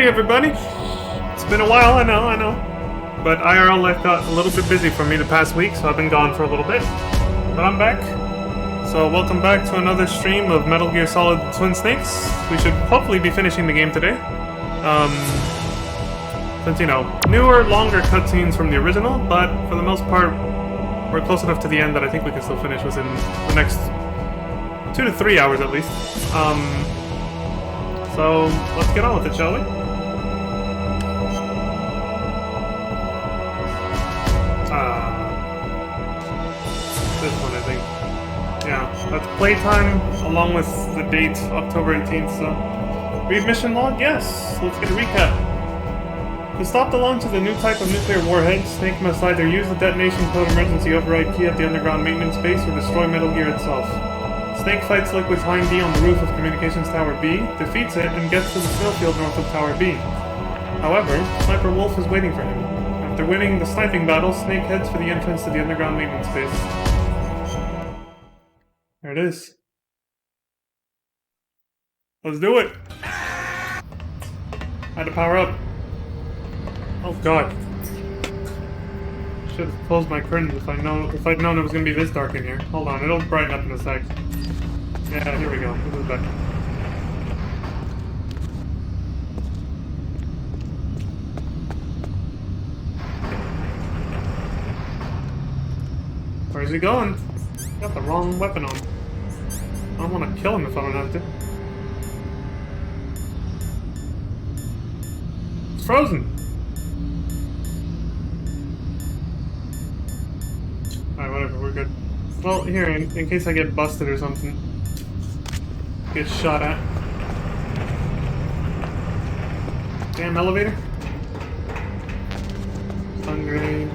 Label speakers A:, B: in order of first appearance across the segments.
A: Hey everybody! It's been a while, I know. But IRL life got a little bit busy for me the past week, so I've been gone for a little bit. But I'm back. So welcome back to another stream of Metal Gear Solid Twin Snakes. We should hopefully be finishing the game today. Since, you know, newer, longer cutscenes from the original, but for the most part, we're close enough to the end that I think we can still finish within the next 2 to 3 hours at least. So let's get on with it, shall we? This one, I think. Yeah, that's playtime, along with the date, October 18th, so... Read mission log? Yes! Let's get a recap. To stop the launch of the new type of nuclear warhead, Snake must either use the detonation code emergency override key at the underground maintenance base or destroy Metal Gear itself. Snake fights Liquid's Hind D on the roof of Communications Tower B, defeats it, and gets to the snowfield north of Tower B. However, Sniper Wolf is waiting for him. After winning the sniping battle, Snake heads for the entrance to the underground maintenance base. There it is. Let's do it! Had to power up. Oh god. Should have closed my curtains if I'd known it was gonna be this dark in here. Hold on, it'll brighten up in a sec. Yeah, here we go. This is better. Where's he going? Got the wrong weapon on. I don't want to kill him if I don't have to. It's frozen! Alright, whatever, we're good. Well, here, in case I get busted or something. Get shot at. Damn elevator. Stun grenade.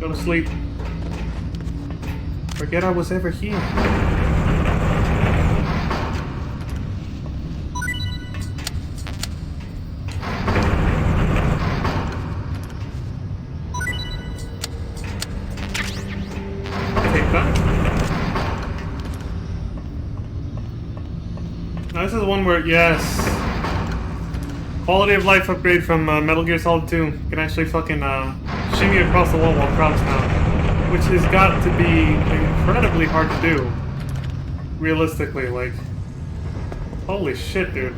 A: Go to sleep. Forget I was ever here. Now this is one where, yes, quality of life upgrade from Metal Gear Solid 2. You can actually fucking shimmy across the wall while crouched now, which has got to be incredibly hard to do, realistically. Like, holy shit, dude.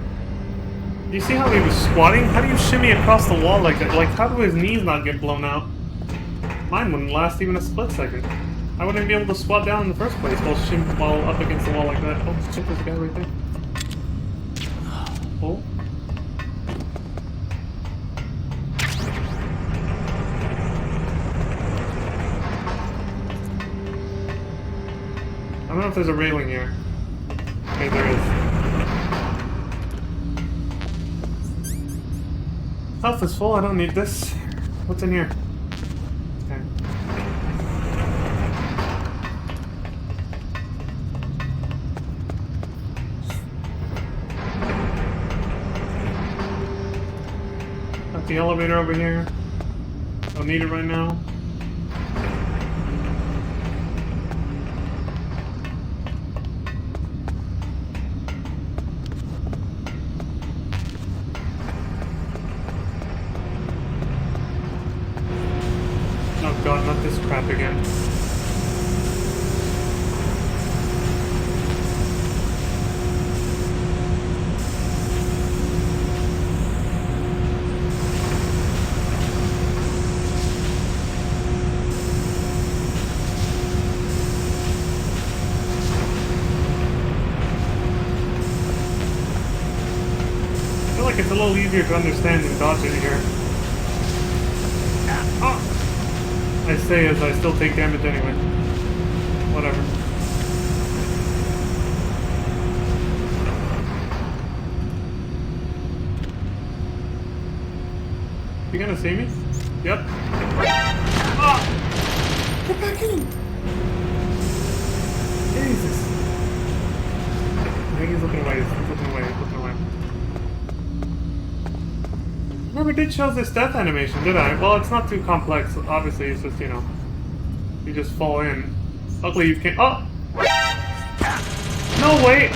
A: You see how he was squatting? How do you shimmy across the wall like that? Like, how do his knees not get blown out? Mine wouldn't last even a split second. I wouldn't be able to squat down in the first place while up against the wall like that. Oh shit, there's a guy right there. Oh. I don't know if there's a railing here. Okay, there is. Health is full, I don't need this. What's in here? Okay. Got the elevator over here. Don't need it right now. Oh god, not this crap again. I feel like it's a little easier to understand and dodge it here. Oh. I say as I still take damage anyway. Whatever. You gonna see me? Yep. Ah! Get back in! Jesus. I think he's looking away. He's looking away. He's looking away. Never did show this death animation, did I? Well, it's not too complex. Obviously, it's just, you know, you just fall in. Luckily, you can't. Oh! No, wait!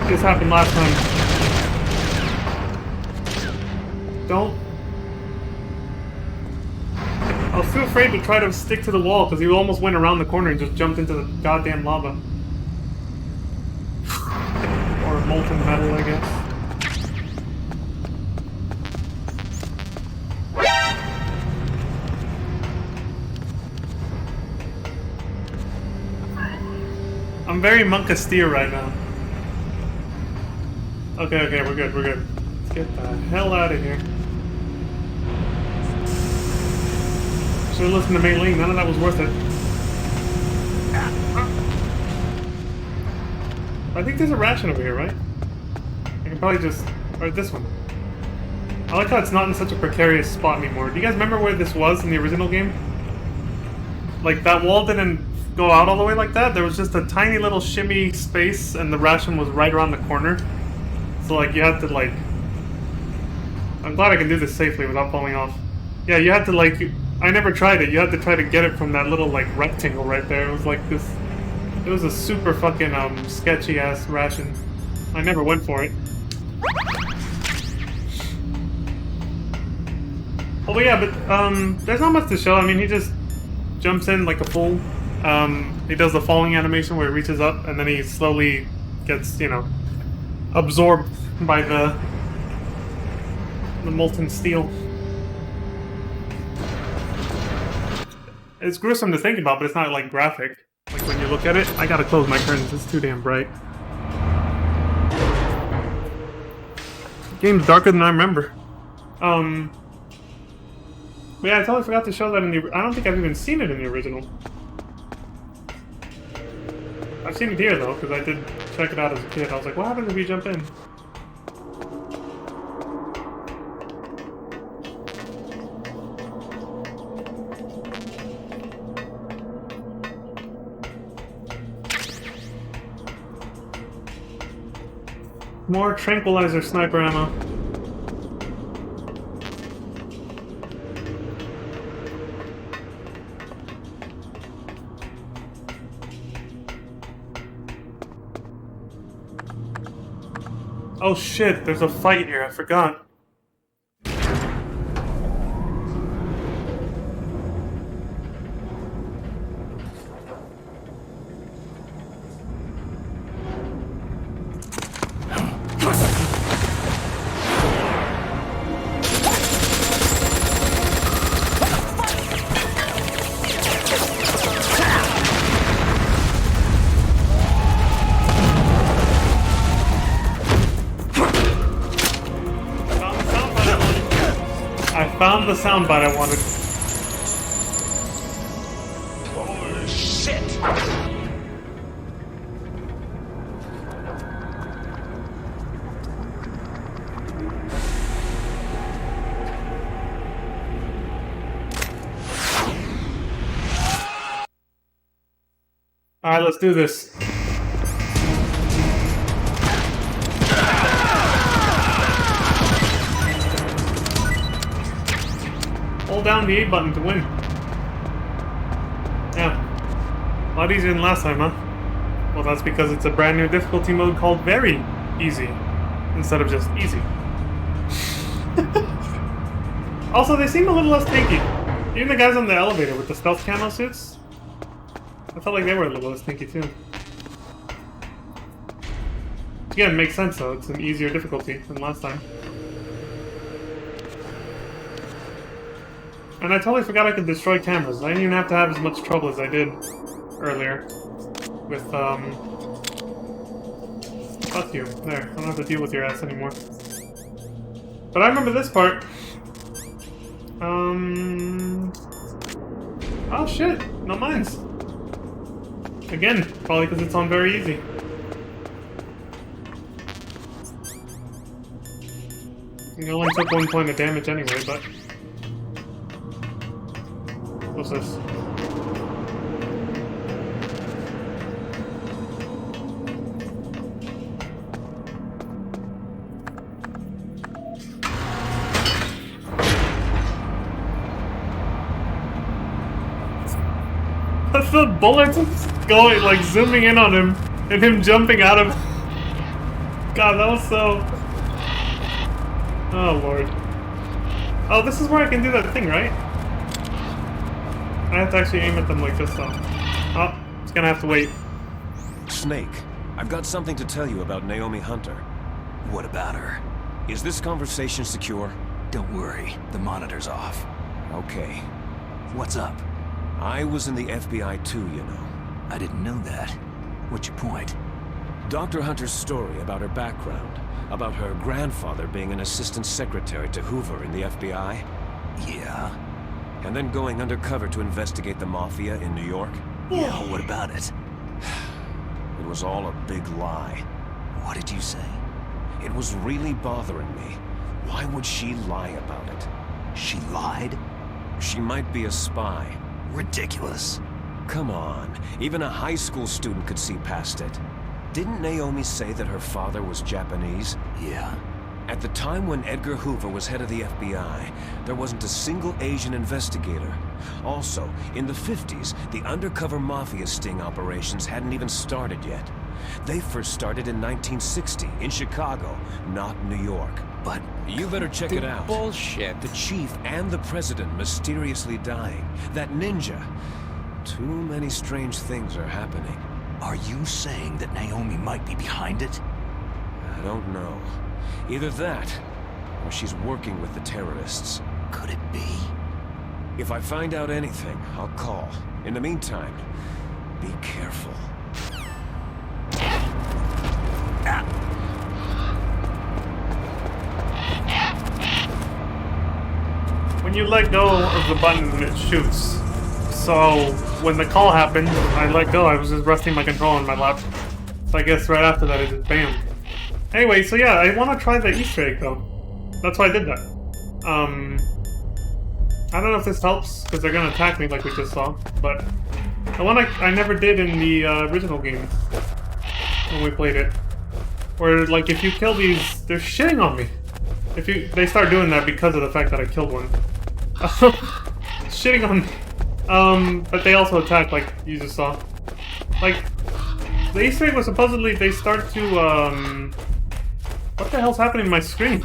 A: This happened last time. Don't. I was too afraid to try to stick to the wall because he almost went around the corner and just jumped into the goddamn lava. Or molten metal, I guess. I'm very Monk Castilla right now. Okay, we're good. Let's get the hell out of here. Should've listened to Mei Ling, none of that was worth it. I think there's a ration over here, right? I can probably just... or this one. I like how it's not in such a precarious spot anymore. Do you guys remember where this was in the original game? Like, that wall didn't go out all the way like that. There was just a tiny little shimmy space, and the ration was right around the corner. So, like, you had to, like... I'm glad I can do this safely without falling off. Yeah, you had to, like... I never tried it. You had to try to get it from that little, like, rectangle right there. It was like this... It was a super fucking, sketchy-ass ration. I never went for it. Oh, but yeah, but, there's not much to show. I mean, he just jumps in like a fool. He does the falling animation where he reaches up, and then he slowly gets, you know, absorbed by the molten steel. It's gruesome to think about, but it's not, like, graphic. Like, when you look at it, I gotta close my curtains, it's too damn bright. The game's darker than I remember. But yeah, I totally forgot to show that in the... I don't think I've even seen it in the original. I've seen it here, though, because I did check it out as a kid. I was like, what happens if you jump in? More tranquilizer sniper ammo. Oh shit, there's a fight here, I forgot. I found the soundbite I wanted.
B: Oh, shit!
A: Alright, let's do this. Hold down the A button to win. Yeah. A lot easier than last time, huh? Well, that's because it's a brand new difficulty mode called Very Easy, instead of just Easy. Also, they seem a little less tanky. Even the guys on the elevator with the stealth camo suits, I felt like they were a little less tanky too. Again, it makes sense though, it's an easier difficulty than last time. And I totally forgot I could destroy cameras. I didn't even have to have as much trouble as I did earlier. With, fuck you. There, I don't have to deal with your ass anymore. But I remember this part. Oh shit, no mines. Again, probably because it's on very easy. It only took 1 point of damage anyway, but... What's this? That's the bullets going, like, zooming in on him. And him jumping out of... God, that was so... Oh, Lord. Oh, this is where I can do that thing, right? I have to actually aim at them like this, though. Oh, it's gonna have to wait.
C: Snake, I've got something to tell you about Naomi Hunter.
D: What about her?
C: Is this conversation secure?
D: Don't worry, the monitor's off.
C: Okay.
D: What's up?
C: I was in the FBI too, you know.
D: I didn't know that. What's your point?
C: Dr. Hunter's story about her background, about her grandfather being an assistant secretary to Hoover in the FBI.
D: Yeah?
C: And then going undercover to investigate the Mafia in New York.
D: Yeah, what about it?
C: It was all a big lie.
D: What did you say?
C: It was really bothering me. Why would she lie about it?
D: She lied?
C: She might be a spy.
D: Ridiculous.
C: Come on, even a high school student could see past it. Didn't Naomi say that her father was Japanese?
D: Yeah.
C: At the time when Edgar Hoover was head of the FBI, there wasn't a single Asian investigator. Also, in the 50s, the undercover Mafia sting operations hadn't even started yet. They first started in 1960, in Chicago, not New York.
D: But...
C: You better check it out.
B: Bullshit.
C: The chief and the president mysteriously dying. That ninja. Too many strange things are happening.
D: Are you saying that Naomi might be behind it?
C: I don't know. Either that, or she's working with the terrorists.
D: Could it be?
C: If I find out anything, I'll call. In the meantime, be careful.
A: When you let go of the button, it shoots. So, when the call happened, I let go. I was just resting my control on my lap. So I guess right after that, it just bam. Anyway, so yeah, I want to try the Easter egg, though. That's why I did that. I don't know if this helps, because they're gonna attack me like we just saw, but... The one I never did in the original game, when we played it. Where, like, if you kill these, they're shitting on me. They start doing that because of the fact that I killed one. Shitting on me. But they also attack, like you just saw. Like, the Easter egg was supposedly they start to, what the hell's happening to my screen?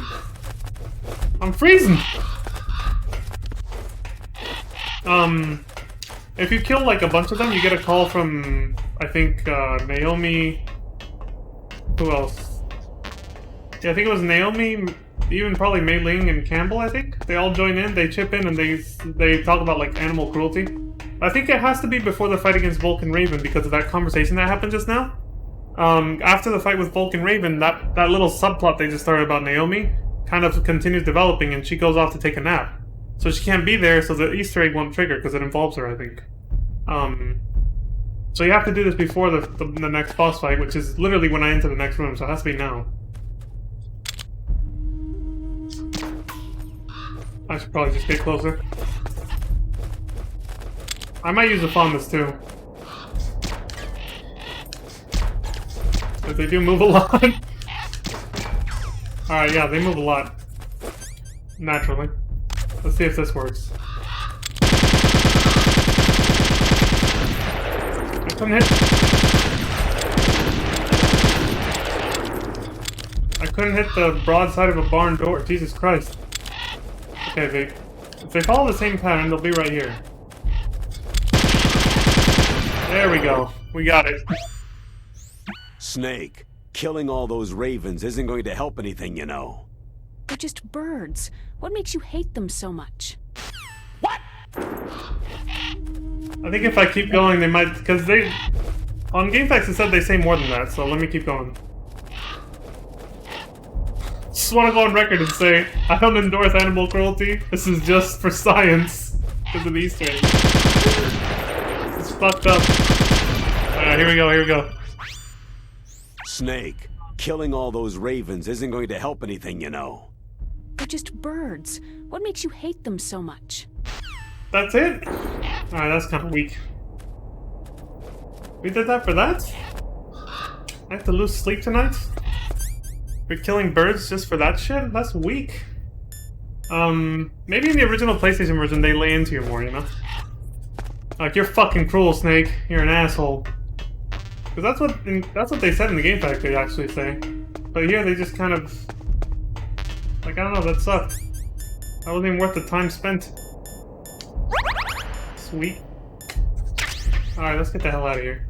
A: I'm freezing! If you kill, like, a bunch of them, you get a call from, I think, Naomi... Who else? Yeah, I think it was Naomi, even probably Mei Ling and Campbell, I think. They all join in, they chip in, and they talk about, like, animal cruelty. I think it has to be before the fight against Vulcan Raven because of that conversation that happened just now. After the fight with Vulcan Raven, that little subplot they just started about Naomi kind of continues developing, and she goes off to take a nap. So she can't be there, so the Easter egg won't trigger because it involves her, I think. So you have to do this before the next boss fight, which is literally when I enter the next room, so it has to be now. I should probably just get closer. I might use the fondness too. But they do move a lot. Alright, yeah, they move a lot. Naturally. Let's see if this works. I couldn't hit the broadside of a barn door. Jesus Christ. Okay, if they follow the same pattern, they'll be right here. There we go. We got it.
E: Snake, killing all those ravens isn't going to help anything, you know.
F: They're just birds. What makes you hate them so much?
E: What?
A: I think if I keep going, they might... Because they... On GameFAQs it said they say more than that, so let me keep going. Just want to go on record and say, I don't endorse animal cruelty. This is just for science. Because of the Easter egg. It's fucked up. Alright, here we go, here we go.
E: Snake, killing all those ravens isn't going to help anything, you know.
F: They're just birds. What makes you hate them so much?
A: That's it? Alright, that's kind of weak. We did that for that? I have to lose sleep tonight? We're killing birds just for that shit? That's weak. Maybe in the original PlayStation version they lay into you more, you know? Like, you're fucking cruel, Snake. You're an asshole. Because that's what they said in the game pack, they actually say. But here they just kind of... Like, I don't know, that sucked. That wasn't even worth the time spent. Sweet. Alright, let's get the hell out of here.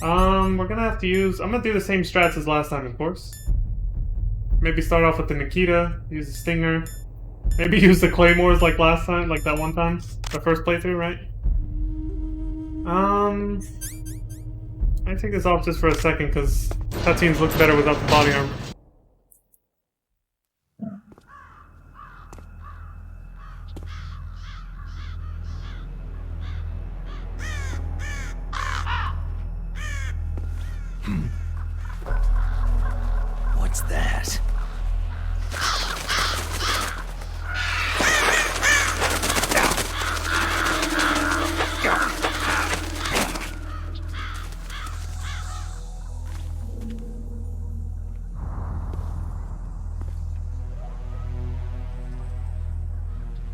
A: We're gonna have to use... I'm gonna do the same strats as last time, of course. Maybe start off with the Nikita, use the Stinger. Maybe use the Claymores like last time, like that one time. The first playthrough, right? I take this off just for a second, because cutscenes looks better without the body armor.
D: What's that?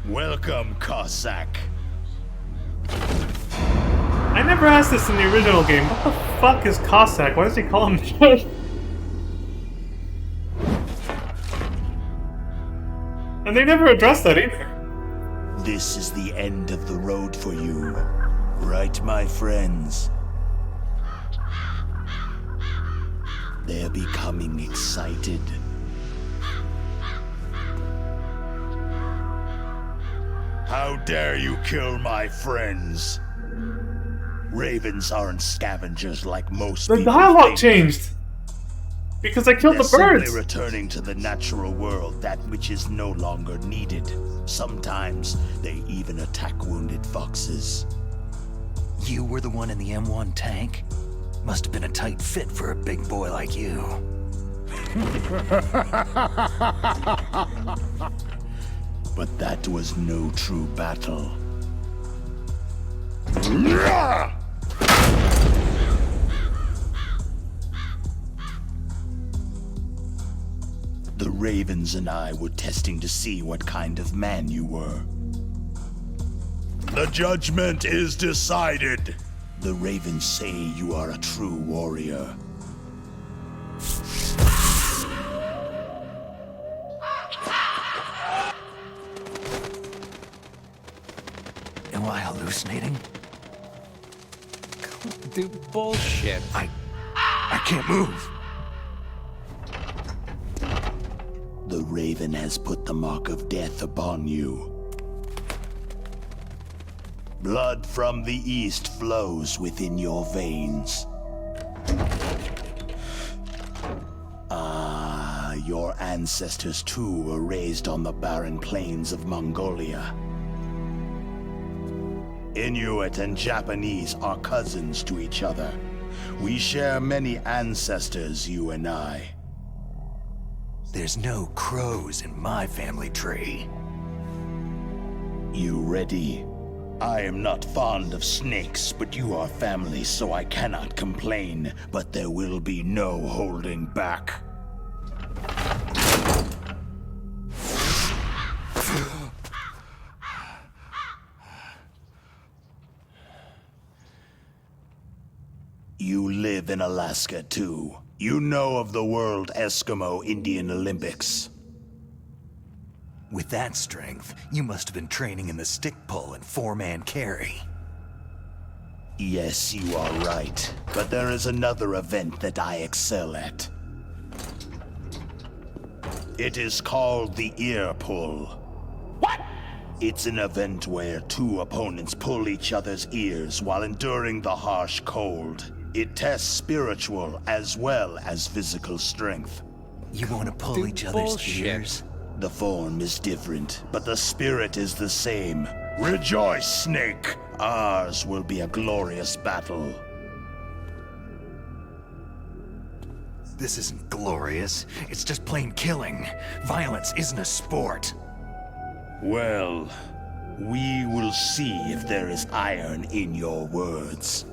B: Welcome, Cossack.
A: I never asked this in the original game. What the fuck is Cossack? Why does he call him that? And they never addressed that either.
D: This is the end of the road for you. Right, my friends? They're becoming excited.
B: How dare you kill my friends?
D: Ravens aren't scavengers like most
A: The
D: people
A: dialogue
D: think.
A: changed. Because I killed
D: They're
A: the birds.
D: simply returning to the natural world, that which is no longer needed. Sometimes they even attack wounded foxes. You were the one in the M1 tank? Must have been a tight fit for a big boy like you. But that was no true battle. The Ravens and I were testing to see what kind of man you were.
B: The judgment is decided.
D: The Ravens say you are a true warrior. Am I hallucinating?
G: Dude, bullshit.
D: I can't move. The Raven has put the mark of death upon you. Blood from the east flows within your veins. Ah, your ancestors too were raised on the barren plains of Mongolia. Inuit and Japanese are cousins to each other. We share many ancestors, you and I. There's no crows in my family tree. You ready? I am not fond of snakes, but you are family, so I cannot complain. But there will be no holding back. You live in Alaska, too. You know of the World Eskimo Indian Olympics. With that strength, you must have been training in the stick pull and four-man carry. Yes, you are right. But there is another event that I excel at. It is called the ear pull. What? It's an event where two opponents pull each other's ears while enduring the harsh cold. It tests spiritual as well as physical strength. You want to pull each other's ears? The form is different, but the spirit is the same. Rejoice, Snake! Ours will be a glorious battle. This isn't glorious. It's just plain killing. Violence isn't a sport. Well, we will see if there is iron in your words.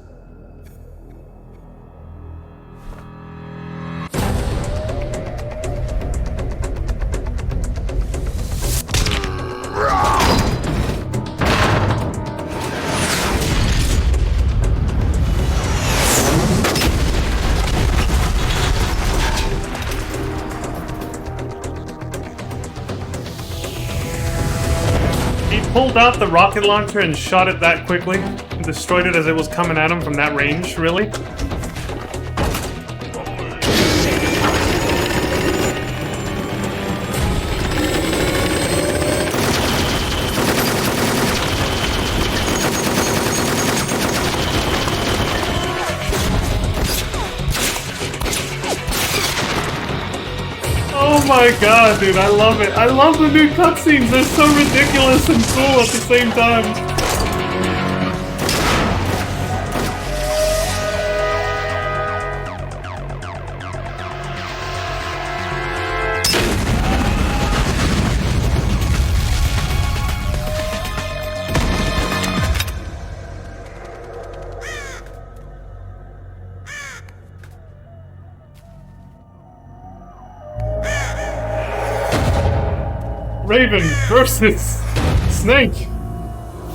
A: pulled out the rocket launcher and shot it that quickly, and destroyed it as it was coming at him from that range, really? Oh my god, dude, I love it. I love the new cutscenes. They're so ridiculous and cool at the same time. Raven versus Snake.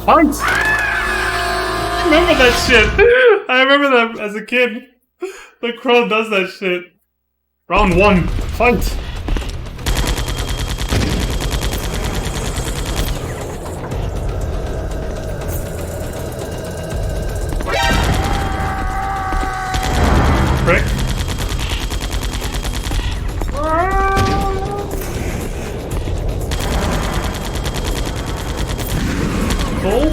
A: Fight! I remember that shit. I remember that as a kid. The Crow does that shit. Round 1. Fight! Prick. Bull?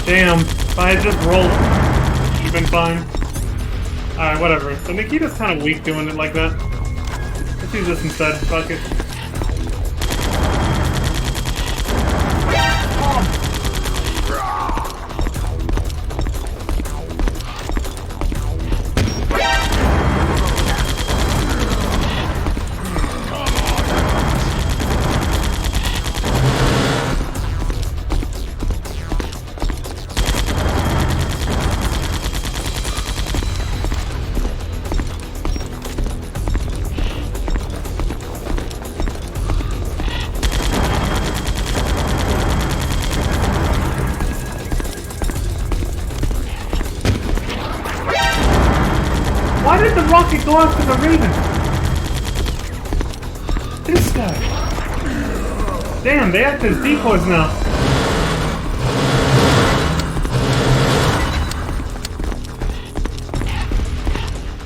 A: Damn, if I had just rolled, you've been fine. Alright, whatever. The Nikita's kind of weak doing it like that. Let's use this instead. Fuck it. Why did the rocket go after the Raven? This guy. Damn, they act as decoys now.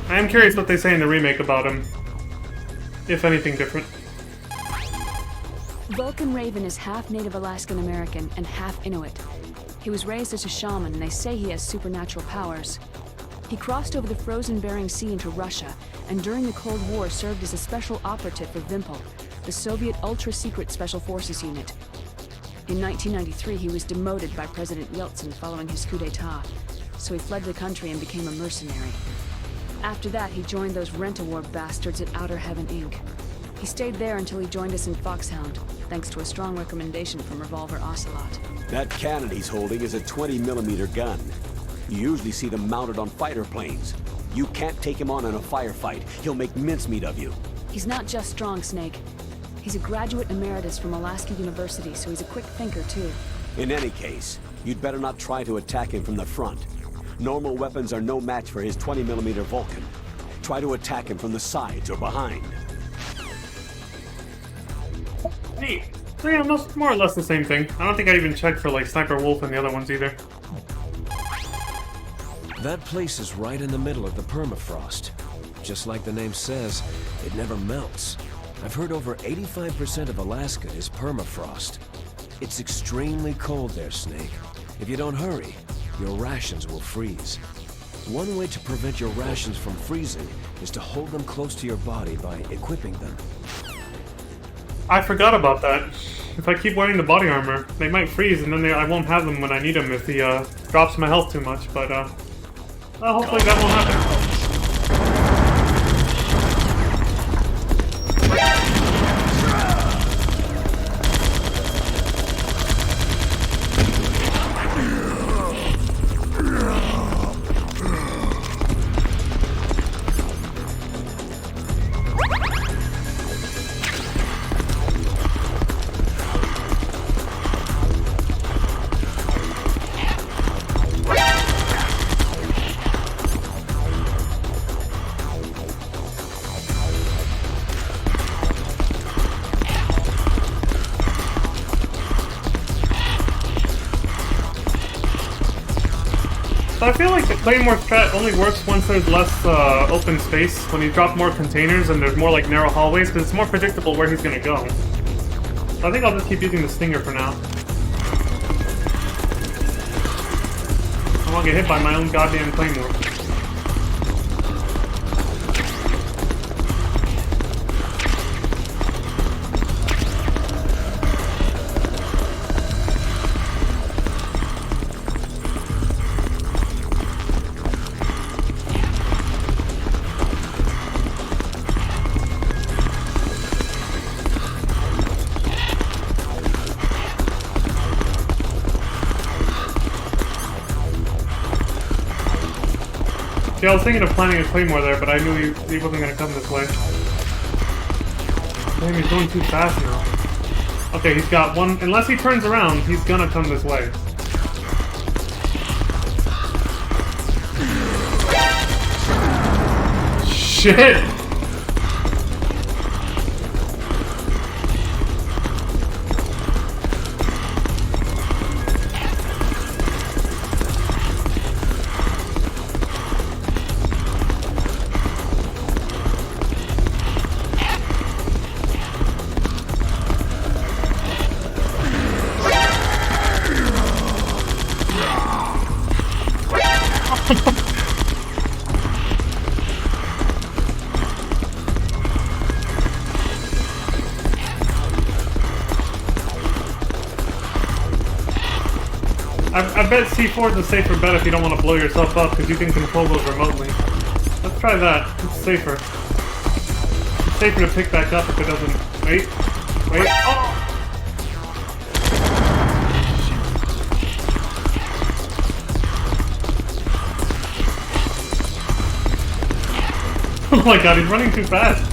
A: I am curious what they say in the remake about him. If anything different.
F: Vulcan Raven is half Native Alaskan American and half Inuit. He was raised as a shaman, and they say he has supernatural powers. He crossed over the frozen Bering Sea into Russia, and during the Cold War served as a special operative for Vimpel, the Soviet ultra-secret Special Forces unit. In 1993, he was demoted by President Yeltsin following his coup d'etat, so he fled the country and became a mercenary. After that, he joined those rent-a-war bastards at Outer Heaven, Inc. He stayed there until he joined us in Foxhound, thanks to a strong recommendation from Revolver Ocelot.
E: That cannon he's holding is a 20mm gun. You usually see them mounted on fighter planes. You can't take him on in a firefight. He'll make mincemeat of you.
F: He's not just strong, Snake. He's a graduate emeritus from Alaska University, so he's a quick thinker, too.
E: In any case, you'd better not try to attack him from the front. Normal weapons are no match for his 20mm Vulcan. Try to attack him from the sides or behind.
A: Neat. So yeah, more or less the same thing. I don't think I even checked for like Sniper Wolf and the other ones either.
C: That place is right in the middle of the permafrost. Just like the name says, it never melts. I've heard over 85% of Alaska is permafrost. It's extremely cold there, Snake. If you don't hurry, your rations will freeze. One way to prevent your rations from freezing is to hold them close to your body by equipping them.
A: I forgot about that. If I keep wearing the body armor, they might freeze, and then I won't have them when I need them if he drops my health too much, but hopefully that won't happen. So I feel like the Claymore strat only works once there's less open space, when you drop more containers and there's more like narrow hallways, because it's more predictable where he's gonna go. So I think I'll just keep using the Stinger for now. I won't get hit by my own goddamn Claymore. Yeah, I was thinking of planting a Claymore there, but I knew he wasn't gonna come this way. Damn, he's going too fast now. Okay, he's got one. Unless he turns around, he's gonna come this way. Shit! I bet C4 is a safer bet if you don't want to blow yourself up, because you can control those remotely. Let's try that. It's safer. It's safer to pick back up if it doesn't... Wait. Wait. Oh! Oh my god, he's running too fast.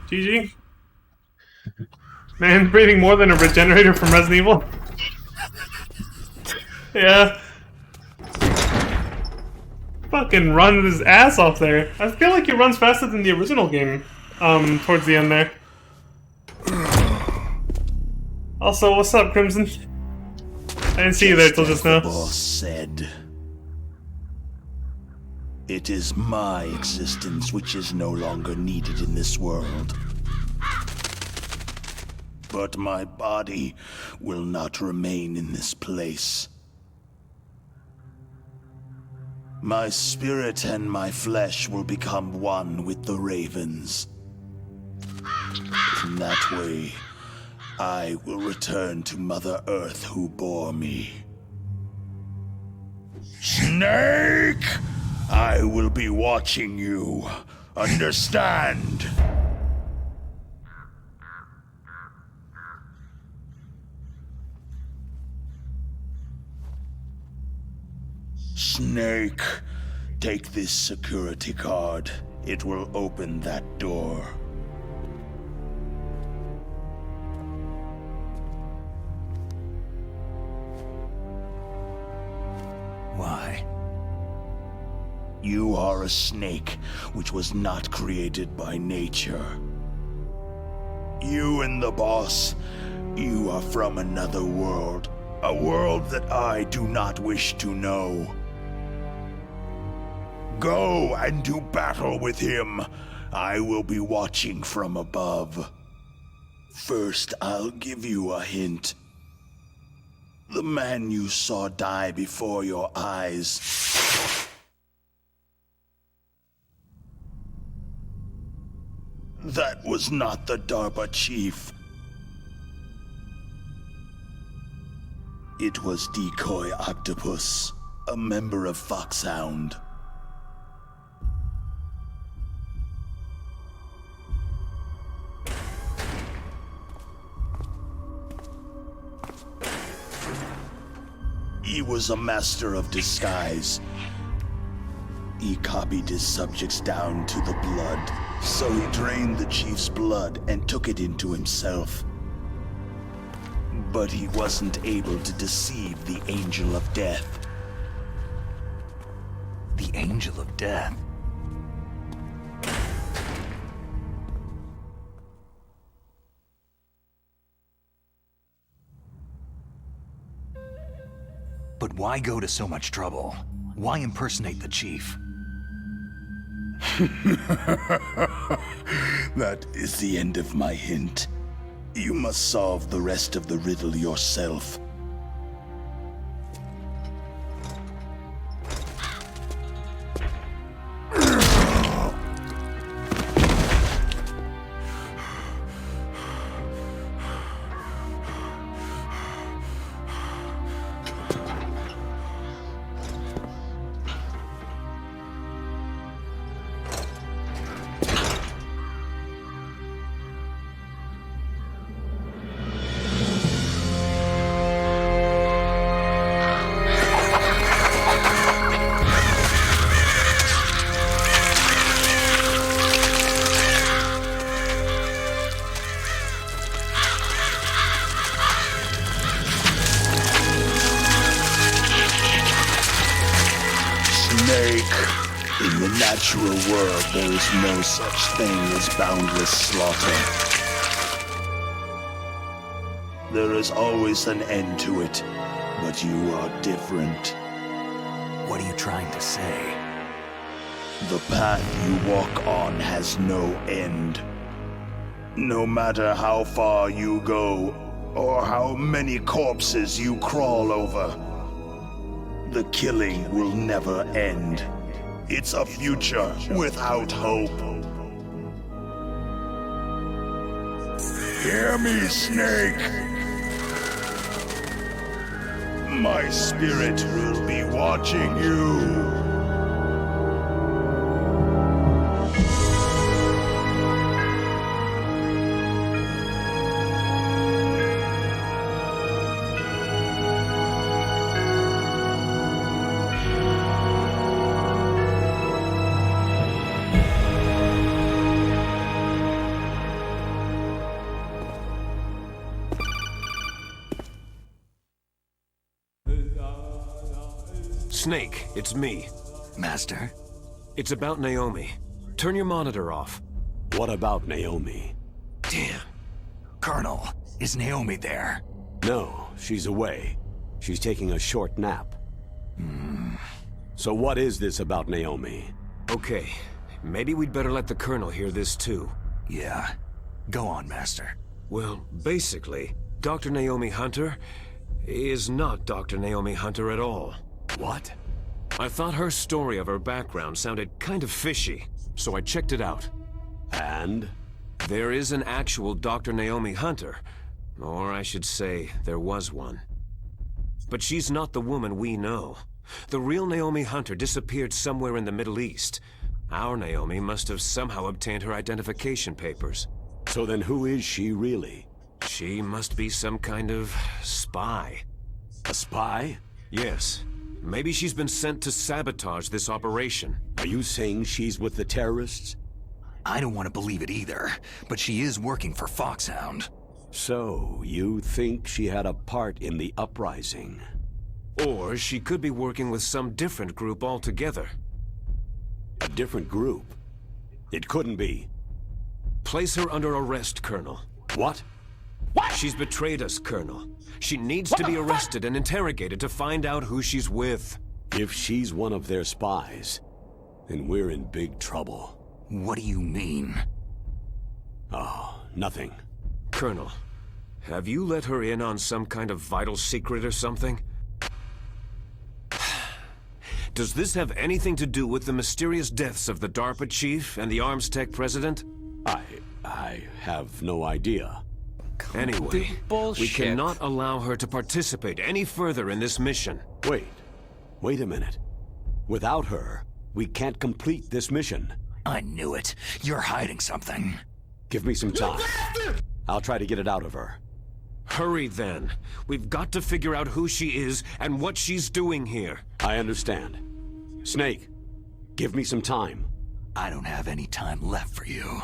A: GG. Man, breathing more than a regenerator from Resident Evil. Yeah. Fucking runs his ass off there. I feel like he runs faster than the original game, towards the end there. Also, what's up, Crimson? I didn't see you there till just now.
D: The boss said, "It is my existence which is no longer needed in this world. But my body will not remain in this place. My spirit and my flesh will become one with the ravens. In that way, I will return to Mother Earth who bore me. Snake! I will be watching you. Understand?" Snake, take this security card. It will open that door.
C: Why?
D: You are a snake which was not created by nature. You and the boss, you are from another world. A world that I do not wish to know. Go and do battle with him. I will be watching from above. First, I'll give you a hint. The man you saw die before your eyes. That was not the DARPA chief. It was Decoy Octopus, a member of Foxhound. He was a master of disguise. He copied his subjects down to the blood, so he drained the chief's blood and took it into himself. But he wasn't able to deceive the Angel of Death.
B: The Angel of Death? But why go to so much trouble? Why impersonate the Chief?
D: That is the end of my hint. You must solve the rest of the riddle yourself. In the natural world, there is no such thing as boundless slaughter. There is always an end to it, but you are different.
B: What are you trying to say?
D: The path you walk on has no end. No matter how far you go, or how many corpses you crawl over, the killing will never end. It's a future without hope. Hear me, Snake. My spirit will be watching you.
C: Snake, it's me.
B: Master?
C: It's about Naomi. Turn your monitor off.
E: What about Naomi?
C: Damn.
B: Colonel, is Naomi there?
E: No, she's away. She's taking a short nap. So what is this about Naomi?
C: Okay, maybe we'd better let the Colonel hear this too.
B: Yeah. Go on, Master.
C: Well, basically, Dr. Naomi Hunter is not Dr. Naomi Hunter at all.
E: What?
C: I thought her story of her background sounded kind of fishy, so I checked it out.
E: And?
C: There is an actual Dr. Naomi Hunter. Or I should say, there was one. But she's not the woman we know. The real Naomi Hunter disappeared somewhere in the Middle East. Our Naomi must have somehow obtained her identification papers.
E: So then who is she really?
C: She must be some kind of spy.
E: A spy?
C: Yes. Maybe she's been sent to sabotage this operation.
E: Are you saying she's with the terrorists?
B: I don't want to believe it either, but she is working for Foxhound.
E: So, you think she had a part in the uprising?
C: Or she could be working with some different group altogether.
E: A different group? It couldn't be.
C: Place her under arrest, Colonel.
E: What?
C: She's betrayed us, Colonel. She needs to be arrested and interrogated to find out who she's with.
E: If she's one of their spies, then we're in big trouble.
B: What do you mean?
E: Oh, nothing.
C: Colonel, have you let her in on some kind of vital secret or something? Does this have anything to do with the mysterious deaths of the DARPA chief and the Arms Tech president?
E: I have no idea.
C: Anyway,
G: Bullshit.
C: we cannot allow her to participate any further in this mission.
E: Wait a minute. Without her, we can't complete this mission.
B: I knew it. You're hiding something.
E: Give me some time. I'll try to get it out of her.
C: Hurry then. We've got to figure out who she is and what she's doing here.
E: I understand. Snake, give me some time.
B: I don't have any time left for you.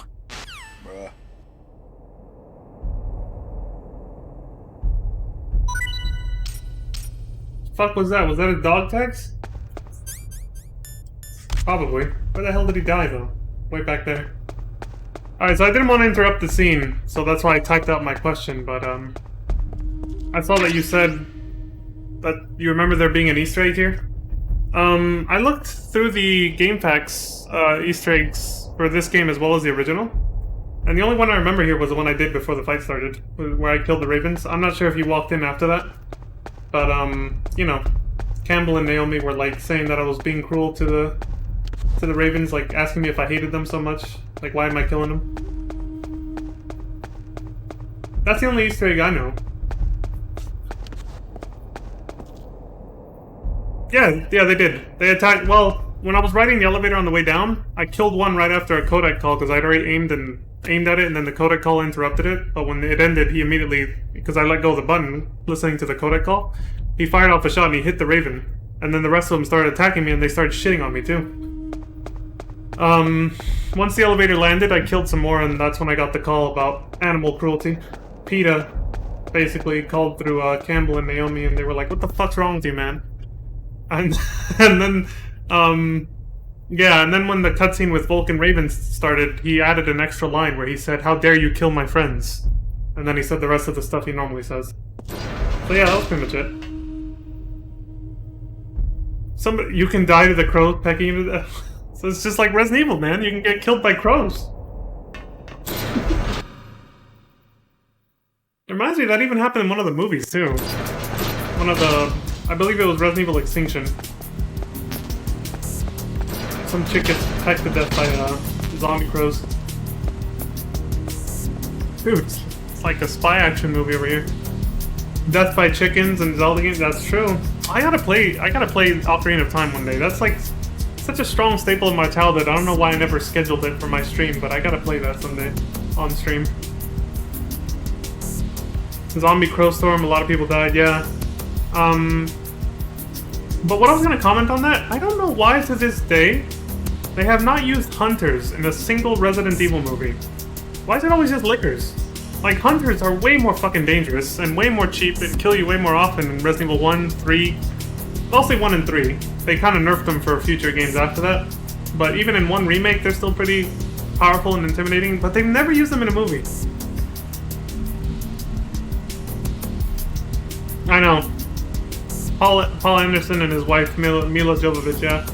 A: fuck was that? Was that a dog text? Probably. Where the hell did he die, though? Way back there. Alright, so I didn't want to interrupt the scene, so that's why I typed out my question, but, I saw that you said that you remember there being an Easter egg here. I looked through the GameFAQs Easter eggs for this game as well as the original, and the only one I remember here was the one I did before the fight started, where I killed the Ravens. I'm not sure if you walked in after that, but, you know, Campbell and Naomi were, like, saying that I was being cruel to the Ravens, like, asking me if I hated them so much. Like, why am I killing them? That's the only Easter egg I know. Yeah, they did. They attacked. Well, when I was riding the elevator on the way down, I killed one right after a codec call because I'd already aimed at it, and then the codec call interrupted it. But when it ended, he immediately, because I let go of the button, listening to the codec call, he fired off a shot and he hit the Raven. And then the rest of them started attacking me, and they started shitting on me too. Once the elevator landed, I killed some more, and that's when I got the call about animal cruelty. PETA basically called through Campbell and Naomi, and they were like, "What the fuck's wrong with you, man?" And then when the cutscene with Vulcan Raven started, he added an extra line where he said, "How dare you kill my friends?" And then he said the rest of the stuff he normally says. So yeah, that was pretty much it. You can die to the crow pecking you to death. So it's just like Resident Evil, man. You can get killed by crows. It reminds me that even happened in one of the movies, too. One of the... I believe it was Resident Evil Extinction. Some chick gets pecked to death by zombie crows. Dude, it's like a spy action movie over here. Death by chickens and Zelda games, that's true. I gotta play Ocarina of Time one day. That's like such a strong staple of my childhood. I don't know why I never scheduled it for my stream, but I gotta play that someday on stream. Zombie Crow Storm, a lot of people died, yeah. But what I was gonna comment on that, I don't know why to this day they have not used hunters in a single Resident Evil movie. Why is it always just lickers? Like, hunters are way more fucking dangerous and way more cheap and kill you way more often in Resident Evil 1, 3, mostly 1 and 3. They kind of nerfed them for future games after that. But even in 1 remake, they're still pretty powerful and intimidating, but they've never used them in a movie. I know. Paul Anderson and his wife, Mila Jovovich, yeah.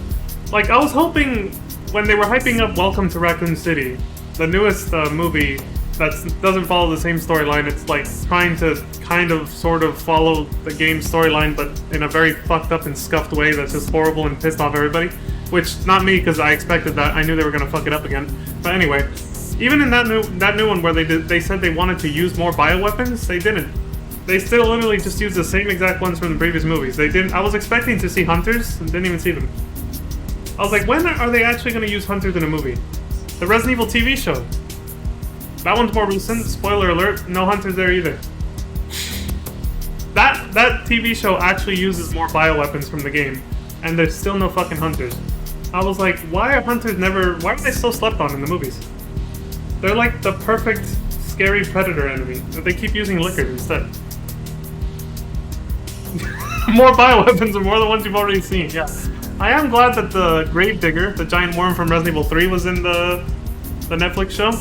A: Like, I was hoping, when they were hyping up Welcome to Raccoon City, the newest movie that doesn't follow the same storyline, it's like trying to kind of sort of follow the game's storyline, but in a very fucked up and scuffed way that's just horrible and pissed off everybody. Which, not me, because I expected that. I knew they were gonna fuck it up again. But anyway, even in that new one where they said they wanted to use more bioweapons, they didn't. They still literally just used the same exact ones from the previous movies. They didn't. I was expecting to see hunters and didn't even see them. I was like, when are they actually going to use hunters in a movie? The Resident Evil TV show. That one's more recent. Spoiler alert, no hunters there either. That TV show actually uses more bioweapons from the game, and there's still no fucking hunters. I was like, why are they so slept on in the movies? They're like the perfect scary predator enemy, but they keep using lickers instead. More bioweapons are more the ones you've already seen, yeah. I am glad that the Gravedigger, the giant worm from Resident Evil 3, was in the Netflix show.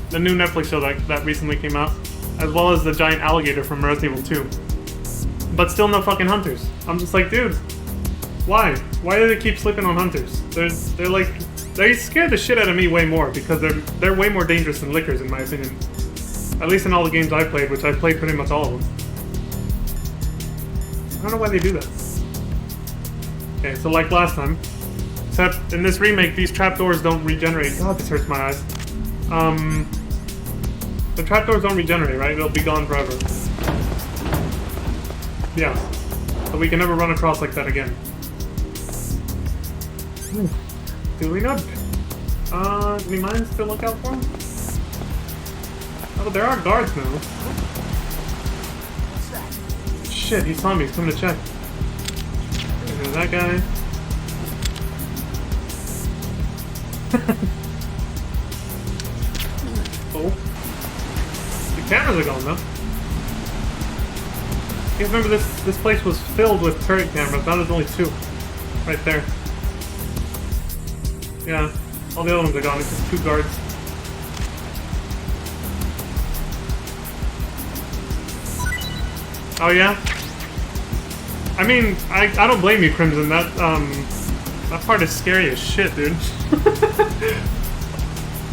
A: The new Netflix show that recently came out. As well as the giant alligator from Resident Evil 2. But still no fucking hunters. I'm just like, dude, why? Why do they keep sleeping on hunters? They're like, they scare the shit out of me way more because they're way more dangerous than lickers in my opinion. At least in all the games I've played, which I've played pretty much all of them. I don't know why they do that. Okay, so like last time, except in this remake, these trapdoors don't regenerate. God, this hurts my eyes. The trapdoors don't regenerate, right? They'll be gone forever. Yeah. So we can never run across like that again. Duly up. Any mines to look out for? Oh, but there are guards now. Shit, he saw me. He's coming to check. There's that guy. Oh. The cameras are gone though. You guys remember this place was filled with turret cameras. Now there's only 2. Right there. Yeah. All the other ones are gone. It's just 2 guards. Oh yeah? I mean, I don't blame you, Crimson. That part is scary as shit, dude.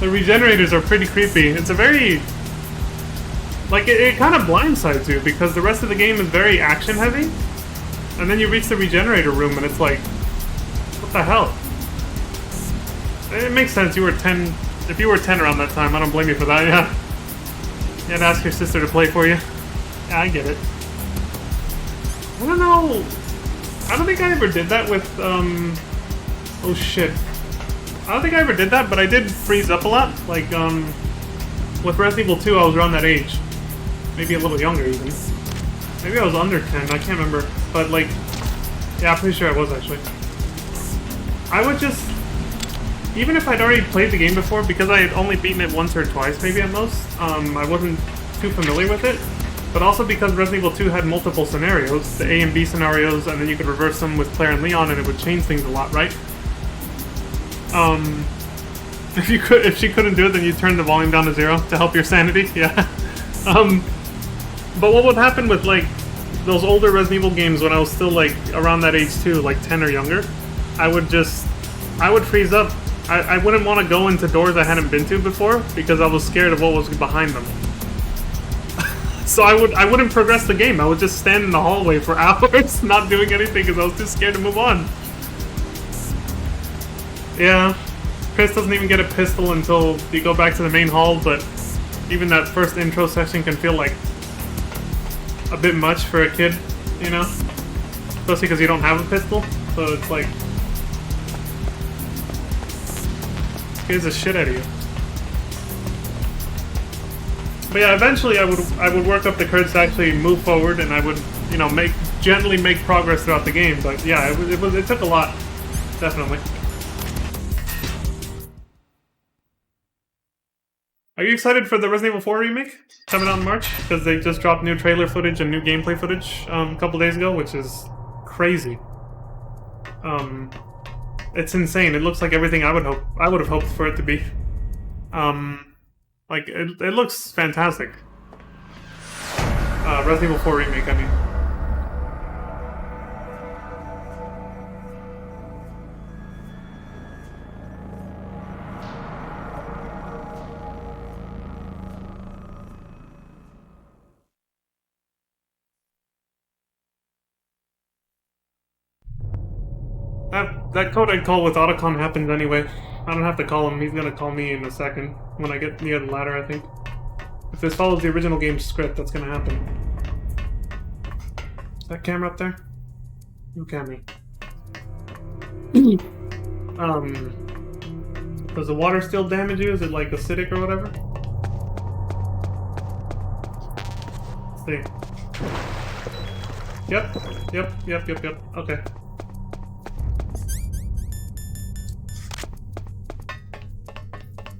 A: The regenerators are pretty creepy. It's a very... Like, it kind of blindsides you, because the rest of the game is very action-heavy. And then you reach the regenerator room, and it's like... What the hell? It makes sense. You were 10... If you were 10 around that time, I don't blame you for that, yeah. You had to ask your sister to play for you. Yeah, I get it. I don't know... I don't think I ever did that with, Oh shit. I don't think I ever did that, but I did freeze up a lot. Like, with Resident Evil 2, I was around that age. Maybe a little younger, even. Maybe I was under 10, I can't remember. But, like... Yeah, I'm pretty sure I was, actually. I would just... Even if I'd already played the game before, because I had only beaten it once or twice, maybe at most, I wasn't too familiar with it. But also because Resident Evil 2 had multiple scenarios, the A and B scenarios, and then you could reverse them with Claire and Leon, and it would change things a lot, right? If she couldn't do it, then you turn the volume down to 0 to help your sanity, yeah. But what would happen with, like, those older Resident Evil games when I was still, like, around that age too, like 10 or younger, I would freeze up. I wouldn't want to go into doors I hadn't been to before, because I was scared of what was behind them. So I wouldn't progress the game. I would just stand in the hallway for hours, not doing anything, because I was too scared to move on. Yeah, Chris doesn't even get a pistol until you go back to the main hall, but even that first intro session can feel like a bit much for a kid, you know? Especially because you don't have a pistol, so it's like... scares the shit out of you. But yeah, eventually I would work up the courage to actually move forward, and I would, you know, gently make progress throughout the game. But yeah, it took a lot, definitely. Are you excited for the Resident Evil 4 remake coming out in March? Because they just dropped new trailer footage and new gameplay footage a couple days ago, which is crazy. It's insane. It looks like everything I would have hoped for it to be. Like, it looks fantastic. Resident Evil 4 remake, I mean. That codec call with Otacon happens anyway. I don't have to call him, he's gonna call me in a second, when I get near the ladder, I think. If this follows the original game's script, that's gonna happen. Is that camera up there? No camera. Does the water still damage you? Is it like acidic or whatever? Let's see. Yep. Okay.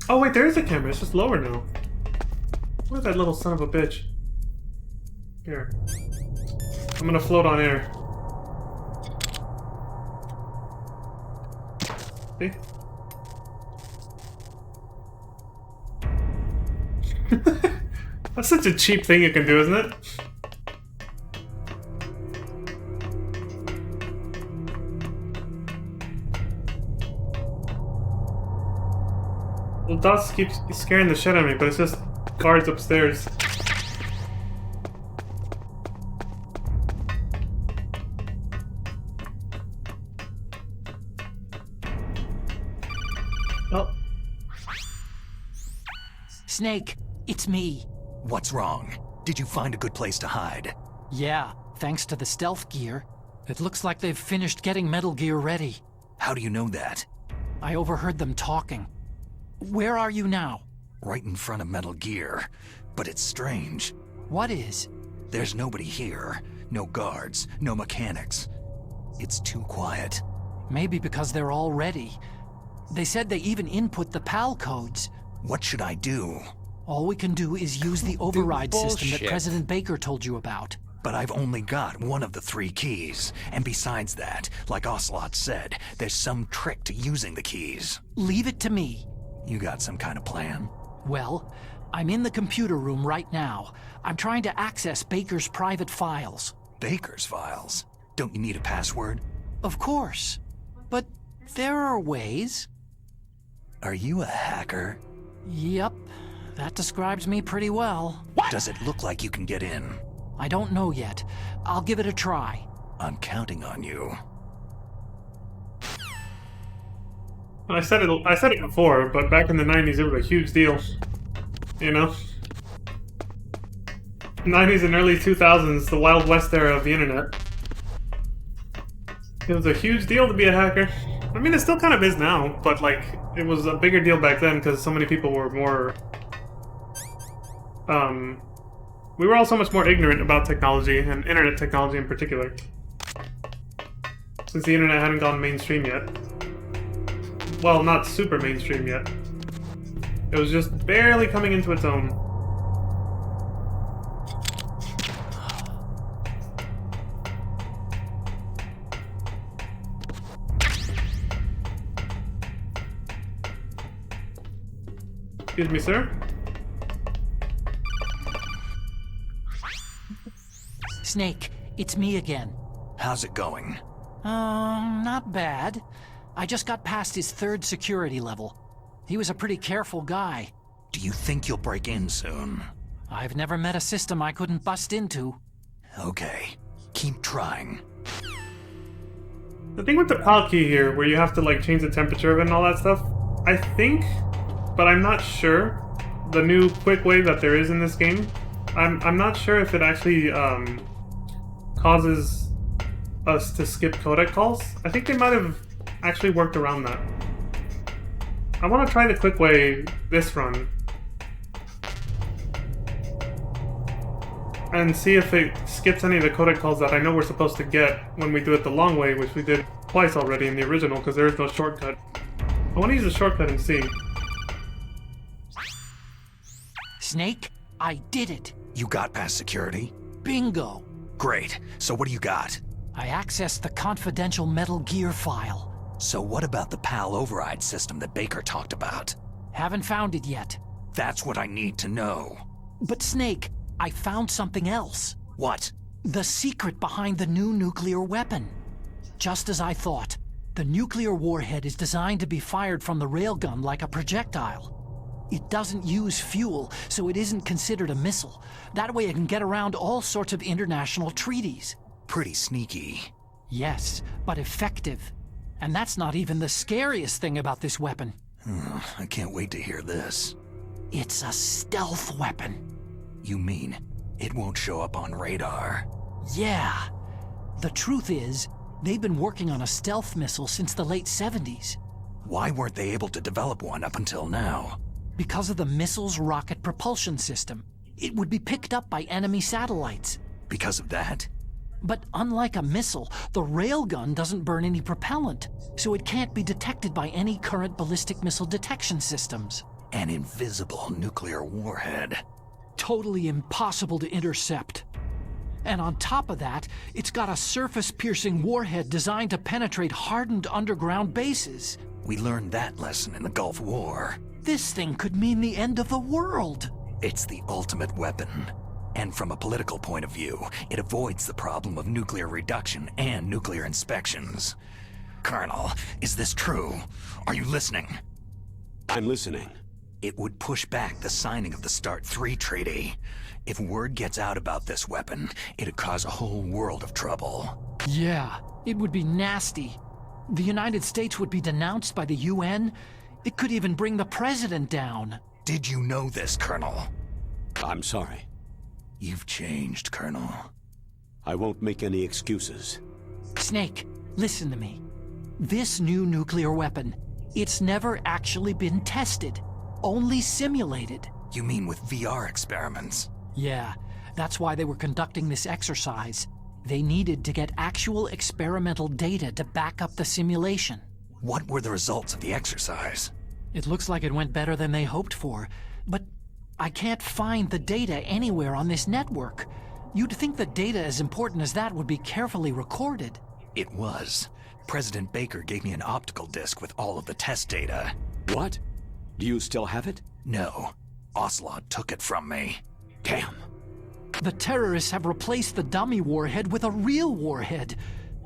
A: Oh wait, there is a camera, it's just lower now. Where's that little son of a bitch? Here. I'm gonna float on air. See? That's such a cheap thing you can do, isn't it? Well, dots keep scaring the shit out of me, but it's just guards upstairs. Oh.
H: Snake, it's me.
B: What's wrong? Did you find a good place to hide?
H: Yeah, thanks to the stealth gear. It looks like they've finished getting Metal Gear ready.
B: How do you know that?
H: I overheard them talking. Where are you now?
B: Right in front of Metal Gear. But it's strange.
H: What is?
B: There's nobody here. No guards, no mechanics. It's too quiet.
H: Maybe because they're all ready. They said they even input the PAL codes.
B: What should I do?
H: All we can do is use the override system that
G: bullshit.
H: President Baker told you about.
B: But I've only got one of the 3 keys. And besides that, like Ocelot said, there's some trick to using the keys.
H: Leave it to me.
B: You got some kind of plan?
H: Well, I'm in the computer room right now. I'm trying to access Baker's private files.
B: Baker's files? Don't you need a password?
H: Of course. But there are ways.
B: Are you a hacker?
H: Yep. That describes me pretty well.
B: Does it look like you can get in?
H: I don't know yet. I'll give it a try.
B: I'm counting on you.
A: I said it before, but back in the 90s it was a huge deal. You know? 90s and early 2000s, the Wild West era of the internet. It was a huge deal to be a hacker. I mean, it still kind of is now, but like, it was a bigger deal back then because so many people were more... we were all so much more ignorant about technology, and internet technology in particular. Since the internet hadn't gone mainstream yet. Well, not super mainstream yet. It was just barely coming into its own. Excuse me, sir?
H: Snake, it's me again.
B: How's it going?
H: Not bad. I just got past his 3rd security level. He was a pretty careful guy.
B: Do you think you'll break in soon?
H: I've never met a system I couldn't bust into.
B: Okay. Keep trying.
A: The thing with the PAL key here, where you have to like change the temperature of it and all that stuff, I think, but I'm not sure, the new quick way that there is in this game, I'm not sure if it actually causes us to skip codec calls. I think they might have actually worked around that. I want to try the quick way this run and see if it skips any of the codec calls that I know we're supposed to get when we do it the long way, which we did twice already in the original because there is no shortcut. I want to use the shortcut and see.
H: Snake, I did it.
B: You got past security?
H: Bingo.
B: Great. So what do you got?
H: I accessed the confidential Metal Gear file.
B: So what about the PAL override system that Baker talked about?
H: Haven't found it yet.
B: That's what I need to know.
H: But Snake, I found something else.
B: What?
H: The secret behind the new nuclear weapon. Just as I thought, the nuclear warhead is designed to be fired from the railgun like a projectile. It doesn't use fuel, so it isn't considered a missile. That way it can get around all sorts of international treaties.
B: Pretty sneaky.
H: Yes, but effective. And that's not even the scariest thing about this weapon.
B: I can't wait to hear this.
H: It's a stealth weapon.
B: You mean it won't show up on radar?
H: Yeah. The truth is, they've been working on a stealth missile since the late 70s.
B: Why weren't they able to develop one up until now?
H: Because of the missile's rocket propulsion system. It would be picked up by enemy satellites.
B: Because of that?
H: But unlike a missile, the railgun doesn't burn any propellant, so it can't be detected by any current ballistic missile detection systems.
B: An invisible nuclear warhead.
H: Totally impossible to intercept. And on top of that, it's got a surface-piercing warhead designed to penetrate hardened underground bases.
B: We learned that lesson in the Gulf War.
H: This thing could mean the end of the world.
B: It's the ultimate weapon. And from a political point of view, it avoids the problem of nuclear reduction and nuclear inspections. Colonel, is this true? Are you listening?
E: I'm listening.
B: It would push back the signing of the START III treaty. If word gets out about this weapon, it'd cause a whole world of trouble.
H: Yeah, it would be nasty. The United States would be denounced by the UN. It could even bring the president down.
B: Did you know this, Colonel?
E: I'm sorry.
B: You've changed, Colonel.
E: I won't make any excuses.
H: Snake, listen to me. This new nuclear weapon, it's never actually been tested. Only simulated.
B: You mean with VR experiments?
H: Yeah, that's why they were conducting this exercise. They needed to get actual experimental data to back up the simulation.
B: What were the results of the exercise?
H: It looks like it went better than they hoped for, but I can't find the data anywhere on this network. You'd think that data as important as that would be carefully recorded.
B: It was. President Baker gave me an optical disc with all of the test data.
E: What? Do you still have it?
B: No. Ocelot took it from me.
E: Damn.
H: The terrorists have replaced the dummy warhead with a real warhead.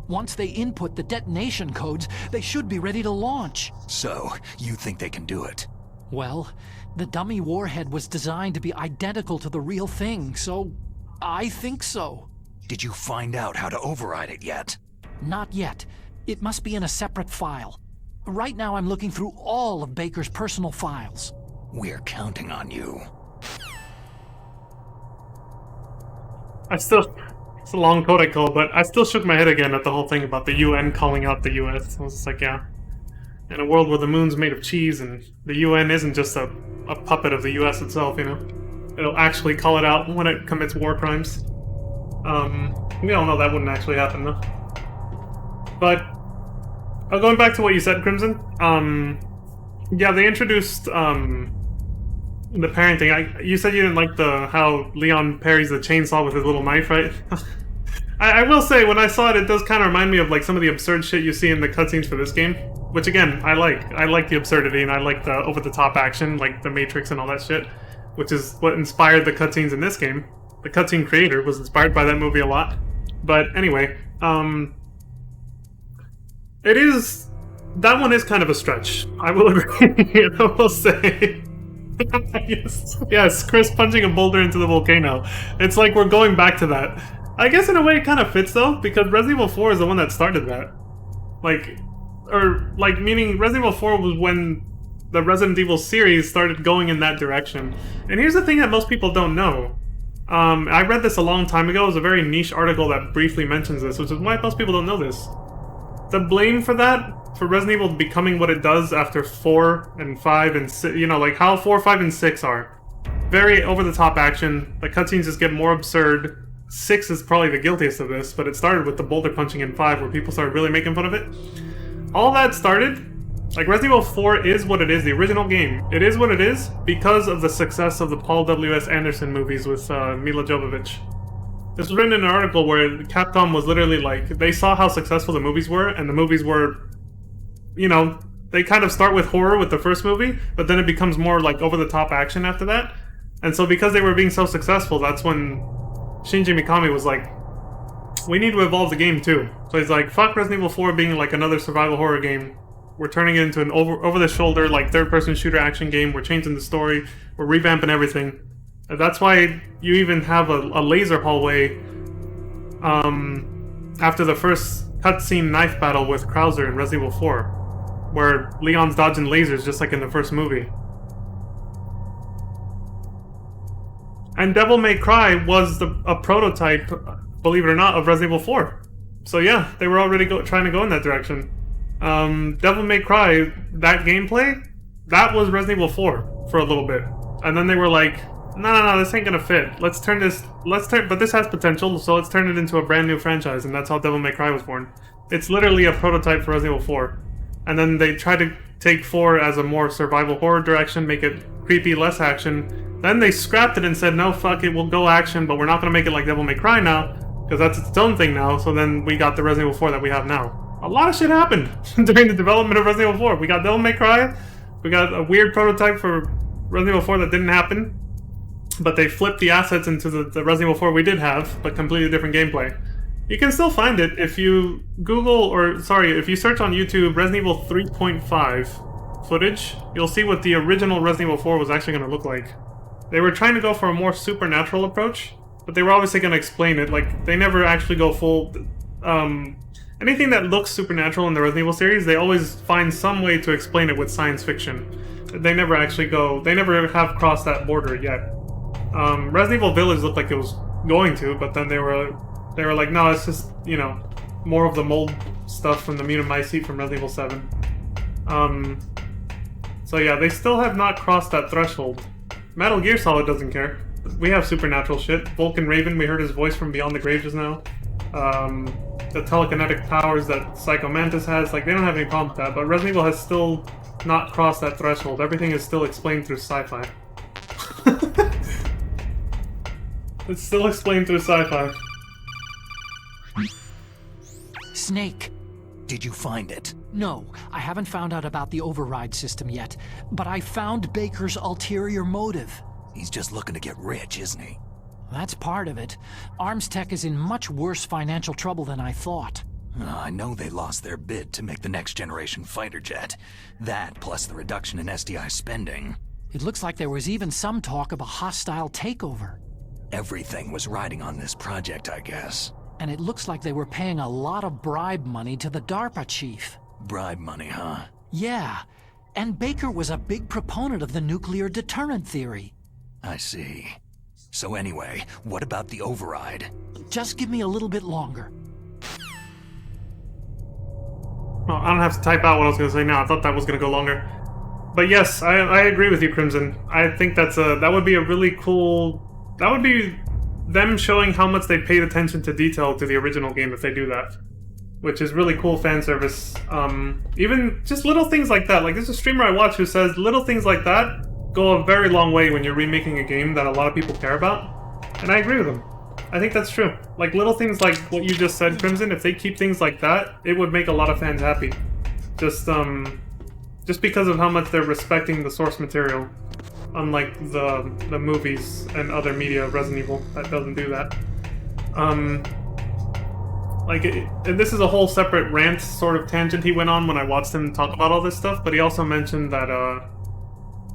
H: Once they input the detonation codes, they should be ready to launch.
B: So, you think they can do it?
H: Well, the dummy warhead was designed to be identical to the real thing, so I think so.
B: Did you find out how to override it yet?
H: Not yet. It must be in a separate file. Right now I'm looking through all of Baker's personal files.
B: We're counting on you.
A: It's a long code I call, but I still shook my head again at the whole thing about the UN calling out the US. I was just like, yeah. In a world where the moon's made of cheese and the UN isn't just a puppet of the US itself, you know? It'll actually call it out when it commits war crimes. We all know that wouldn't actually happen, though. But, going back to what you said, Crimson, yeah, they introduced, the parenting. You said you didn't like how Leon parries the chainsaw with his little knife, right? I will say, when I saw it, it does kind of remind me of like some of the absurd shit you see in the cutscenes for this game. Which again, I like. I like the absurdity and I like the over-the-top action, like the Matrix and all that shit. Which is what inspired the cutscenes in this game. The cutscene creator was inspired by that movie a lot. But anyway, it is... That one is kind of a stretch. I will agree. I will say... yes, Chris punching a boulder into the volcano. It's like we're going back to that. I guess in a way it kind of fits though, because Resident Evil 4 is the one that started that. Meaning Resident Evil 4 was when the Resident Evil series started going in that direction. And here's the thing that most people don't know. I read this a long time ago. It was a very niche article that briefly mentions this, which is why most people don't know this. The blame for that, for Resident Evil becoming what it does after 4 and 5 and 6, you know, like how 4, 5, and 6 are. Very over-the-top action. The cutscenes just get more absurd. 6 is probably the guiltiest of this, but it started with the boulder punching in 5 where people started really making fun of it. All that started, like Resident Evil 4 is what it is, the original game. It is what it is because of the success of the Paul W.S. Anderson movies with Mila Jovovich. This was written in an article where Capcom was literally like, they saw how successful the movies were, and the movies were, you know, they kind of start with horror with the first movie, but then it becomes more like over-the-top action after that. And so because they were being so successful, that's when Shinji Mikami was like, we need to evolve the game too. So he's like, fuck Resident Evil 4 being like another survival horror game. We're turning it into an over-the-shoulder, like, third-person shooter action game. We're changing the story. We're revamping everything. And that's why you even have a laser hallway after the first cutscene knife battle with Krauser in Resident Evil 4, where Leon's dodging lasers just like in the first movie. And Devil May Cry was a prototype, believe it or not, of Resident Evil 4. So yeah, they were already trying to go in that direction. Devil May Cry, that gameplay, that was Resident Evil 4 for a little bit. And then they were like, no, this ain't gonna fit. But this has potential, so let's turn it into a brand new franchise, and that's how Devil May Cry was born. It's literally a prototype for Resident Evil 4. And then they tried to take 4 as a more survival horror direction, make it creepy, less action. Then they scrapped it and said, no, fuck it, we'll go action, but we're not gonna make it like Devil May Cry now, because that's its own thing now, so then we got the Resident Evil 4 that we have now. A lot of shit happened during the development of Resident Evil 4. We got Devil May Cry, we got a weird prototype for Resident Evil 4 that didn't happen, but they flipped the assets into the Resident Evil 4 we did have, but completely different gameplay. You can still find it if you if you search on YouTube Resident Evil 3.5 footage, you'll see what the original Resident Evil 4 was actually going to look like. They were trying to go for a more supernatural approach, but they were obviously going to explain it. Like, they never actually go full... anything that looks supernatural in the Resident Evil series, they always find some way to explain it with science fiction. They never actually go... They never have crossed that border yet. Resident Evil Village looked like it was going to, but then they were like, no, it's just, you know, more of the mold stuff from the Mutant Mice Seat from Resident Evil 7. So yeah, they still have not crossed that threshold. Metal Gear Solid doesn't care. We have supernatural shit. Vulcan Raven, we heard his voice from Beyond the Grave just now. The telekinetic powers that Psycho Mantis has, like, they don't have any problem with that, but Resident Evil has still not crossed that threshold. Everything is still explained through sci-fi. It's still explained through sci-fi.
H: Snake.
B: Did you find it?
H: No, I haven't found out about the override system yet, but I found Baker's ulterior motive.
B: He's just looking to get rich, isn't he?
H: That's part of it. Armstech is in much worse financial trouble than I thought.
B: I know they lost their bid to make the next generation fighter jet. That, plus the reduction in SDI spending.
H: It looks like there was even some talk of a hostile takeover.
B: Everything was riding on this project, I guess.
H: And it looks like they were paying a lot of bribe money to the DARPA chief.
B: Bribe money, huh?
H: Yeah, and Baker was a big proponent of the nuclear deterrent theory.
B: I see. So anyway, what about the override?
H: Just give me a little bit longer.
A: Well, I don't have to type out what I was going to say now. I thought that was going to go longer. But yes, I agree with you, Crimson. I think that would be a really cool... That would be them showing how much they paid attention to detail to the original game if they do that. Which is really cool fan service. Even just little things like that. Like, there's a streamer I watch who says little things like that go a very long way when you're remaking a game that a lot of people care about. And I agree with him. I think that's true. Like, little things like what you just said, Crimson, if they keep things like that, it would make a lot of fans happy. Just because of how much they're respecting the source material. Unlike the movies and other media of Resident Evil that doesn't do that. And this is a whole separate rant sort of tangent he went on when I watched him talk about all this stuff, but he also mentioned that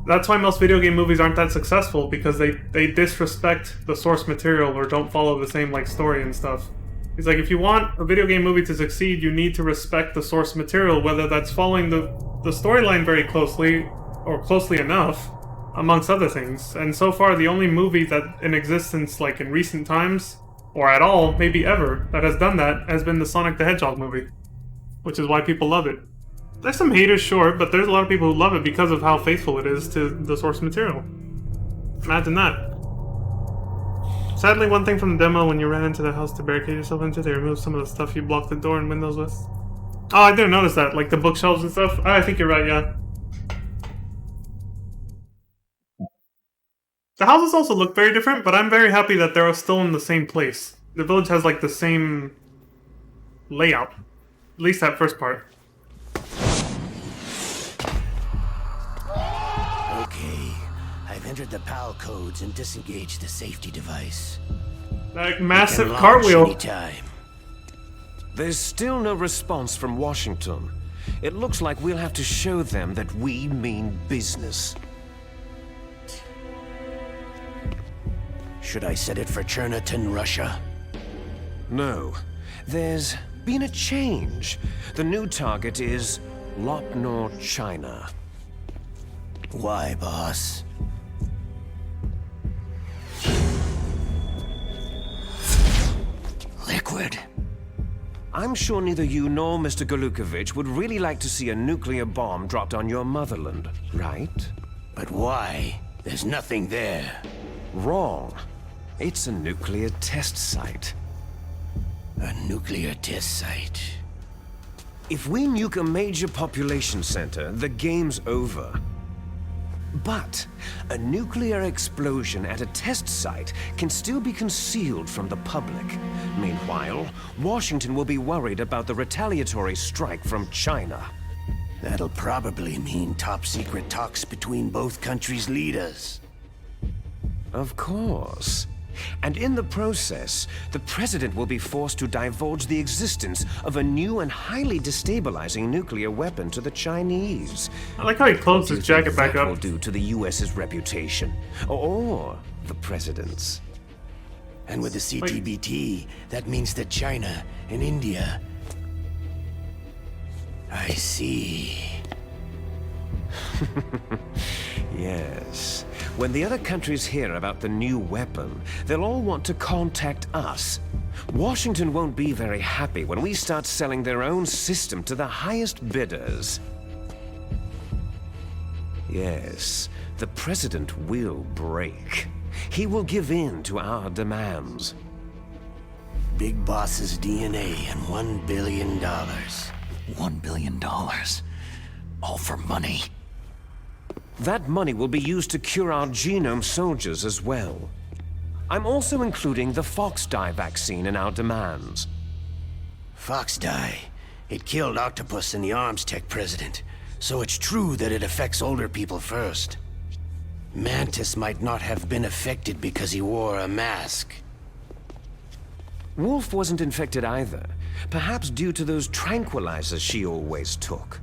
A: that's why most video game movies aren't that successful, because they disrespect the source material or don't follow the same like story and stuff. He's like, if you want a video game movie to succeed, you need to respect the source material, whether that's following the storyline very closely or closely enough, amongst other things. And so far, the only movie that in existence, like in recent times, or at all, maybe ever, that has done that has been the Sonic the Hedgehog movie, which is why people love it. There's some haters, sure, but there's a lot of people who love it because of how faithful it is to the source material. Imagine that. Sadly, one thing from the demo, when you ran into the house to barricade yourself into, they removed some of the stuff you blocked the door and windows with. Oh, I didn't notice that, like the bookshelves and stuff. I think you're right, yeah. The houses also look very different, but I'm very happy that they're still in the same place. The village has like the same layout. At least that first part.
I: Okay, I've entered the PAL codes and disengaged the safety device.
A: That massive
I: Can launch
A: cartwheel.
I: anytime.
C: There's still no response from Washington. It looks like we'll have to show them that we mean business.
I: Should I set it for Cherniton, Russia?
C: No. There's been a change. The new target is Lopnor, China.
I: Why, boss?
B: Liquid.
C: I'm sure neither you nor Mr. Golukovich would really like to see a nuclear bomb dropped on your motherland, right?
I: But why? There's nothing there.
C: Wrong. It's a nuclear test site.
I: A nuclear test site.
C: If we nuke a major population center, the game's over. But a nuclear explosion at a test site can still be concealed from the public. Meanwhile, Washington will be worried about the retaliatory strike from China.
I: That'll probably mean top-secret talks between both countries' leaders.
C: Of course. And in the process, the president will be forced to divulge the existence of a new and highly destabilizing nuclear weapon to the Chinese.
A: I like how he closed his jacket back
C: That
A: up.
C: will do to the U.S.'s reputation, or the president's.
I: And with the CTBT, that means that China and India... I see.
C: Yes. When the other countries hear about the new weapon, they'll all want to contact us. Washington won't be very happy when we start selling their own system to the highest bidders. Yes, the president will break. He will give in to our demands.
I: Big Boss's DNA and $1 billion.
B: $1 billion. All for money.
C: That money will be used to cure our genome soldiers as well. I'm also including the Foxdie vaccine in our demands.
I: Foxdie. It killed Octopus and the Arms Tech president. So it's true that it affects older people first. Mantis might not have been affected because he wore a mask.
C: Wolf wasn't infected either. Perhaps due to those tranquilizers she always took.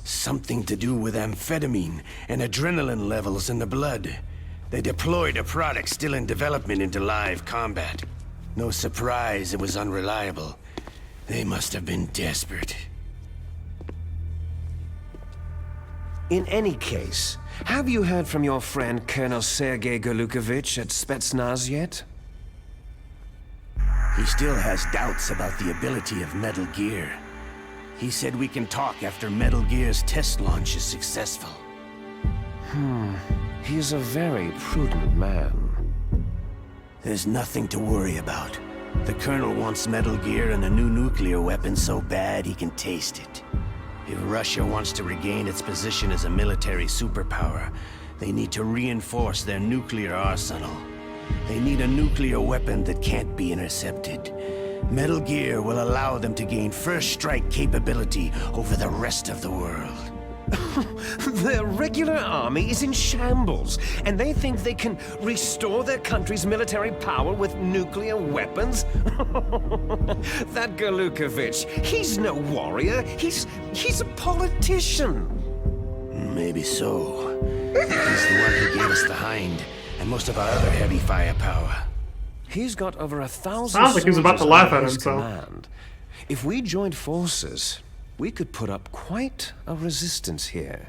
I: Something to do with amphetamine and adrenaline levels in the blood. They deployed a product still in development into live combat. No surprise it was unreliable. They must have been desperate.
C: In any case, have you heard from your friend Colonel Sergei Golukovich at Spetsnaz yet?
I: He still has doubts about the ability of Metal Gear. He said we can talk after Metal Gear's test launch is successful.
C: He's a very prudent man.
I: There's nothing to worry about. The Colonel wants Metal Gear and a new nuclear weapon so bad he can taste it. If Russia wants to regain its position as a military superpower, they need to reinforce their nuclear arsenal. They need a nuclear weapon that can't be intercepted. Metal Gear will allow them to gain first strike capability over the rest of the world.
C: Their regular army is in shambles, and they think they can restore their country's military power with nuclear weapons? That Golukovich, he's no warrior. He's a politician.
I: Maybe so. He's the one who gave us the Hind, and most of our other heavy firepower.
C: He's got over 1,000
A: Sounds like he's about to
C: soldiers
A: laugh
C: under
A: at
C: his
A: himself.
C: command. If we joined forces, we could put up quite a resistance here.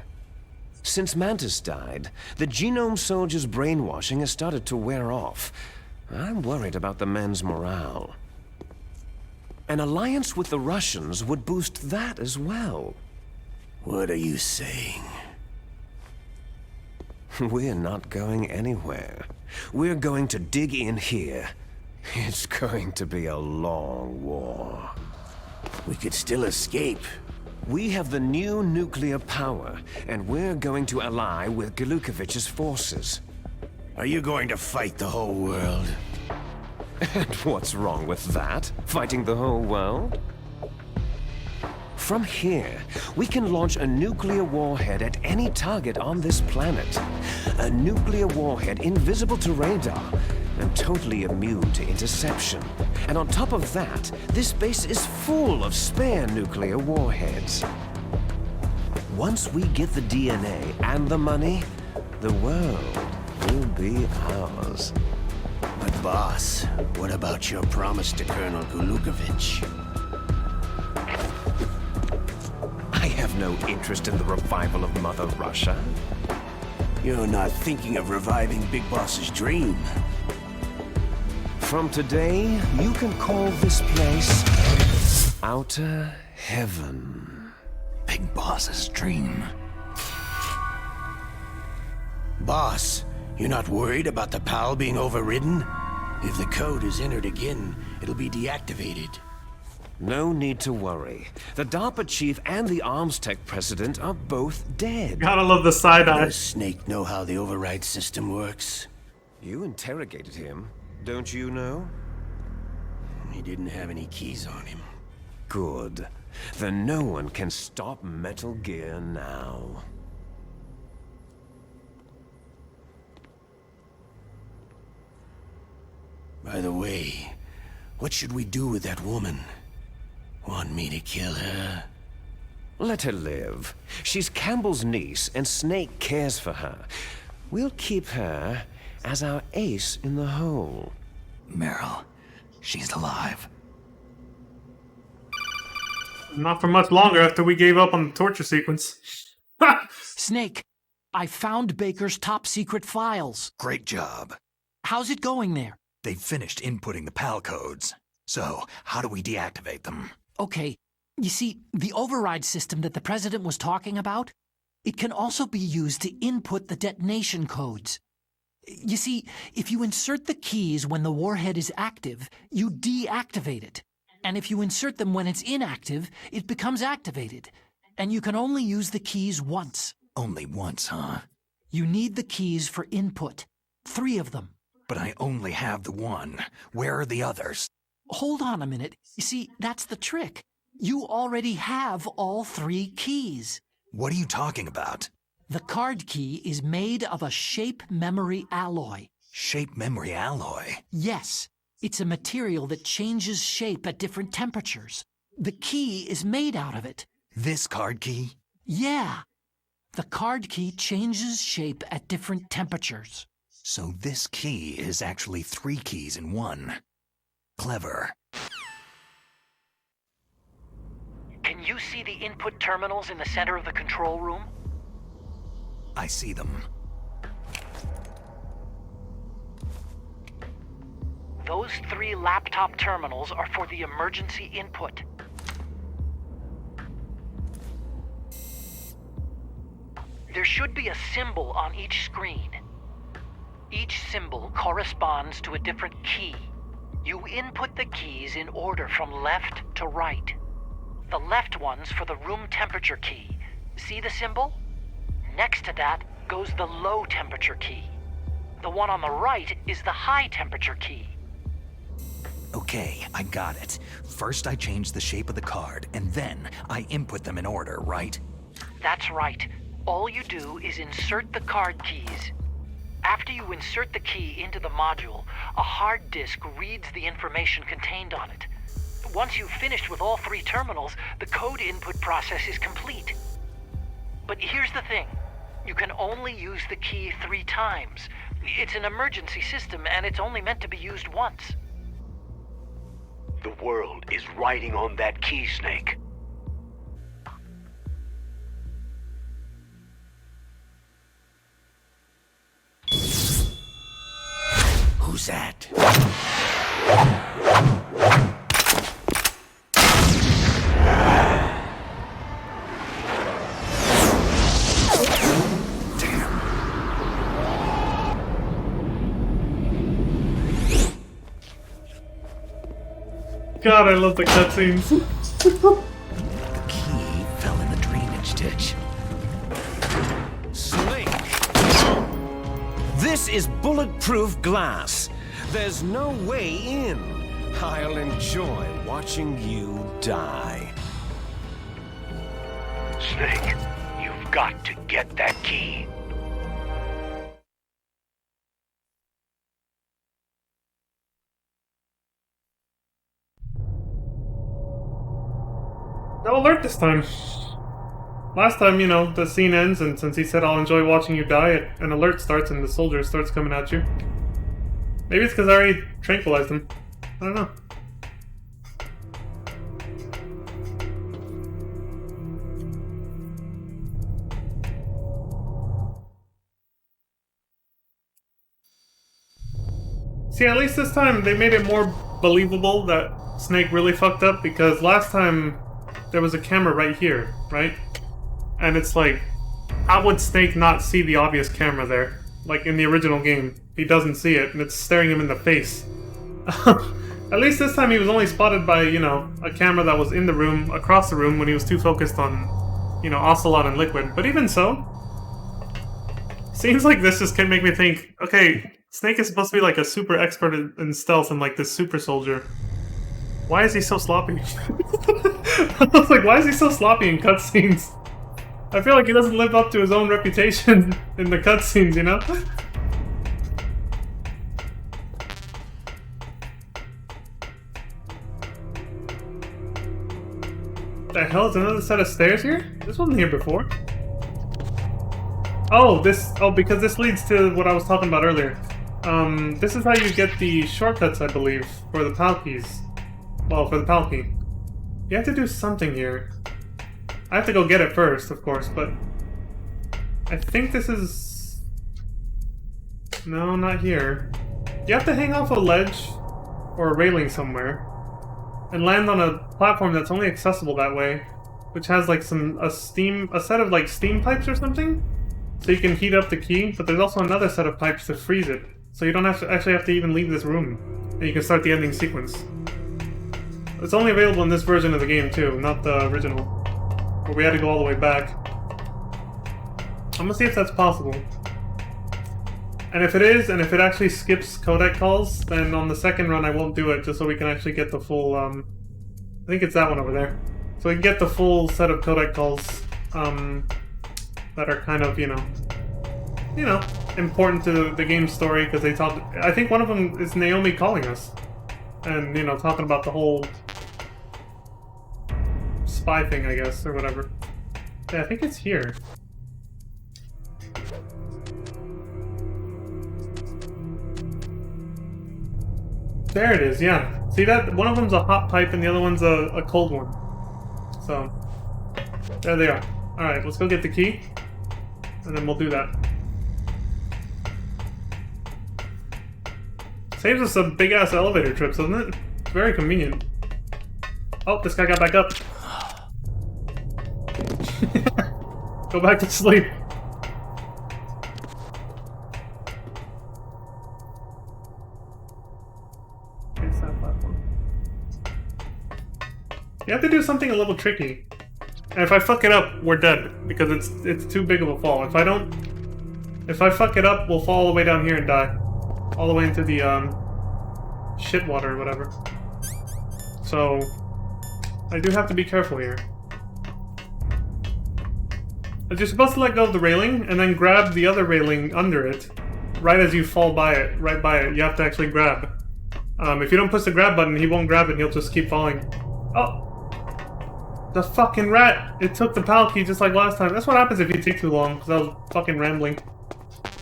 C: Since Mantis died, the Genome Soldier's brainwashing has started to wear off. I'm worried about the men's morale. An alliance with the Russians would boost that as well.
I: What are you saying?
C: We're not going anywhere. We're going to dig in here. It's going to be a long war.
I: We could still escape.
C: We have the new nuclear power, and we're going to ally with Golukovich's forces.
I: Are you going to fight the whole world?
C: And what's wrong with that? Fighting the whole world? From here, we can launch a nuclear warhead at any target on this planet. A nuclear warhead invisible to radar and totally immune to interception. And on top of that, this base is full of spare nuclear warheads. Once we get the DNA and the money, the world will be ours.
I: But boss, what about your promise to Colonel Golukovich?
C: I have no interest in the revival of Mother Russia.
I: You're not thinking of reviving Big Boss's dream.
C: From today, you can call this place Outer Heaven.
B: Big Boss's dream.
I: Boss, you're not worried about the PAL being overridden? If the code is entered again, it'll be deactivated.
C: No need to worry. The DARPA chief and the Arms Tech president are both dead.
A: Gotta love the side eye.
I: Does Snake know how the override system works?
C: You interrogated him, don't you know?
I: He didn't have any keys on him.
C: Good. Then no one can stop Metal Gear now.
I: By the way, what should we do with that woman? Want me to kill her?
C: Let her live. She's Campbell's niece, and Snake cares for her. We'll keep her as our ace in the hole.
B: Meryl, she's alive.
A: Not for much longer after we gave up on the torture sequence.
H: Snake, I found Baker's top secret files.
B: Great job.
H: How's it going there?
B: They've finished inputting the PAL codes. So, how do we deactivate them?
H: Okay, you see, the override system that the President was talking about, it can also be used to input the detonation codes. You see, if you insert the keys when the warhead is active, you deactivate it. And if you insert them when it's inactive, it becomes activated. And you can only use the keys once.
B: Only once, huh?
H: You need the keys for input. 3 of them.
B: But I only have the one. Where are the others?
H: Hold on a minute. You see, that's the trick. You already have all 3 keys.
B: What are you talking about?
H: The card key is made of a shape memory alloy.
B: Shape memory alloy?
H: Yes. It's a material that changes shape at different temperatures. The key is made out of it.
B: This card key?
H: Yeah. The card key changes shape at different temperatures.
B: So this key is actually 3 keys in one. Clever.
H: Can you see the input terminals in the center of the control room?
B: I see them.
H: Those 3 laptop terminals are for the emergency input. There should be a symbol on each screen. Each symbol corresponds to a different key. You input the keys in order from left to right. The left one's for the room temperature key. See the symbol? Next to that goes the low temperature key. The one on the right is the high temperature key.
B: Okay, I got it. First I change the shape of the card, and then I input them in order, right?
H: That's right. All you do is insert the card keys. After you insert the key into the module, a hard disk reads the information contained on it. Once you've finished with all 3 terminals, the code input process is complete. But here's the thing. You can only use the key 3 times. It's an emergency system, and it's only meant to be used once.
I: The world is riding on that key, Snake. Who's that?
A: God, I love the cutscenes.
B: The key fell in the drainage ditch.
C: Snake! This is bulletproof glass. There's no way in. I'll enjoy watching you die.
I: Snake, you've got to get that key.
A: No alert this time. Last time, you know, the scene ends, and since he said I'll enjoy watching you die, an alert starts and the soldier starts coming at you. Maybe it's because I already tranquilized him. I don't know. See, at least this time they made it more believable that Snake really fucked up, because last time there was a camera right here, right? And it's like, how would Snake not see the obvious camera there? Like in the original game, he doesn't see it, and it's staring him in the face. At least this time he was only spotted by, you know, a camera that was in the room, across the room, when he was too focused on, you know, Ocelot and Liquid. But even so, scenes like this just can make me think, okay, Snake is supposed to be like a super expert in stealth and like this super soldier. Why is he so sloppy? I was like, why is he so sloppy in cutscenes? I feel like he doesn't live up to his own reputation in the cutscenes, you know? The hell is another set of stairs here? This wasn't here before. Oh, because this leads to what I was talking about earlier. This is how you get the shortcuts, I believe, for the PAL keys. Well, for the PAL key. You have to do something here. I have to go get it first, of course, but I think this is... No, not here. You have to hang off a ledge or a railing somewhere and land on a platform that's only accessible that way, which has like a set of like steam pipes or something, so you can heat up the key. But there's also another set of pipes to freeze it, so you don't actually have to even leave this room, and you can start the ending sequence. It's only available in this version of the game too, not the original, where we had to go all the way back. I'm gonna see if that's possible. And if it is, and if it actually skips codec calls, then on the second run I won't do it, just so we can actually get the full, I think it's that one over there. So we can get the full set of codec calls, that are kind of, you know, important to the game's story, because they talk. I think one of them is Naomi calling us, and, you know, talking about the whole spy thing, I guess, or whatever. Yeah, I think it's here. There it is, yeah. See that? One of them's a hot pipe and the other one's a cold one. So, there they are. Alright, let's go get the key, and then we'll do that. Saves us some big-ass elevator trips, doesn't it? It's very convenient. Oh, this guy got back up. Go back to sleep. It's that platform. You have to do something a little tricky. And if I fuck it up, we're dead. Because it's too big of a fall. If I fuck it up, we'll fall all the way down here and die. All the way into the, shit water or whatever. So, I do have to be careful here. But you're supposed to let go of the railing, and then grab the other railing under it, right as you fall by it, right by it. You have to actually grab. If you don't push the grab button, he won't grab it, he'll just keep falling. Oh! The fucking rat! It took the PAL key just like last time. That's what happens if you take too long, because I was fucking rambling.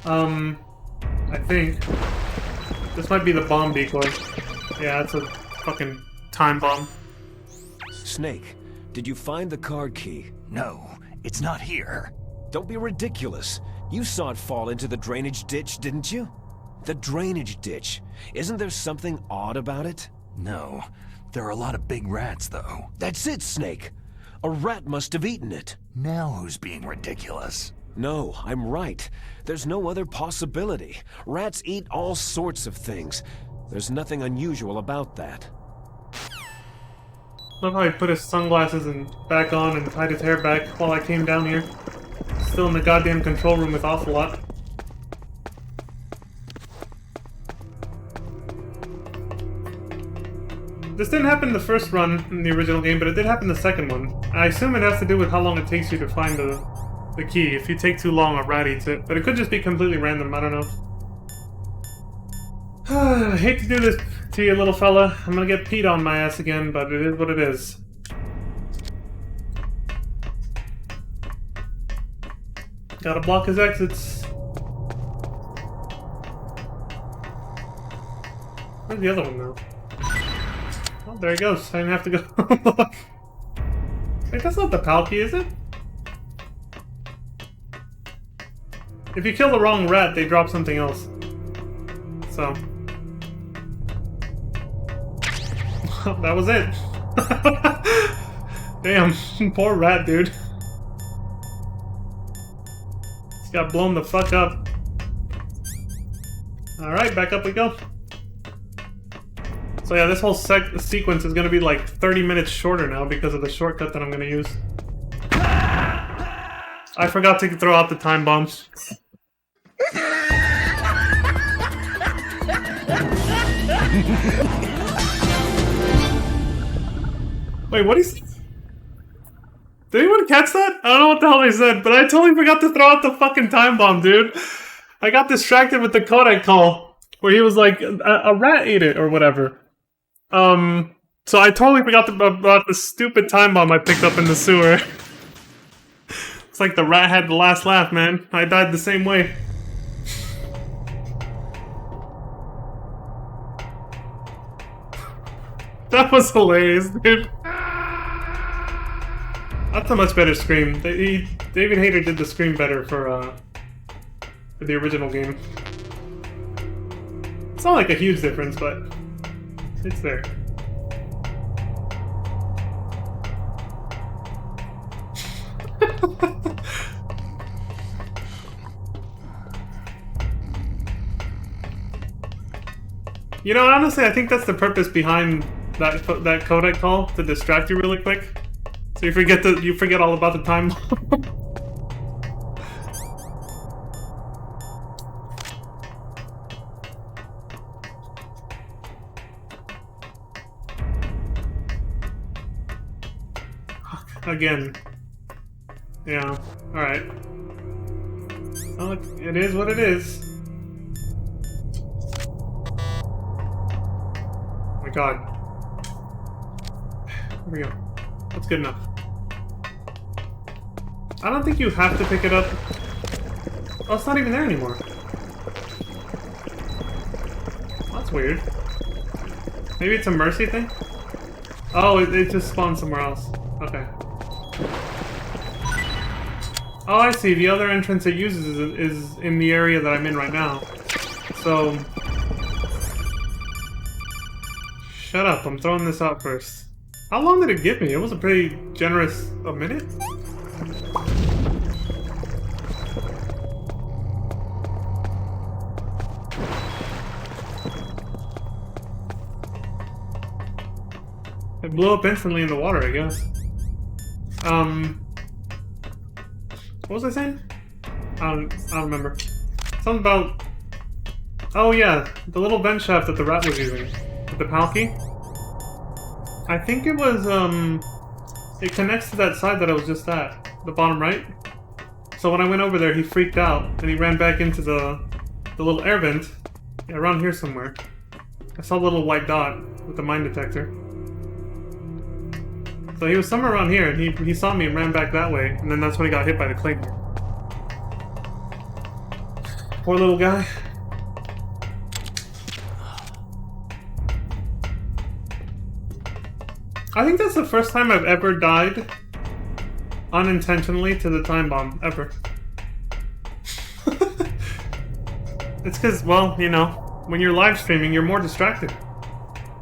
A: I think. This might be the bomb decoy. Yeah, it's a fucking time bomb.
C: Snake, did you find the card key?
B: No, it's not here.
C: Don't be ridiculous. You saw it fall into the drainage ditch, didn't you? The drainage ditch. Isn't there something odd about it?
B: No. There are a lot of big rats, though.
C: That's it, Snake. A rat must have eaten it.
B: Now who's being ridiculous?
C: No, I'm right. There's no other possibility. Rats eat all sorts of things. There's nothing unusual about that.
A: Love how he put his sunglasses back on and tied his hair back while I came down here. Still in the goddamn control room with Ocelot. This didn't happen the first run in the original game, but it did happen the second one. I assume it has to do with how long it takes you to find the key. If you take too long, a rat eats it. But it could just be completely random, I don't know. I hate to do this to you, little fella. I'm gonna get peed on my ass again, but it is what it is. Gotta block his exits. Where's the other one now? Oh, there he goes. I didn't have to go look. Wait, that's not the PAL key, is it? If you kill the wrong rat, they drop something else. So. That was it. Damn, poor rat, dude. Just got blown the fuck up. Alright, back up we go. So yeah, this whole sequence is gonna be like 30 minutes shorter now because of the shortcut that I'm gonna use. I forgot to throw out the time bombs. Wait, what is... Did anyone catch that? I don't know what the hell they said, but I totally forgot to throw out the fucking time bomb, dude. I got distracted with the codec call, where he was like, a rat ate it, or whatever. So I totally forgot about the stupid time bomb I picked up in the sewer. It's like the rat had the last laugh, man. I died the same way. That was hilarious, dude. That's a much better scream. David Hayter did the scream better for the original game. It's not like a huge difference, but it's there. You know, honestly, I think that's the purpose behind that codec call, to distract you really quick, so you forget all about the time. again. Yeah, alright. Well, it is what it is. Oh my god. Here we go. That's good enough. I don't think you have to pick it up. Oh, it's not even there anymore. That's weird. Maybe it's a mercy thing? Oh, it just spawned somewhere else. Okay. Oh, I see. The other entrance it uses is in the area that I'm in right now. So... Shut up. I'm throwing this out first. How long did it give me? It was a pretty generous... A minute? It blew up instantly in the water, I guess. What was I saying? I don't remember. Something about... Oh yeah, the little vent shaft that the rat was using. With the Palki. I think it was, it connects to that side that I was just at. The bottom right. So when I went over there, he freaked out, and he ran back into the little air vent. Yeah, around here somewhere. I saw a little white dot with the mine detector. So he was somewhere around here, and he saw me and ran back that way, and then that's when he got hit by the claymore. Poor little guy. I think that's the first time I've ever died unintentionally to the time bomb, ever. It's because, well, you know, when you're live streaming, you're more distracted.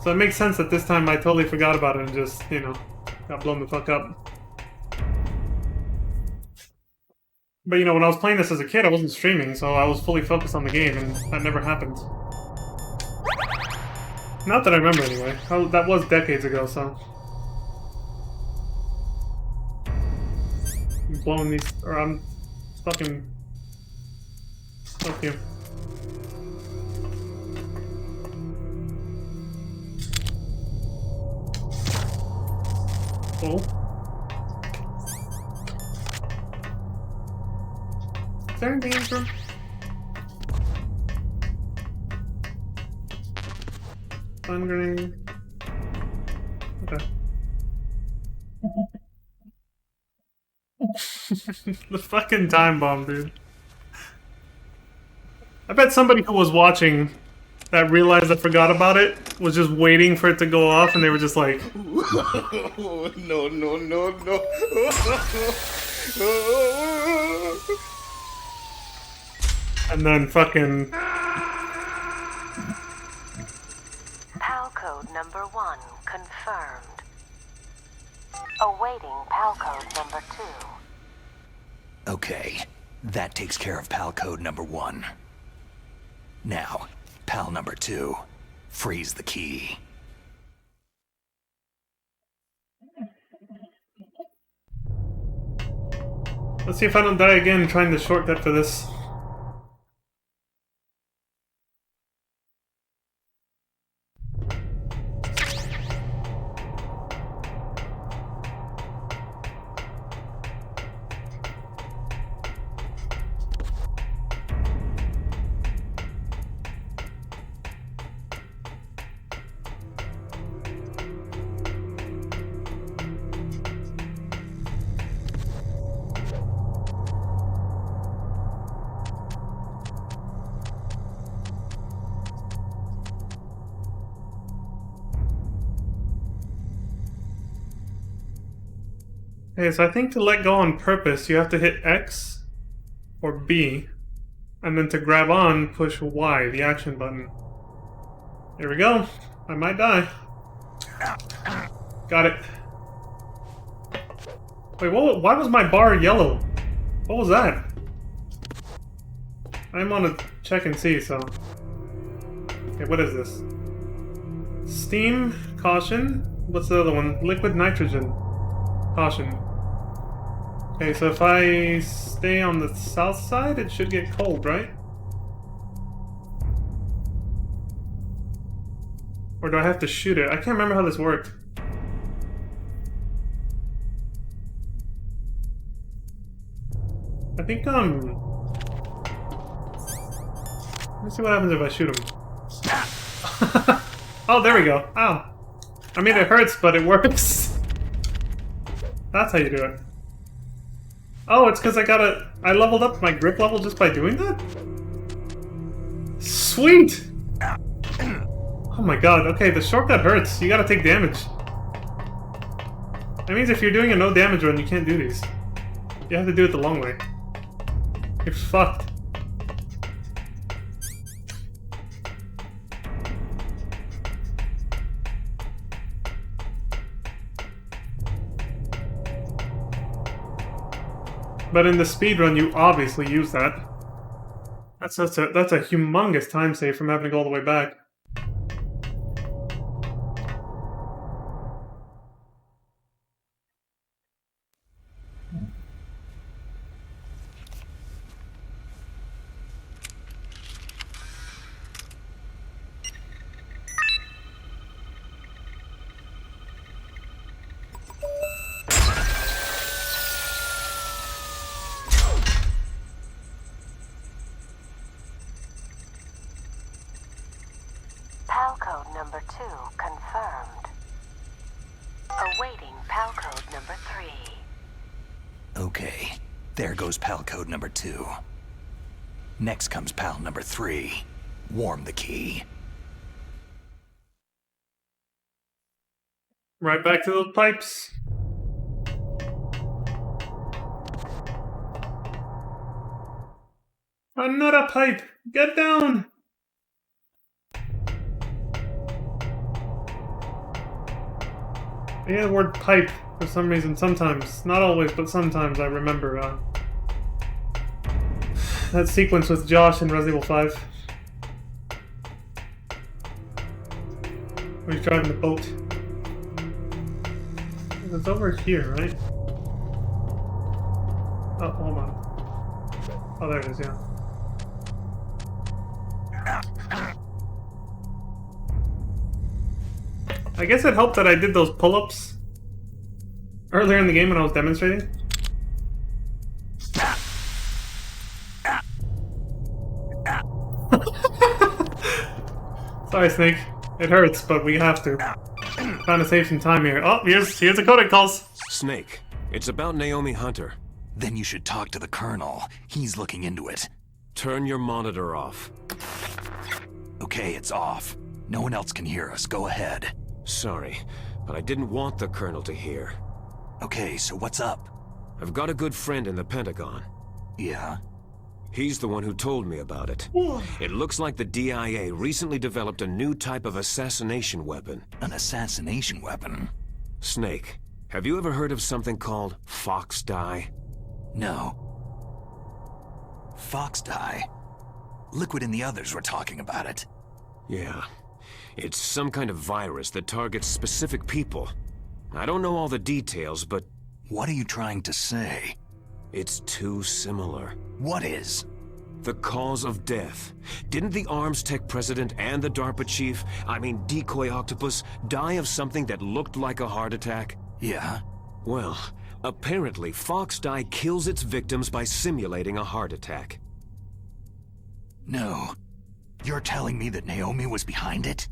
A: So it makes sense that this time I totally forgot about it and just, you know, got blown the fuck up. But you know, when I was playing this as a kid, I wasn't streaming, so I was fully focused on the game, and that never happened. Not that I remember, anyway. That was decades ago, so... I'm blowing these... or I'm... fucking... Fuck you. Oh. Is there anything in here? Stun grenade. Okay. The fucking time bomb, dude. I bet somebody who was watching that realized I forgot about it was just waiting for it to go off, and they were just like,
D: No, no, no, no.
A: and then fucking...
J: PAL code number 1 confirmed. Awaiting PAL code number 2.
B: Okay, that takes care of PAL code number 1. Now, PAL number 2, freeze the key.
A: Let's see if I don't die again trying the shortcut for this. Okay, so I think to let go on purpose, you have to hit X or B, and then to grab on, push Y, the action button. Here we go. I might die. Got it. Wait, why was my bar yellow? What was that? I'm on a check and see, so... Okay, what is this? Steam, caution. What's the other one? Liquid nitrogen. Caution. Okay, so if I stay on the south side, it should get cold, right? Or do I have to shoot it? I can't remember how this worked. I think, Let me see what happens if I shoot him. Oh, there we go. Ow. I mean, it hurts, but it works. That's how you do it. Oh, it's because I leveled up my grip level just by doing that? Sweet! Oh my god, okay, the shortcut hurts. You gotta take damage. That means if you're doing a no damage run, you can't do these. You have to do it the long way. You're fucked. But in the speedrun, you obviously use that. That's a humongous time save from having to go all the way back.
J: PAL code number 2 confirmed. Awaiting PAL code number 3.
B: Okay, there goes PAL code number 2. Next comes PAL number 3. Warm the key.
A: Right back to those pipes. Another pipe! Get down! Yeah, the word pipe, for some reason, sometimes. Not always, but sometimes I remember, that sequence with Josh in Resident Evil 5. Where he's driving the boat. It's over here, right? Oh, hold on. Oh, there it is, yeah. I guess it helped that I did those pull-ups earlier in the game when I was demonstrating. Sorry, Snake. It hurts, but we have to. Trying to save some time here. Oh, here's the codec calls.
C: Snake, it's about Naomi Hunter.
B: Then you should talk to the Colonel. He's looking into it.
C: Turn your monitor off.
B: Okay, it's off. No one else can hear us. Go ahead.
C: Sorry, but I didn't want the Colonel to hear.
B: Okay, so what's up?
C: I've got a good friend in the Pentagon.
B: Yeah?
C: He's the one who told me about it. It looks like the DIA recently developed a new type of assassination weapon.
B: An assassination weapon?
C: Snake, have you ever heard of something called Fox Dye?
B: No. Fox Dye? Liquid and the others were talking about it.
C: Yeah. It's some kind of virus that targets specific people. I don't know all the details, but...
B: What are you trying to say?
C: It's too similar.
B: What is?
C: The cause of death. Didn't the Arms Tech president and the DARPA chief, I mean Decoy Octopus, die of something that looked like a heart attack?
B: Yeah?
C: Well, apparently Fox Dye kills its victims by simulating a heart attack.
B: No. You're telling me that Naomi was behind it?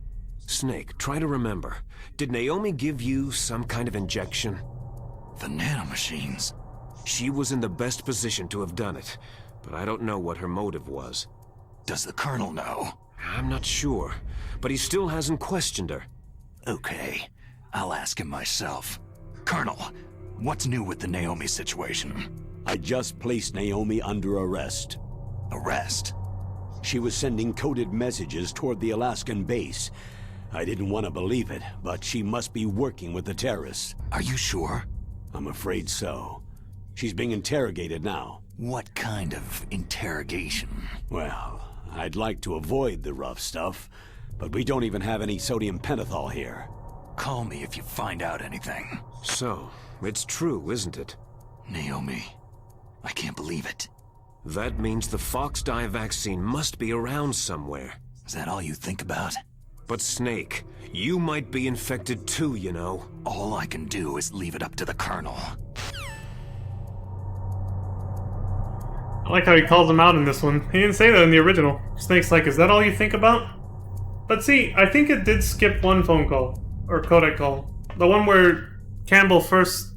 C: Snake, try to remember. Did Naomi give you some kind of injection?
B: The nanomachines.
C: She was in the best position to have done it, but I don't know what her motive was.
B: Does the Colonel know?
C: I'm not sure, but he still hasn't questioned her.
B: Okay, I'll ask him myself. Colonel, what's new with the Naomi situation?
E: I just placed Naomi under arrest.
B: Arrest?
E: She was sending coded messages toward the Alaskan base. I didn't want to believe it, but she must be working with the terrorists.
B: Are you sure?
E: I'm afraid so. She's being interrogated now.
B: What kind of interrogation?
E: Well, I'd like to avoid the rough stuff, but we don't even have any sodium pentothal here.
B: Call me if you find out anything.
C: So, it's true, isn't it?
B: Naomi, I can't believe it.
C: That means the Fox Dye vaccine must be around somewhere.
B: Is that all you think about?
C: But Snake, you might be infected too, you know.
B: All I can do is leave it up to the Colonel.
A: I like how he calls him out in this one. He didn't say that in the original. Snake's like, is that all you think about? But see, I think it did skip one phone call. Or codec call. The one where Campbell first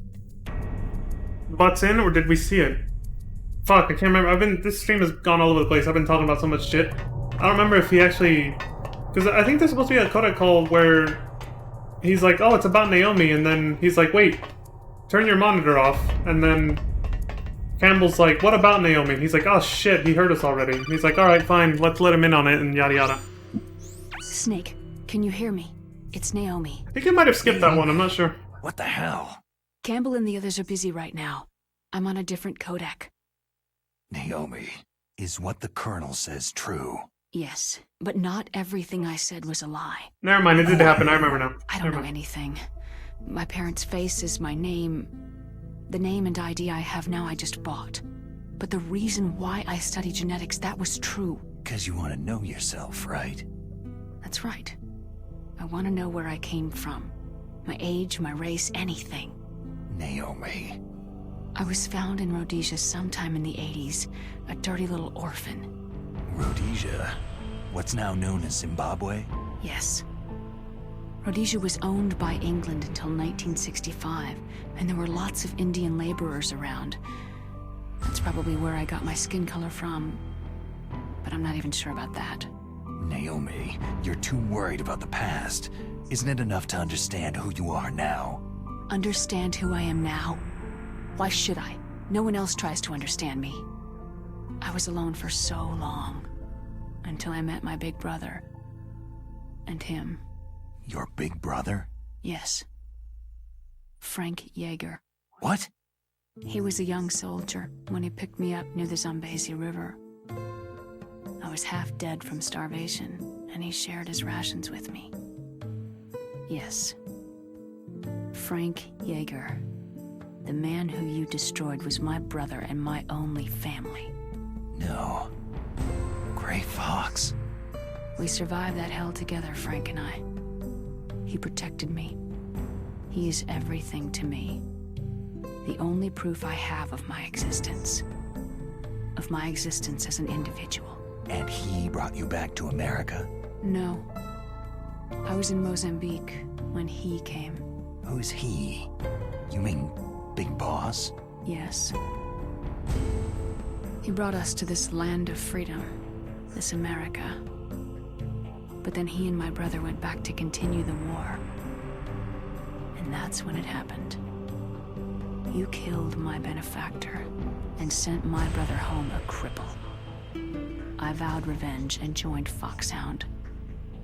A: butts in, or did we see it? Fuck, I can't remember. This stream has gone all over the place. I've been talking about so much shit. I don't remember if he actually... Because I think there's supposed to be a codec call where he's like, oh, it's about Naomi, and then he's like, wait, turn your monitor off, and then Campbell's like, what about Naomi? He's like, oh shit, he heard us already. And he's like, alright, fine, let's let him in on it, and yada yada.
F: Snake, can you hear me? It's Naomi.
A: I think I might have skipped that one, I'm not sure.
B: What the hell?
F: Campbell and the others are busy right now. I'm on a different codec.
B: Naomi, is what the Colonel says true?
F: Yes, but not everything I said was a lie.
A: Never mind, it did happen, I remember now.
F: I don't know anything. My parents' face is my name. The name and ID I have now I just bought. But the reason why I study genetics, that was true.
B: 'Cause you want to know yourself, right?
F: That's right. I want to know where I came from. My age, my race, anything.
B: Naomi.
F: I was found in Rhodesia sometime in the 80s, a dirty little orphan.
B: Rhodesia? What's now known as Zimbabwe?
F: Yes. Rhodesia was owned by England until 1965, and there were lots of Indian laborers around. That's probably where I got my skin color from, but I'm not even sure about that.
B: Naomi, you're too worried about the past. Isn't it enough to understand who you are now?
F: Understand who I am now? Why should I? No one else tries to understand me. I was alone for so long, until I met my big brother. And him.
B: Your big brother?
F: Yes. Frank Yeager.
B: What?
F: He was a young soldier when he picked me up near the Zambezi River. I was half dead from starvation, and he shared his rations with me. Yes. Frank Yeager. The man who you destroyed was my brother and my only family.
B: No. Gray Fox.
F: We survived that hell together, Frank and I. He protected me. He is everything to me. The only proof I have of my existence. Of my existence as an individual.
B: And he brought you back to America?
F: No. I was in Mozambique when he came.
B: Who's he? You mean Big Boss?
F: Yes. He brought us to this land of freedom, this America. But then he and my brother went back to continue the war. And that's when it happened. You killed my benefactor and sent my brother home a cripple. I vowed revenge and joined Foxhound.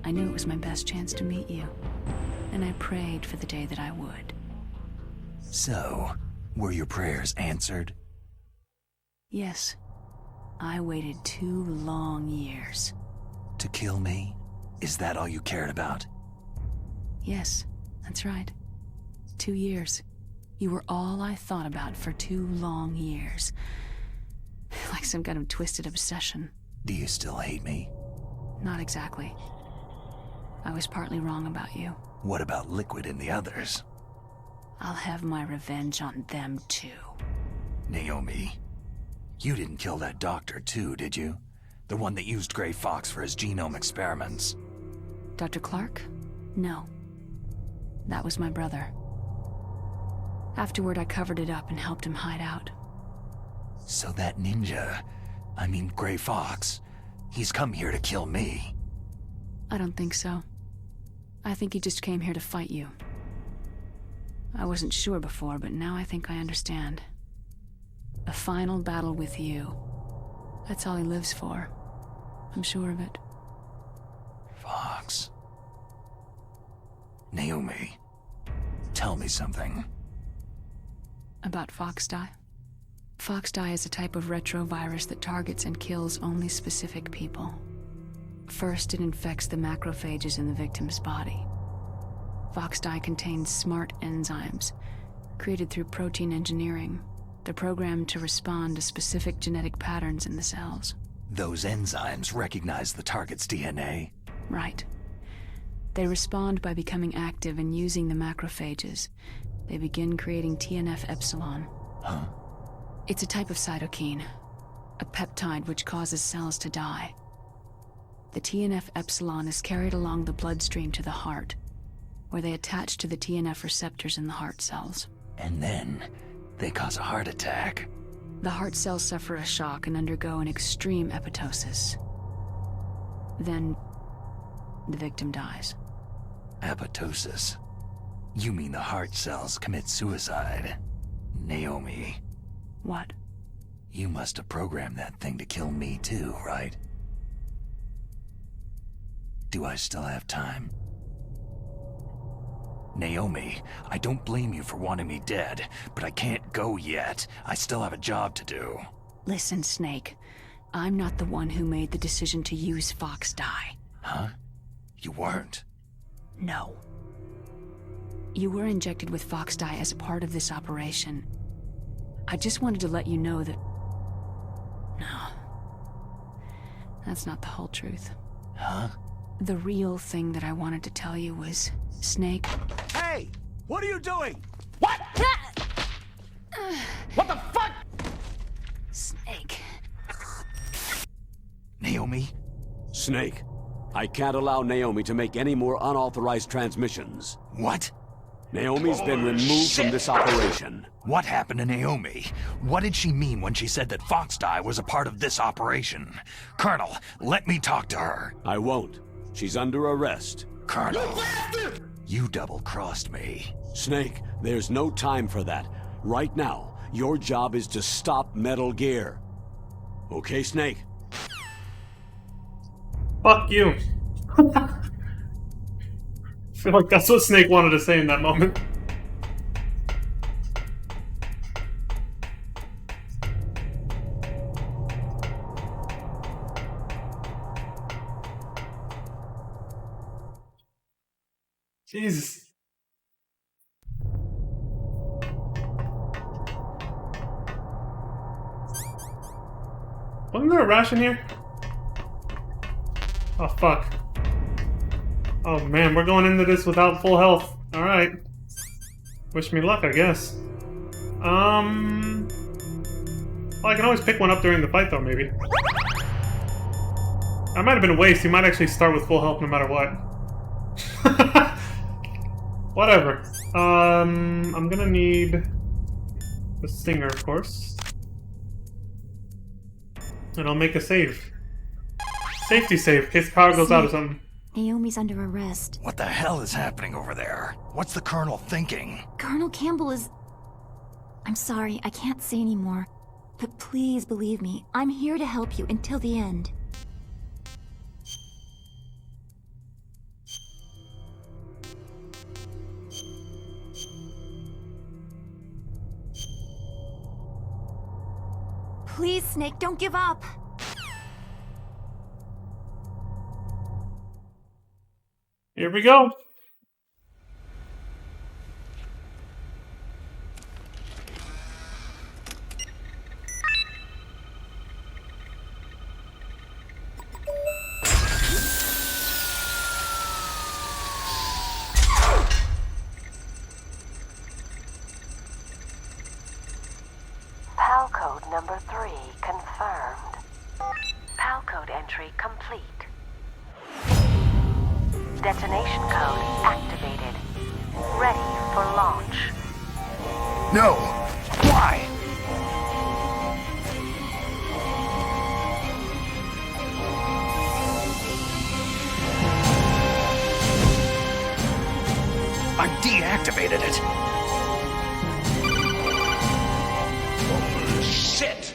F: I knew it was my best chance to meet you, and I prayed for the day that I would.
B: So, were your prayers answered?
F: Yes. I waited 2 long years.
B: To kill me? Is that all you cared about?
F: Yes, that's right. 2 years. You were all I thought about for 2 long years. Like some kind of twisted obsession.
B: Do you still hate me?
F: Not exactly. I was partly wrong about you.
B: What about Liquid and the others?
F: I'll have my revenge on them too.
B: Naomi, you didn't kill that doctor too, did you? The one that used Gray Fox for his genome experiments.
F: Dr. Clark? No. That was my brother. Afterward, I covered it up and helped him hide out.
B: So that ninja, I mean Gray Fox, he's come here to kill me.
F: I don't think so. I think he just came here to fight you. I wasn't sure before, but now I think I understand. A final battle with you. That's all he lives for. I'm sure of it.
B: Fox. Naomi, tell me something.
F: About FoxDie? FoxDie is a type of retrovirus that targets and kills only specific people. First, it infects the macrophages in the victim's body. FoxDie contains smart enzymes, created through protein engineering. They're programmed to respond to specific genetic patterns in the cells.
B: Those enzymes recognize the target's DNA?
F: Right. They respond by becoming active and using the macrophages. They begin creating TNF-epsilon.
B: Huh?
F: It's a type of cytokine, a peptide which causes cells to die. The TNF epsilon is carried along the bloodstream to the heart, where they attach to the TNF receptors in the heart cells.
B: And then they cause a heart attack.
F: The heart cells suffer a shock and undergo an extreme apoptosis. Then, the victim dies.
B: Apoptosis? You mean the heart cells commit suicide? Naomi.
F: What?
B: You must have programmed that thing to kill me too, right? Do I still have time? Naomi, I don't blame you for wanting me dead, but I can't go yet. I still have a job to do.
F: Listen, Snake. I'm not the one who made the decision to use Fox Dye.
B: Huh? You weren't?
F: No. You were injected with Fox Dye as a part of this operation. I just wanted to let you know that... No. That's not the whole truth.
B: Huh?
F: The real thing that I wanted to tell you was, Snake...
E: Hey! What are you doing?
F: What?
E: What the fuck?
F: Snake.
B: Naomi?
E: Snake, I can't allow Naomi to make any more unauthorized transmissions.
B: What?
E: Naomi's been removed from this operation.
B: What happened to Naomi? What did she mean when she said that Fox Dye was a part of this operation? Colonel, let me talk to her.
E: I won't. She's under arrest.
B: Colonel, you double-crossed me.
E: Snake, there's no time for that. Right now, your job is to stop Metal Gear. Okay, Snake?
A: Fuck you. I feel like that's what Snake wanted to say in that moment. Jesus. Wasn't there a ration here? Oh, fuck. Oh, man, we're going into this without full health. Alright. Wish me luck, I guess. Well, I can always pick one up during the fight, though, maybe. That might have been a waste. He might actually start with full health no matter what. Whatever. I'm gonna need the stinger, of course. And I'll make a save. Safety save, in case the power goes out or something.
K: Naomi's under arrest.
B: What the hell is happening over there? What's the Colonel thinking?
K: Colonel Campbell is... I'm sorry, I can't say anymore. But please believe me, I'm here to help you until the end. Please, Snake, don't give up!
A: Here we go.
J: PAL code number 3 confirmed. PAL code entry complete. Detonation code activated. Ready for launch.
B: No! Why? I deactivated it! Shit!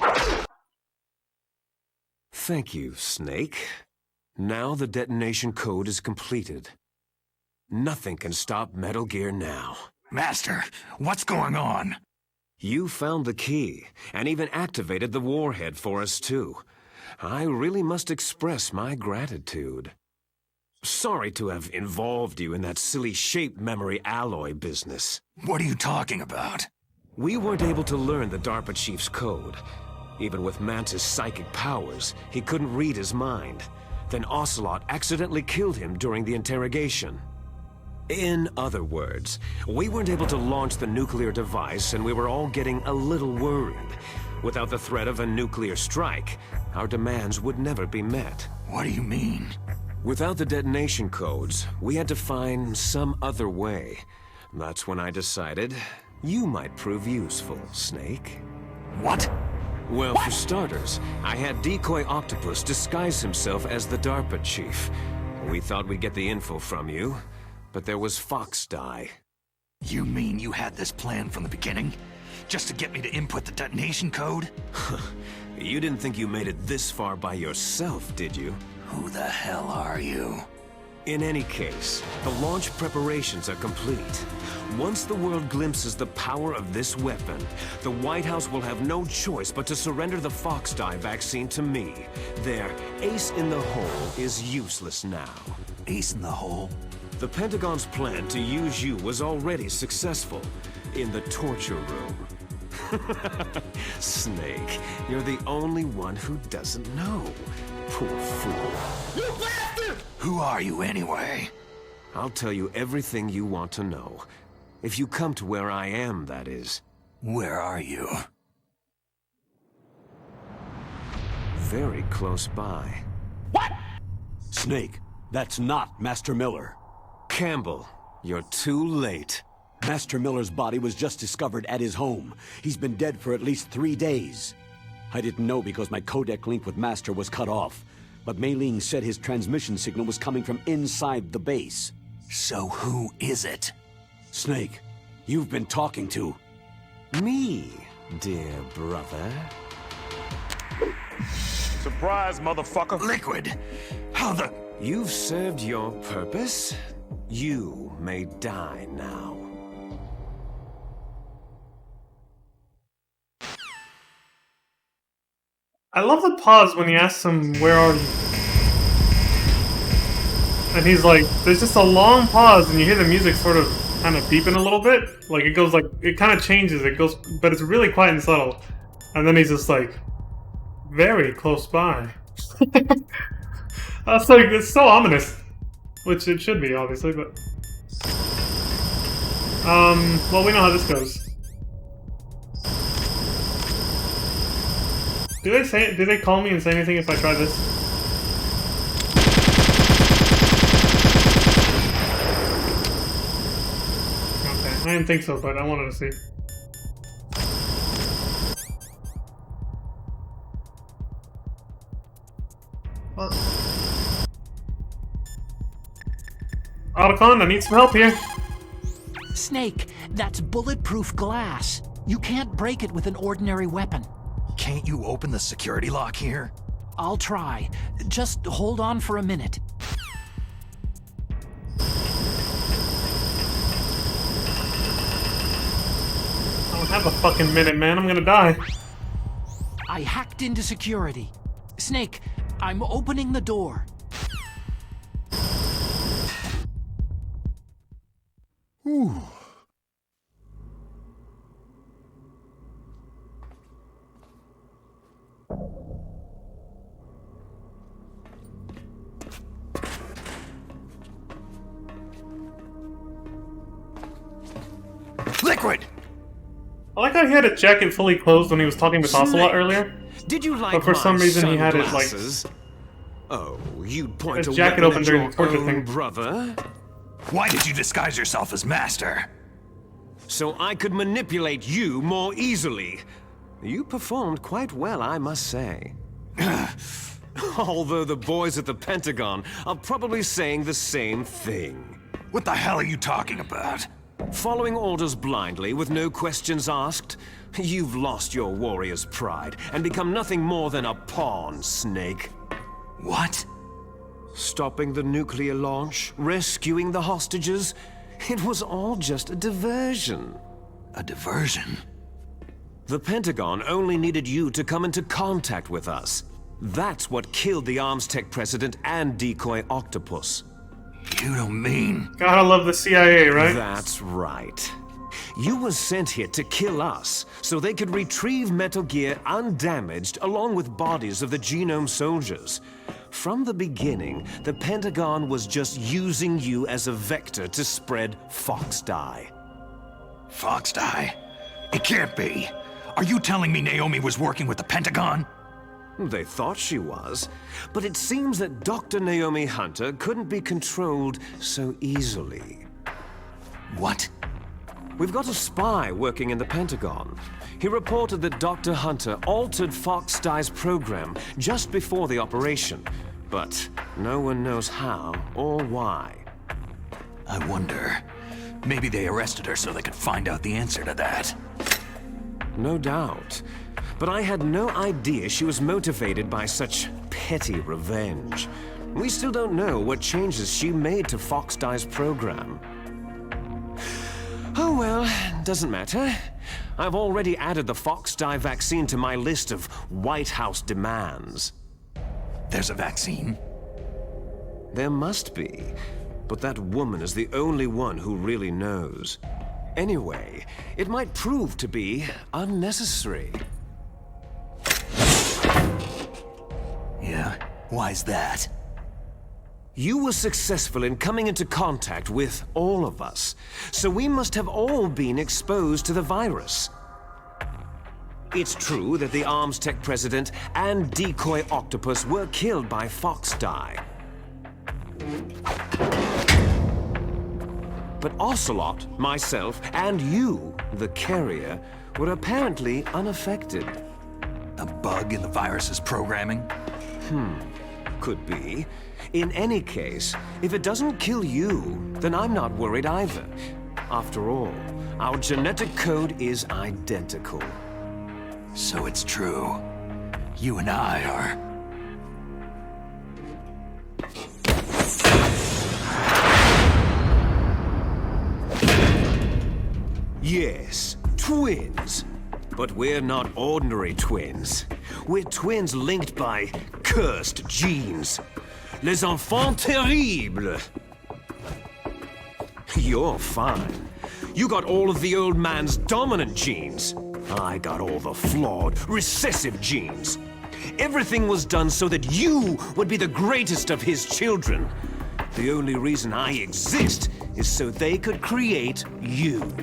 C: Thank you, Snake. Now the detonation code is completed. Nothing can stop Metal Gear now.
B: Master, what's going on?
C: You found the key, and even activated the warhead for us too. I really must express my gratitude. Sorry to have involved you in that silly shape memory alloy business.
B: What are you talking about?
C: We weren't able to learn the DARPA chief's code. Even with Mantis' psychic powers, he couldn't read his mind. Then Ocelot accidentally killed him during the interrogation. In other words, we weren't able to launch the nuclear device and we were all getting a little worried. Without the threat of a nuclear strike, our demands would never be met.
B: What do you mean?
C: Without the detonation codes, we had to find some other way. That's when I decided you might prove useful, Snake.
B: What?
C: Well, for starters, I had Decoy Octopus disguise himself as the DARPA chief. We thought we'd get the info from you, but there was Foxdie.
B: You mean you had this plan from the beginning? Just to get me to input the detonation code?
C: You didn't think you made it this far by yourself, did you?
B: Who the hell are you?
C: In any case, the launch preparations are complete. Once the world glimpses the power of this weapon, the White House will have no choice but to surrender the Foxdie vaccine to me. Their ace in the hole is useless now.
B: Ace in the hole?
C: The Pentagon's plan to use you was already successful in the torture room. Snake, you're the only one who doesn't know. Poor fool.
B: You bastard! Who are you anyway?
C: I'll tell you everything you want to know. If you come to where I am, that is.
B: Where are you?
C: Very close by.
E: What? Snake, that's not Master Miller.
C: Campbell, you're too late.
E: Master Miller's body was just discovered at his home. He's been dead for at least 3 days. I didn't know because my codec link with Master was cut off, but Mei Ling said his transmission signal was coming from inside the base.
B: So who is it?
E: Snake, you've been talking to...
C: Me, dear brother.
L: Surprise, motherfucker!
B: Liquid! How the...
C: You've served your purpose. You may die now.
A: I love the pause when he asks him, "Where are you?" And he's like, there's just a long pause, and you hear the music sort of kind of beeping a little bit. Like, it goes like, it kind of changes, it goes, but it's really quiet and subtle. And then he's just like, very close by. That's like, it's so ominous. Which it should be, obviously, but... well, we know how this goes. Do they call me and say anything if I try this? Okay, I didn't think so, but I wanted to see. What? Otacon, I need some help here.
H: Snake, that's bulletproof glass. You can't break it with an ordinary weapon.
B: Can't you open the security lock here?
H: I'll try. Just hold on for a minute.
A: I don't have a fucking minute, man. I'm gonna die.
H: I hacked into security. Snake, I'm opening the door.
D: Ooh.
B: Liquid!
A: I like how he had a jacket fully closed when he was talking with Ocelot earlier.
C: Did you like
A: but for some reason he had it like...
C: Oh, you'd point
A: a
C: a
A: jacket
C: weapon
A: open
C: at
A: during
C: your
A: the torture
C: own
A: thing.
C: brother?
B: Why did you disguise yourself as Master?
C: So I could manipulate you more easily. You performed quite well, I must say. Although the boys at the Pentagon are probably saying the same thing.
B: What the hell are you talking about?
C: Following orders blindly with no questions asked? You've lost your warrior's pride and become nothing more than a pawn, Snake.
B: What?
C: Stopping the nuclear launch, rescuing the hostages, it was all just a diversion.
B: A diversion?
C: The Pentagon only needed you to come into contact with us. That's what killed the ArmsTech president and Decoy Octopus.
B: You don't mean...
A: Gotta love the CIA, right?
C: That's right. You were sent here to kill us, so they could retrieve Metal Gear undamaged along with bodies of the Genome soldiers. From the beginning, the Pentagon was just using you as a vector to spread Foxdie.
B: Foxdie? It can't be. Are you telling me Naomi was working with the Pentagon?
C: They thought she was, but it seems that Dr. Naomi Hunter couldn't be controlled so easily.
B: What?
C: We've got a spy working in the Pentagon. He reported that Dr. Hunter altered Fox Dye's program just before the operation, but no one knows how or why.
B: I wonder. Maybe they arrested her so they could find out the answer to that.
C: No doubt. But I had no idea she was motivated by such petty revenge. We still don't know what changes she made to Fox Dye's program. Oh well, doesn't matter. I've already added the Fox Dye vaccine to my list of White House demands.
B: There's a vaccine?
C: There must be, but that woman is the only one who really knows. Anyway, it might prove to be unnecessary.
B: Yeah? Why's that?
C: You were successful in coming into contact with all of us, so we must have all been exposed to the virus. It's true that the Arms Tech president and Decoy Octopus were killed by Fox Dye. But Ocelot, myself, and you, the carrier, were apparently unaffected.
B: A bug in the virus's programming?
C: Could be. In any case, if it doesn't kill you, then I'm not worried either. After all, our genetic code is identical.
B: So it's true. You and I are...
C: Yes, twins. But we're not ordinary twins. We're twins linked by cursed genes. Les enfants terribles. You're fine. You got all of the old man's dominant genes. I got all the flawed, recessive genes. Everything was done so that you would be the greatest of his children. The only reason I exist is so they could create you.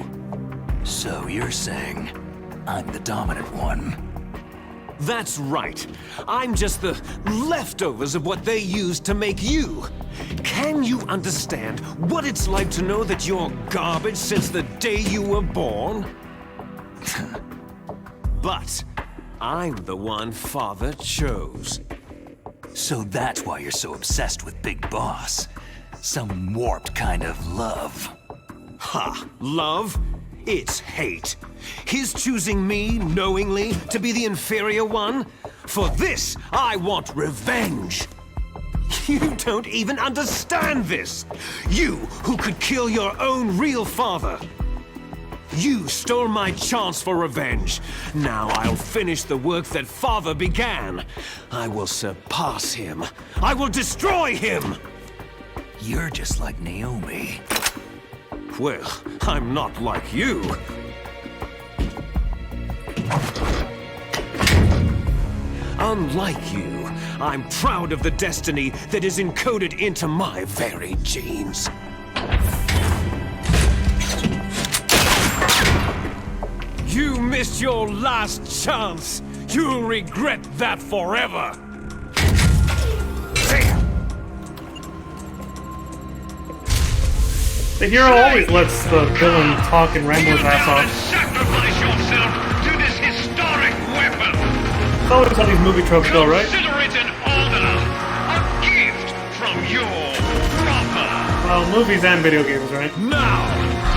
B: So you're saying I'm the dominant one?
C: That's right. I'm just the leftovers of what they used to make you. Can you understand what it's like to know that you're garbage since the day you were born? But I'm the one Father chose.
B: So that's why you're so obsessed with Big Boss. Some warped kind of love.
C: Ha! Love? It's hate. His choosing me, knowingly, to be the inferior one? For this, I want revenge. You don't even understand this. You, who could kill your own real father. You stole my chance for revenge. Now I'll finish the work that Father began. I will surpass him. I will destroy him.
B: You're just like Naomi.
C: Well, I'm not like you. Unlike you, I'm proud of the destiny that is encoded into my very genes. You missed your last chance. You'll regret that forever.
A: The hero always lets the villain talk and ramble his ass off.
L: Sacrifice yourself to this historic weapon.
A: It's always how these movie tropes go, right?
L: Consider it an honor, a gift from your brother.
A: Well, movies and video games, right?
L: Now,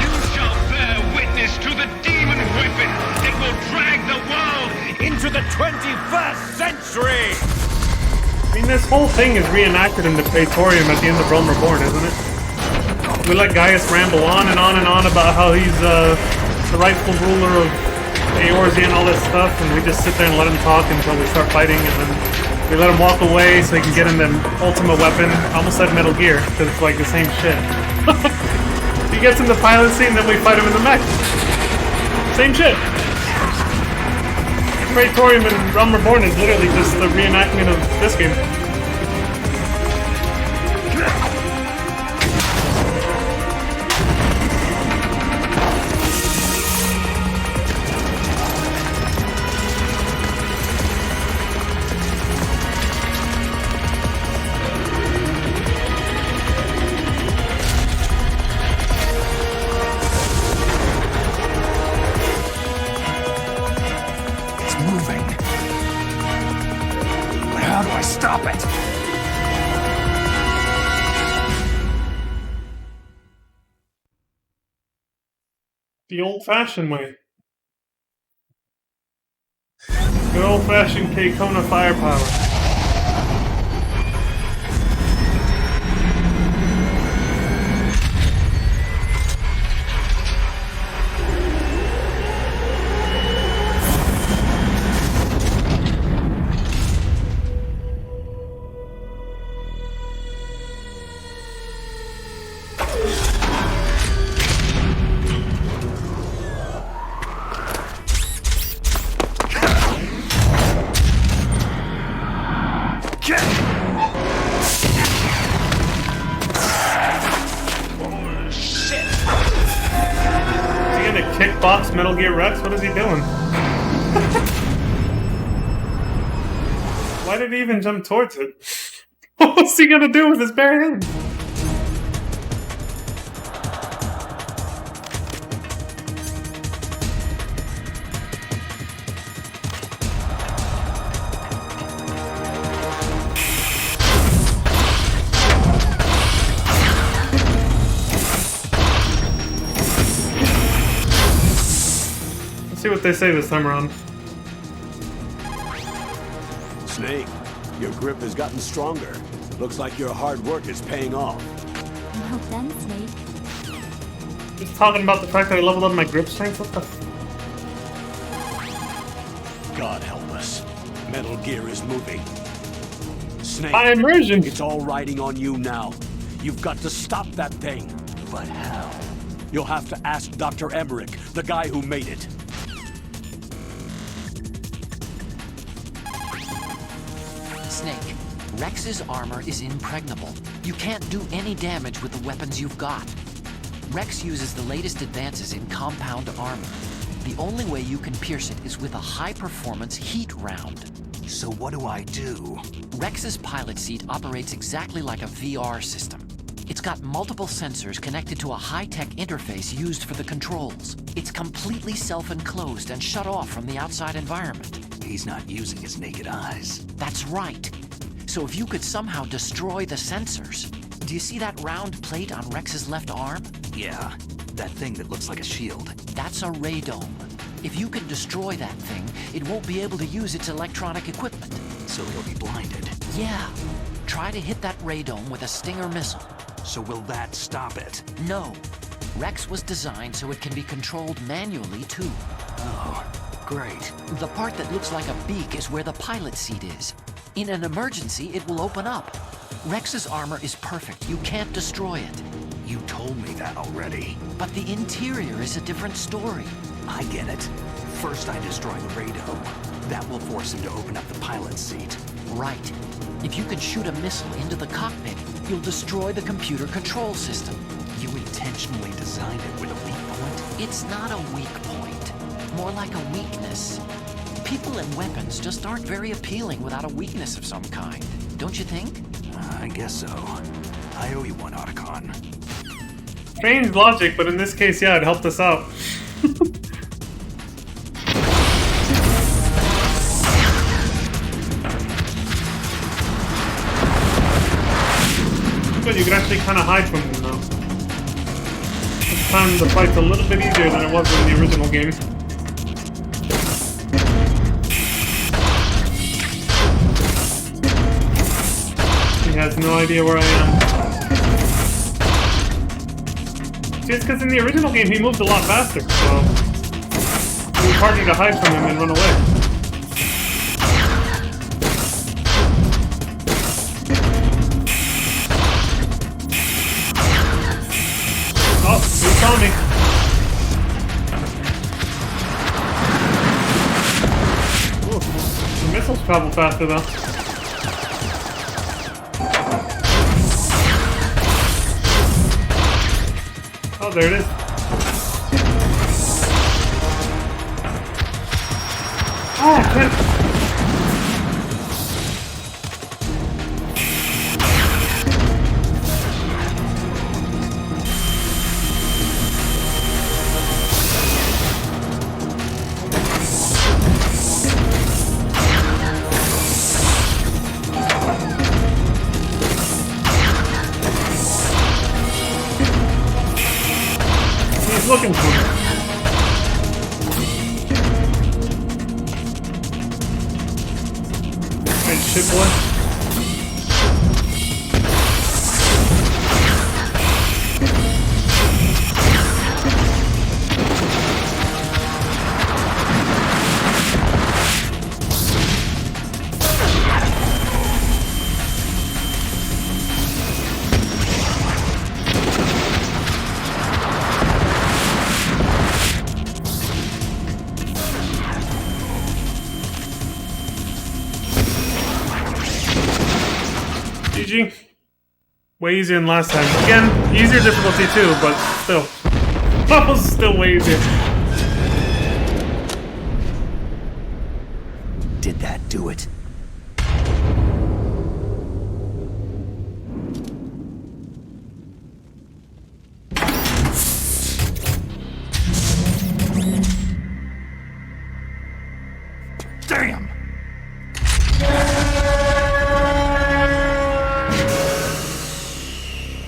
L: you shall bear witness to the demon weapon that will drag the world into the 21st century.
A: I mean, this whole thing is reenacted in the Praetorium at the end of Rome Reborn, isn't it? We let Gaius ramble on and on and on about how he's the rightful ruler of Eorzea and all this stuff, and we just sit there and let him talk until we start fighting, and then we let him walk away so he can get in the ultimate weapon. I almost said Metal Gear, because it's like the same shit. He gets in the pilot scene, then we fight him in the mech. Same shit. Praetorium and Rome Reborn is literally just the reenactment of this game. The old-fashioned way. Good old-fashioned K-Kona firepower. Kickbox Metal Gear Rex? What is he doing? Why did he even jump towards it? What was he gonna do with his bare hand? See what they say this time around.
E: Snake, your grip has gotten stronger. Looks like your hard work is paying off.
K: Well done, Snake.
A: Just talking about the fact that I leveled up my grip strength. What the
E: God help us. Metal Gear is moving. Snake,
A: by immersion.
E: It's all riding on you now. You've got to stop that thing.
B: But how?
E: You'll have to ask Dr. Emmerich, the guy who made it.
M: Snake, Rex's armor is impregnable. You can't do any damage with the weapons you've got. Rex uses the latest advances in compound armor. The only way you can pierce it is with a high-performance heat round.
B: So what do I do?
M: Rex's pilot seat operates exactly like a VR system. It's got multiple sensors connected to a high-tech interface used for the controls. It's completely self-enclosed and shut off from the outside environment.
B: He's not using his naked eyes.
M: That's right. So if you could somehow destroy the sensors... Do you see that round plate on Rex's left arm?
B: Yeah, that thing that looks like a shield.
M: That's a radome. If you can destroy that thing, it won't be able to use its electronic equipment.
B: So he'll be blinded.
M: Yeah. Try to hit that radome with a Stinger missile.
B: So will that stop it?
M: No. Rex was designed so it can be controlled manually, too.
B: Oh, great.
M: The part that looks like a beak is where the pilot seat is. In an emergency, it will open up. Rex's armor is perfect. You can't destroy it.
B: You told me that already.
M: But the interior is a different story.
B: I get it. First I destroy the radome. That will force him to open up the pilot seat.
M: Right. If you can shoot a missile into the cockpit, you'll destroy the computer control system.
B: You intentionally designed it with a weak point?
M: It's not a weak point. More like a weakness. People and weapons just aren't very appealing without a weakness of some kind. Don't you think?
B: I guess so. I owe you one, Otacon.
A: Strange logic, but in this case, yeah, it helped us out. But you can actually kind of hide from them now. This time the fight's a little bit easier than it was in the original game. He has no idea where I am. See, it's because in the original game he moved a lot faster, so it was harder to hide from him and run away. Oh, he saw me. Ooh, the missiles travel faster though. Oh, there it is. Oh, man. He's looking for me. shit, boy. GG. Way easier than last time. Again, easier difficulty too, but still. That was still way easier.
B: Did that do it? Damn!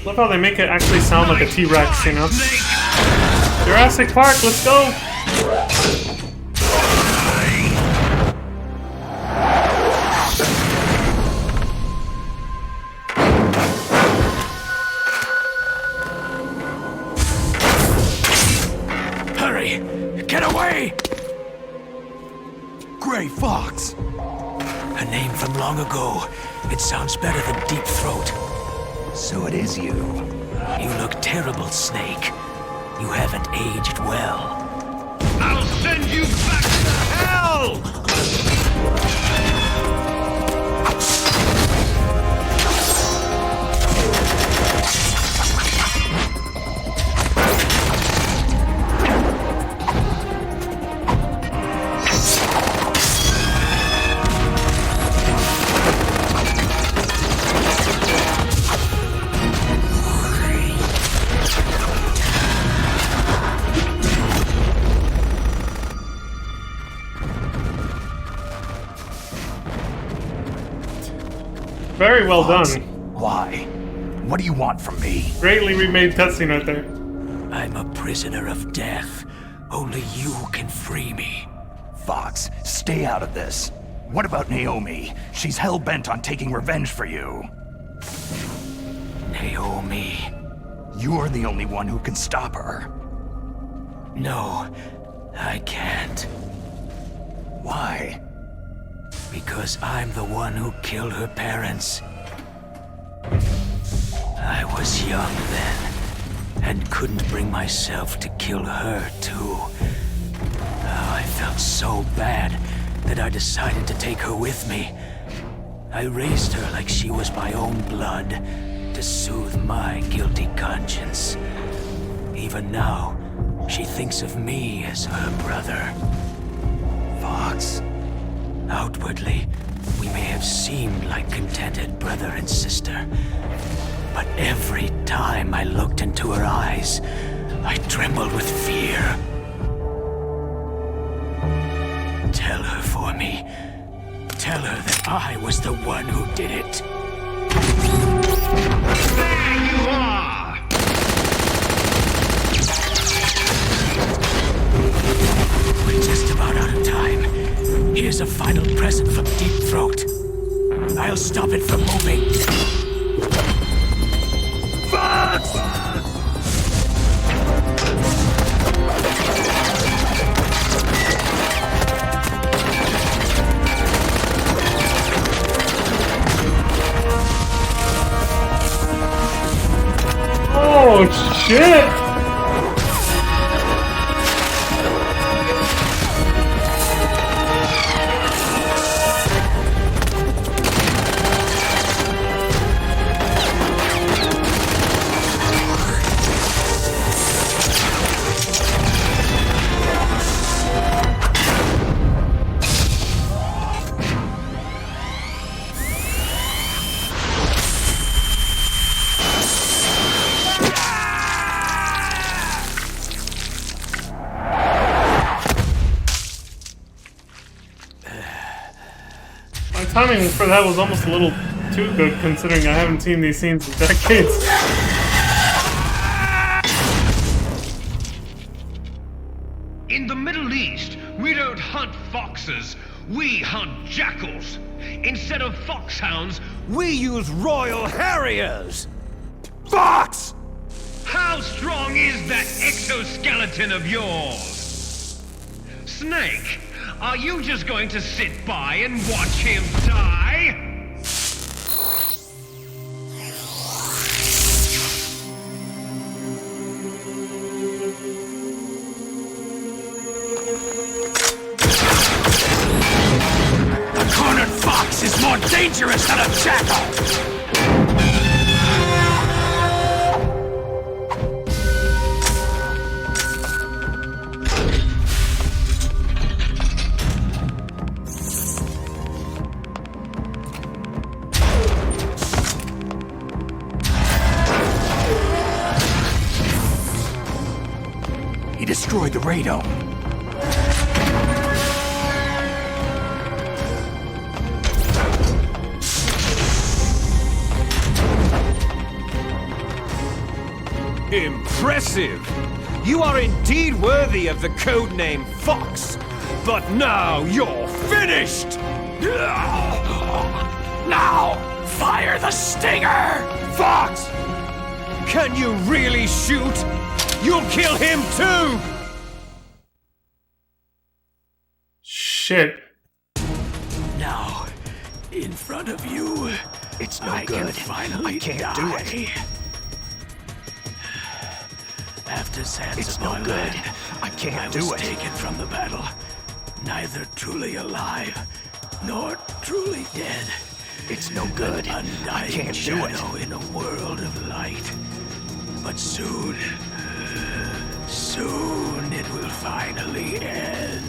A: Love how they make it actually sound like a T-Rex, you know? Jurassic Park, let's go!
B: Hurry! Get away! Gray Fox!
I: A name from long ago. It sounds better than Deep Throat.
B: So it is you.
I: You look terrible, Snake. You haven't aged well.
L: I'll send you back to hell!
A: Very well
B: Fox,
A: done.
B: Why? What do you want from me?
A: Greatly remade cutscene right there.
I: I'm a prisoner of death. Only you can free me.
B: Fox, stay out of this. What about Naomi? She's hell-bent on taking revenge for you.
I: Naomi.
B: You're the only one who can stop her.
I: No, I can't.
B: Why?
I: Because I'm the one who killed her parents. I was young then, and couldn't bring myself to kill her too. Oh, I felt so bad that I decided to take her with me. I raised her like she was my own blood, to soothe my guilty conscience. Even now, she thinks of me as her brother.
B: Fox.
I: Outwardly, we may have seemed like contented brother and sister. But every time I looked into her eyes, I trembled with fear. Tell her for me. Tell her that I was the one who did it.
L: There you are!
I: We're just about out of time. Here's a final present from Deep Throat. I'll stop it from moving.
B: Fox!
A: Oh, shit! Timing for that was almost a little too good, considering I haven't seen these scenes in decades.
L: In the Middle East, we don't hunt foxes, we hunt jackals. Instead of foxhounds,
C: We use Royal Harriers! Fox!
L: how strong is that exoskeleton of yours? Snake, are you just going to sit by and watch him die?
B: A cornered fox is more dangerous than a jackal! He destroyed the radome.
C: Impressive! You are indeed worthy of the codename Fox. But now you're finished!
B: Now, fire the stinger!
C: Fox! Can you really shoot? You'll kill him too!
A: Shit.
B: Now, in front of you,
C: It's no
B: I
C: good.
B: can finally
C: I can't
B: die.
C: do it.
B: After Zanzibar
C: It's no good.
B: land,
C: I can't
B: I
C: do
B: was
C: it.
B: taken from the battle, neither truly alive nor truly dead.
C: It's no good.
B: An
C: I
B: undying
C: can't do it.
B: shadow in a world of light. But soon it will finally end.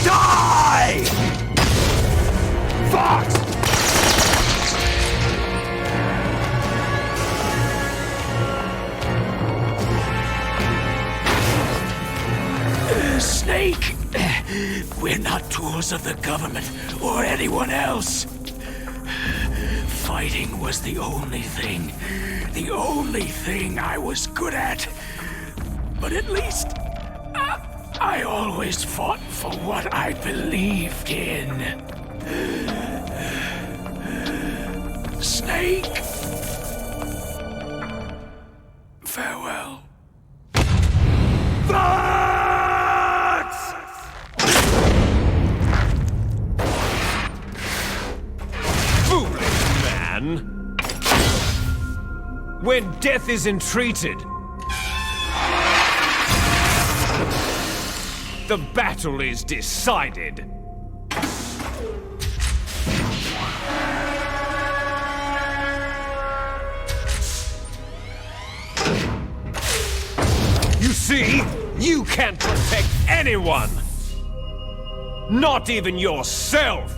C: Die! Fox!
B: Snake, we're not tools of the government or anyone else. Fighting was the only thing I was good at. But at least I always fought for what I believed in. Snake, farewell.
C: Foolish man! When death is entreated, the battle is decided. You see, you can't protect anyone! Not even yourself!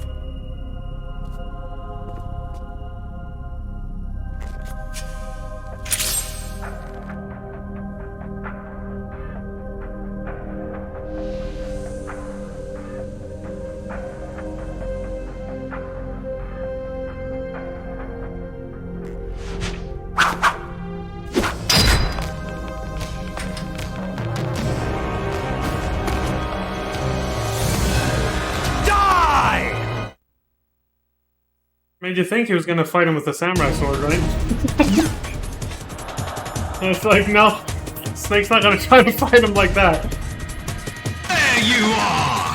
A: Made you think he was gonna fight him with a samurai sword, right? And it's like, no, Snake's not gonna try to fight him like that.
L: There you are!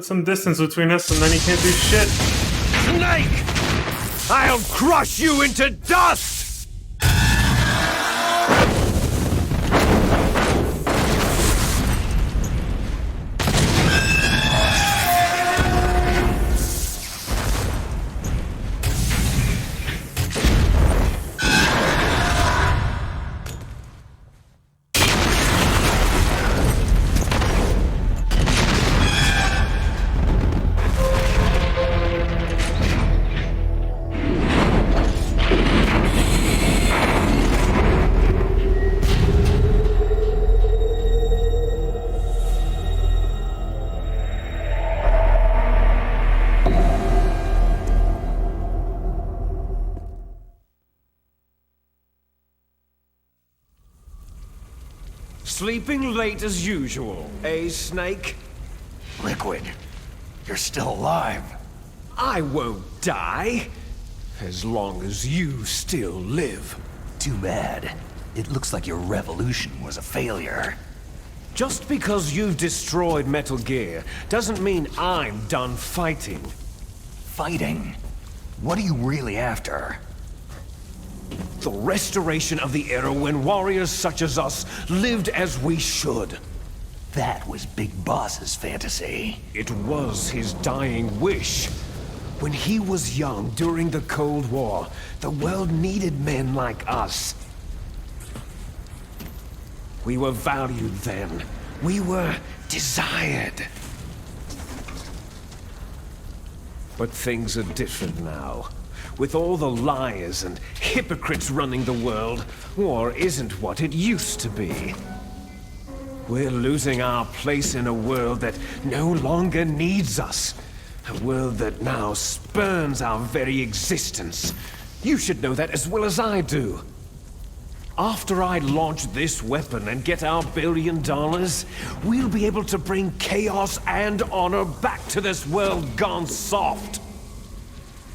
A: Put some distance between us and then you can't do shit.
C: Snake! I'll crush you into dust! Sleeping late as usual, eh, Snake?
B: Liquid, you're still alive.
C: I won't die, as long as you still live.
B: Too bad. It looks like your revolution was a failure.
C: Just because you've destroyed Metal Gear doesn't mean I'm done fighting.
B: Fighting? What are you really after?
C: The restoration of the era when warriors such as us lived as we should.
B: That was Big Boss's fantasy.
C: It was his dying wish. When he was young during the Cold War, the world needed men like us. We were valued then. We were desired. But things are different now. With all the liars and hypocrites running the world, war isn't what it used to be. We're losing our place in a world that no longer needs us. A world that now spurns our very existence. You should know that as well as I do. After I launch this weapon and get our $1 billion, we'll be able to bring chaos and honor back to this world gone soft.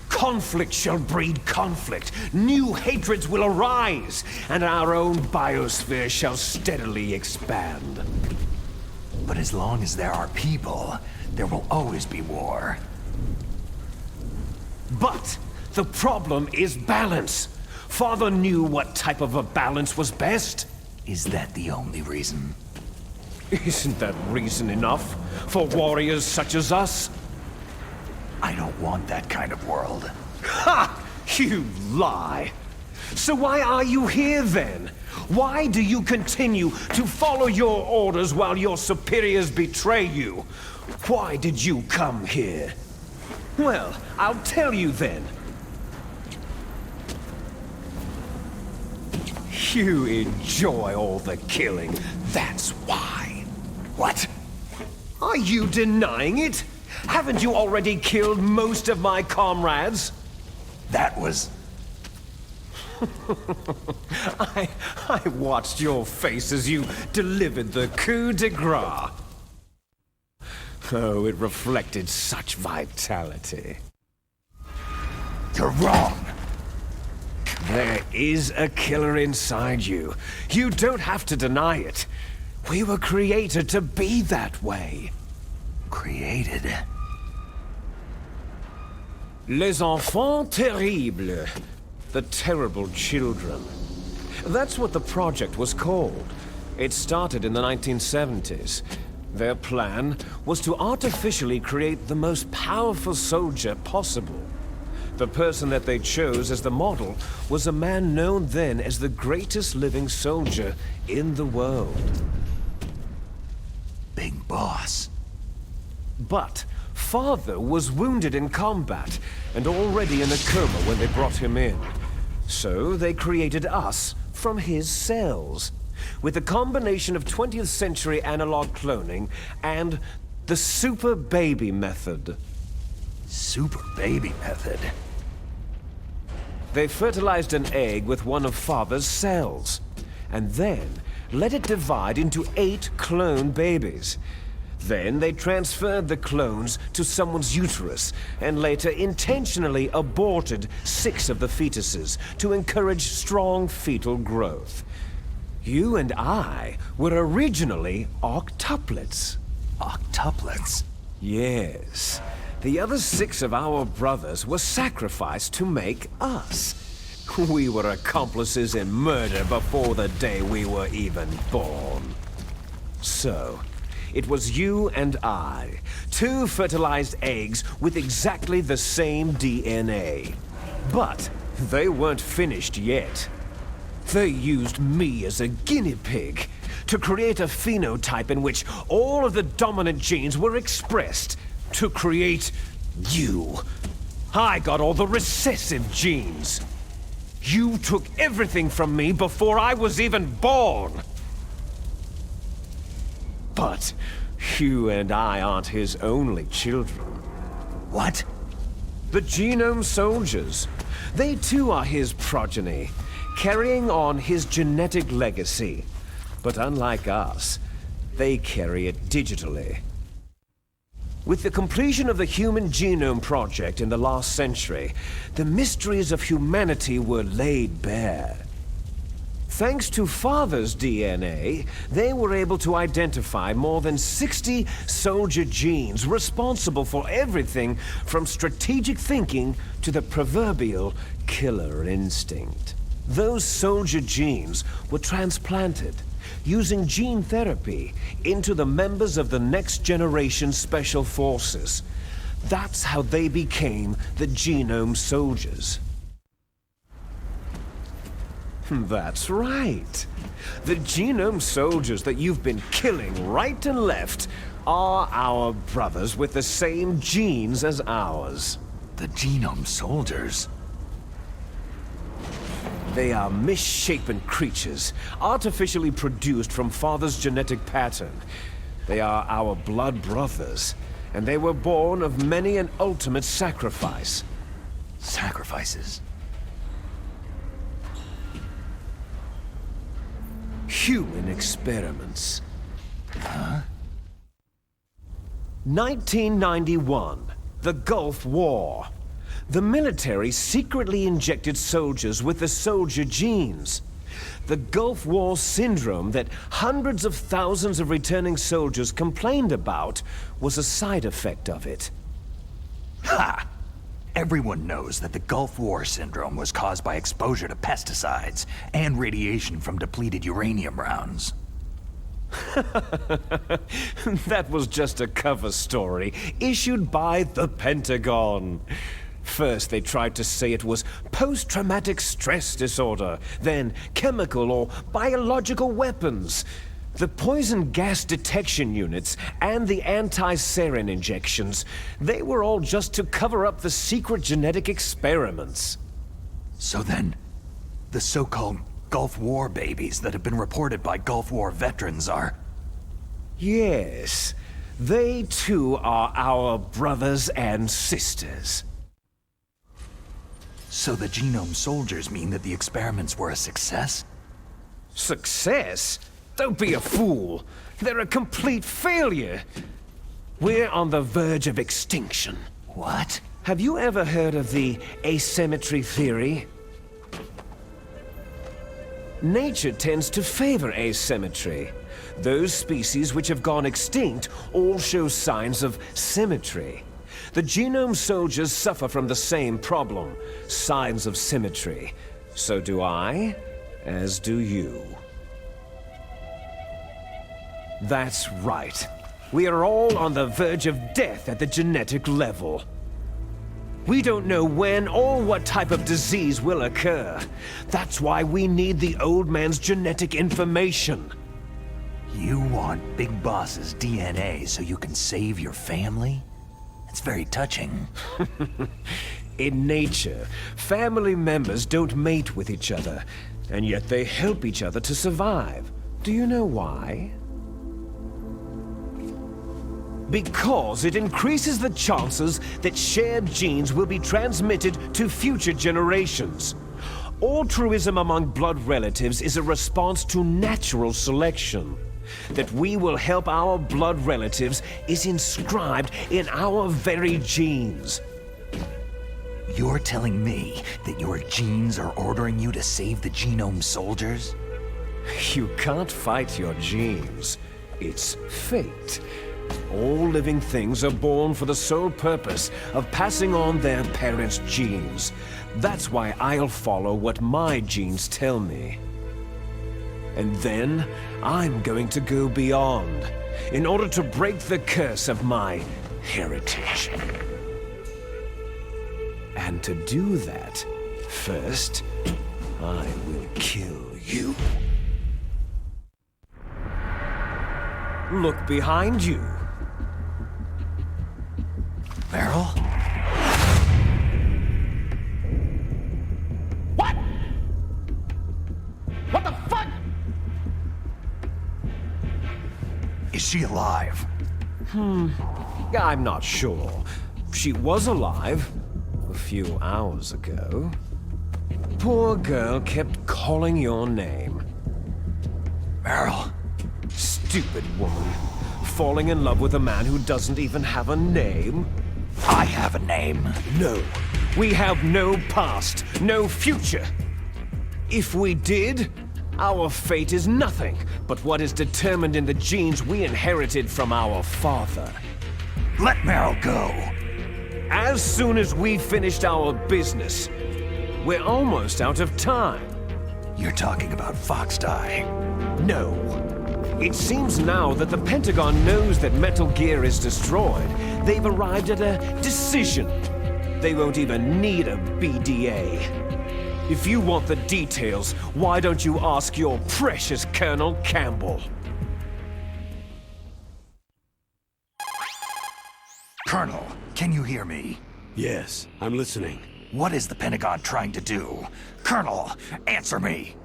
C: Conflict shall breed conflict, new hatreds will arise, and our own biosphere shall steadily expand.
B: But as long as there are people, there will always be war.
C: But the problem is balance. Father knew what type of a balance was best.
B: Is that the only reason?
C: Isn't that reason enough for warriors such as us?
B: I don't want that kind of world.
C: Ha! You lie! So why are you here then? Why do you continue to follow your orders while your superiors betray you? Why did you come here? Well, I'll tell you then. You enjoy all the killing, that's why.
B: What?
C: Are you denying it? Haven't you already killed most of my comrades?
B: That was...
C: I watched your face as you delivered the coup de grace. Oh, it reflected such vitality.
B: You're wrong.
C: There is a killer inside you. You don't have to deny it. We were created to be that way.
B: Created?
C: Les enfants terribles. The terrible children. That's what the project was called. It started in the 1970s. Their plan was to artificially create the most powerful soldier possible. The person that they chose as the model was a man known then as the greatest living soldier in the world.
B: Big Boss.
C: But Father was wounded in combat and already in a coma when they brought him in. So they created us from his cells, with a combination of 20th century analog cloning and the Super Baby method.
B: Super Baby method?
C: They fertilized an egg with one of Father's cells, and then let it divide into 8 clone babies. Then they transferred the clones to someone's uterus, and later intentionally aborted 6 of the fetuses to encourage strong fetal growth. You and I were originally octuplets.
B: Octuplets?
C: Yes. The other 6 of our brothers were sacrificed to make us. We were accomplices in murder before the day we were even born. So, it was you and I, 2 fertilized eggs with exactly the same DNA. But they weren't finished yet. They used me as a guinea pig to create a phenotype in which all of the dominant genes were expressed to create you. I got all the recessive genes. You took everything from me before I was even born. But you and I aren't his only children.
B: What?
C: The Genome Soldiers. They too are his progeny, carrying on his genetic legacy. But unlike us, they carry it digitally. With the completion of the Human Genome Project in the last century, the mysteries of humanity were laid bare. Thanks to Father's DNA, they were able to identify more than 60 soldier genes responsible for everything from strategic thinking to the proverbial killer instinct. Those soldier genes were transplanted using gene therapy into the members of the Next Generation Special Forces. That's how they became the Genome Soldiers. That's right. The Genome Soldiers that you've been killing right and left are our brothers with the same genes as ours.
B: The Genome Soldiers?
C: They are misshapen creatures, artificially produced from Father's genetic pattern. They are our blood brothers, and they were born of many an ultimate sacrifice.
B: Sacrifices?
C: Human experiments.
B: Huh?
C: 1991, the Gulf War. The military secretly injected soldiers with the soldier genes. The Gulf War syndrome that hundreds of thousands of returning soldiers complained about was a side effect of it.
B: Ha! Everyone knows that the Gulf War syndrome was caused by exposure to pesticides and radiation from depleted uranium rounds.
C: That was just a cover story issued by the Pentagon. First, they tried to say it was post-traumatic stress disorder, then chemical or biological weapons. The poison gas detection units and the anti-sarin injections, they were all just to cover up the secret genetic experiments.
B: So then, the so-called Gulf War babies that have been reported by Gulf War veterans are...
C: Yes, they too are our brothers and sisters.
B: So the Genome Soldiers mean that the experiments were a success?
C: Success? Don't be a fool. They're a complete failure. We're on the verge of extinction.
B: What?
C: Have you ever heard of the asymmetry theory? Nature tends to favor asymmetry. Those species which have gone extinct all show signs of symmetry. The Genome Soldiers suffer from the same problem, signs of symmetry. So do I, as do you. That's right. We are all on the verge of death at the genetic level. We don't know when or what type of disease will occur. That's why we need the old man's genetic information.
B: You want Big Boss's DNA so you can save your family? It's very touching.
C: In nature, family members don't mate with each other, and yet they help each other to survive. Do you know why? Because it increases the chances that shared genes will be transmitted to future generations. Altruism among blood relatives is a response to natural selection. That we will help our blood relatives is inscribed in our very genes.
B: You're telling me that your genes are ordering you to save the Genome Soldiers?
C: You can't fight your genes. It's fate. All living things are born for the sole purpose of passing on their parents' genes. That's why I'll follow what my genes tell me. And then, I'm going to go beyond, in order to break the curse of my heritage. And to do that, first, I will kill you. Look behind you.
B: Meryl?
L: What? What the fuck?
B: Is she alive?
C: I'm not sure. She was alive a few hours ago. Poor girl kept calling your name.
B: Meryl?
C: Stupid woman. Falling in love with a man who doesn't even have a name?
B: I have a name.
C: No. We have no past, no future. If we did, our fate is nothing but what is determined in the genes we inherited from our father.
B: Let Meryl go.
C: As soon as we finished our business, we're almost out of time.
B: You're talking about Foxdie.
C: No. It seems now that the Pentagon knows that Metal Gear is destroyed. They've arrived at a decision. They won't even need a BDA. If you want the details, why don't you ask your precious Colonel Campbell?
B: Colonel, can you hear me?
E: Yes, I'm listening.
B: What is the Pentagon trying to do? Colonel, answer me!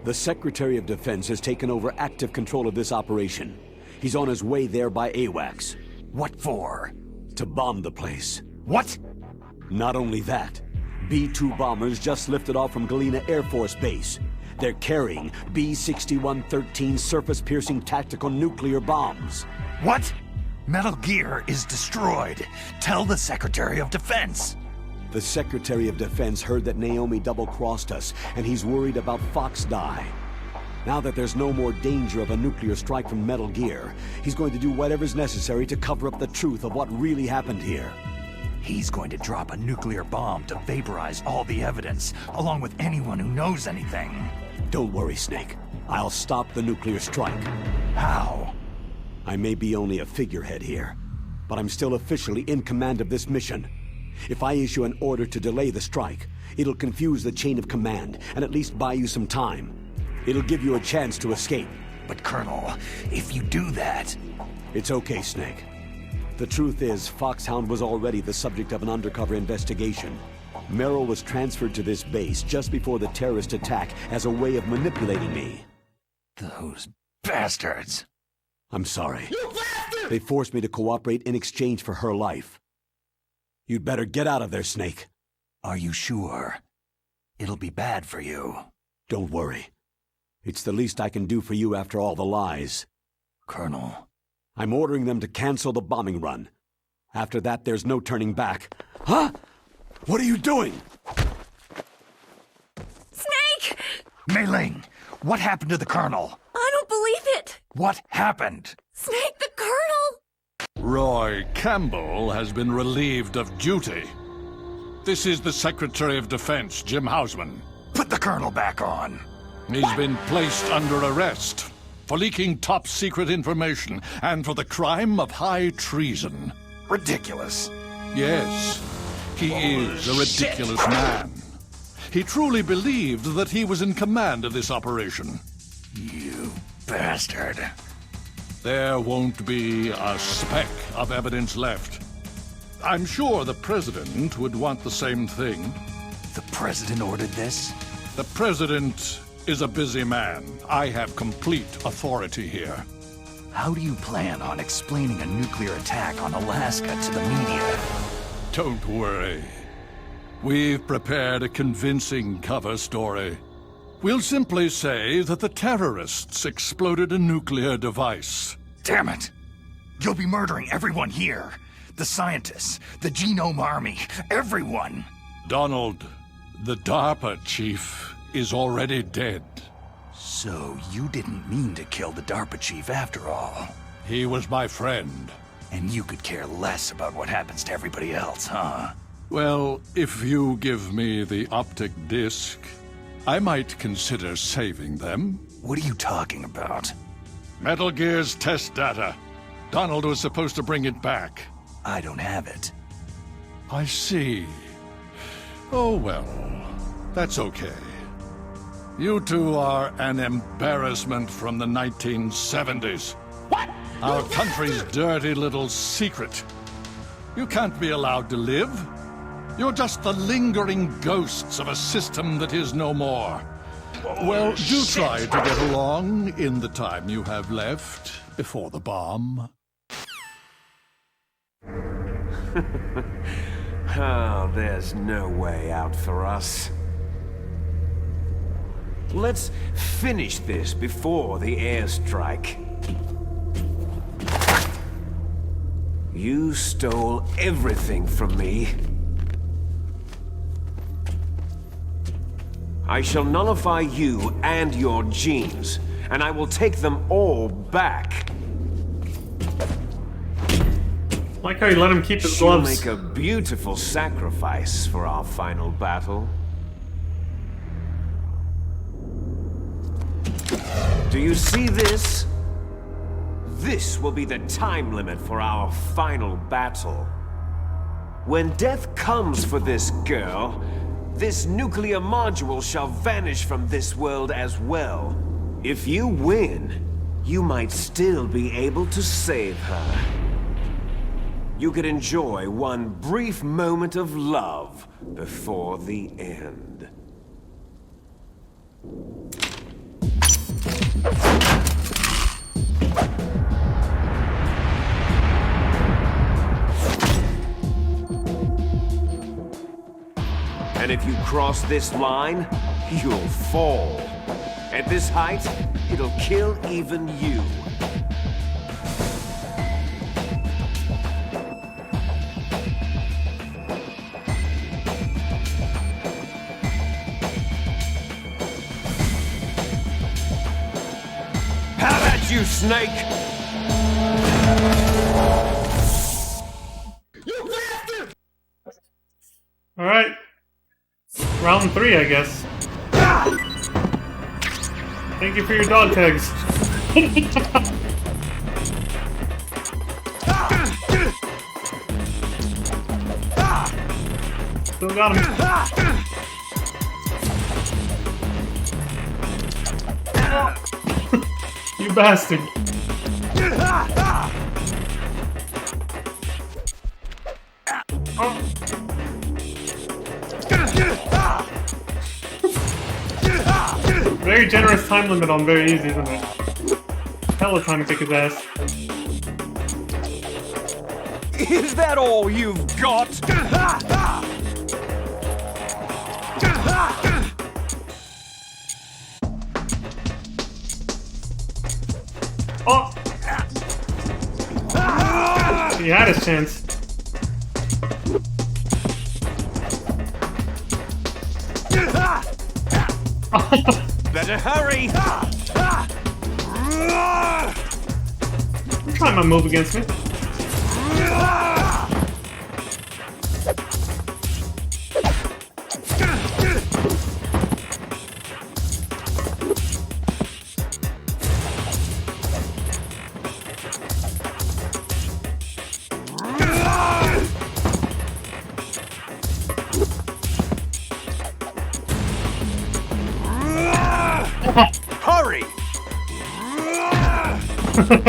E: The Secretary of Defense has taken over active control of this operation. He's on his way there by AWACS.
B: What for?
E: To bomb the place.
B: What?
E: Not only that, B-2 bombers just lifted off from Galena Air Force Base. They're carrying B-6113 surface-piercing tactical nuclear bombs.
B: What? Metal Gear is destroyed. Tell the Secretary of Defense.
E: The Secretary of Defense heard that Naomi double-crossed us, and he's worried about Foxdie. Now that there's no more danger of a nuclear strike from Metal Gear, he's going to do whatever's necessary to cover up the truth of what really happened here.
B: He's going to drop a nuclear bomb to vaporize all the evidence, along with anyone who knows anything.
E: Don't worry, Snake. I'll stop the nuclear strike.
B: How?
E: I may be only a figurehead here, but I'm still officially in command of this mission. If I issue an order to delay the strike, it'll confuse the chain of command and at least buy you some time. It'll give you a chance to escape.
B: But Colonel, if you do that...
E: It's okay, Snake. The truth is, Foxhound was already the subject of an undercover investigation. Meryl was transferred to this base just before the terrorist attack as a way of manipulating me.
B: Those bastards!
E: I'm sorry. You bastard! They forced me to cooperate in exchange for her life. You'd better get out of there, Snake.
B: Are you sure? It'll be bad for you.
E: Don't worry. It's the least I can do for you after all the lies.
B: Colonel.
E: I'm ordering them to cancel the bombing run. After that, there's no turning back. Huh? What are you doing?
K: Snake!
B: Mei Ling, what happened to the Colonel?
K: I don't believe it!
B: What happened?
K: Snake, the Colonel!
N: Roy Campbell has been relieved of duty. This is the Secretary of Defense, Jim Hausman.
B: Put the Colonel back on.
N: He's been placed under arrest for leaking top-secret information and for the crime of high treason.
B: Ridiculous.
N: Yes, he is a ridiculous man. He truly believed that he was in command of this operation.
B: You bastard.
N: There won't be a speck of evidence left. I'm sure the President would want the same thing.
B: The President ordered this?
N: The President is a busy man. I have complete authority here.
B: How do you plan on explaining a nuclear attack on Alaska to the media?
N: Don't worry. We've prepared a convincing cover story. We'll simply say that the terrorists exploded a nuclear device.
B: Damn it! You'll be murdering everyone here. The scientists, the Genome Army, everyone.
N: Donald, the DARPA chief is already dead.
B: So you didn't mean to kill the DARPA chief after all.
N: He was my friend.
B: And you could care less about what happens to everybody else, huh?
N: Well, if you give me the optic disc, I might consider saving them.
B: What are you talking about?
N: Metal Gear's test data. Donald was supposed to bring it back.
B: I don't have it.
N: I see. Oh well, that's okay. You two are an embarrassment from the 1970s. What? Our country's dirty little secret. You can't be allowed to live. You're just the lingering ghosts of a system that is no more. Well, do try to get along in the time you have left before the bomb.
C: Oh, there's no way out for us. Let's finish this before the airstrike. You stole everything from me. I shall nullify you and your genes, and I will take them all back.
A: Like how you let him keep his
C: She'll
A: gloves.
C: make a beautiful sacrifice for our final battle. Do you see this? This will be the time limit for our final battle. When death comes for this girl, this nuclear module shall vanish from this world as well. If you win, you might still be able to save her. You could enjoy one brief moment of love before the end. And if you cross this line, you'll fall. At this height, it'll kill even you. How about you, Snake?
A: All right. Round 3, I guess. Thank you for your dog tags. Still got him. You bastard. Very generous time limit on very easy, isn't it? Hella time to kick his ass.
C: Is that all you've got?
A: Oh! He had his chance.
C: Better hurry!
A: Try my move against me.
C: Hurry!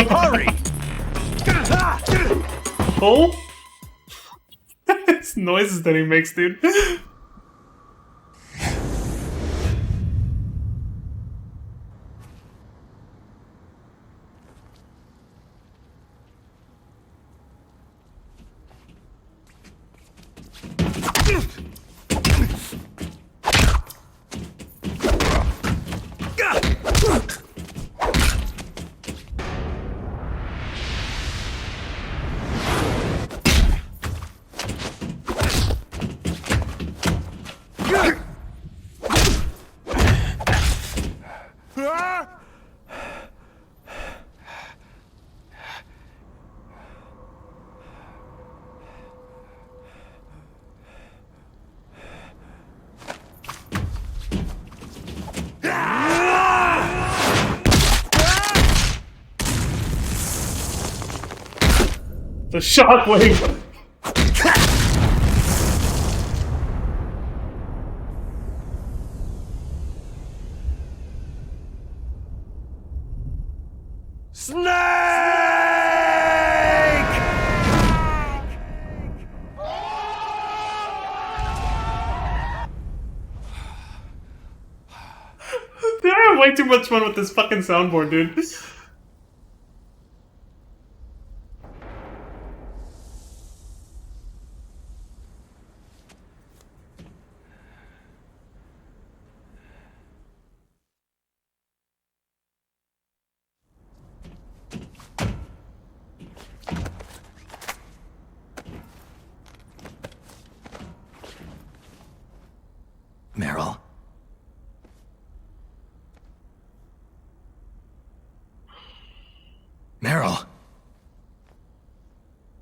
C: Hurry!
A: Oh? It's noises that he makes, dude. The shockwave. I have way too much fun with this fucking soundboard, dude.
B: Meryl. Meryl.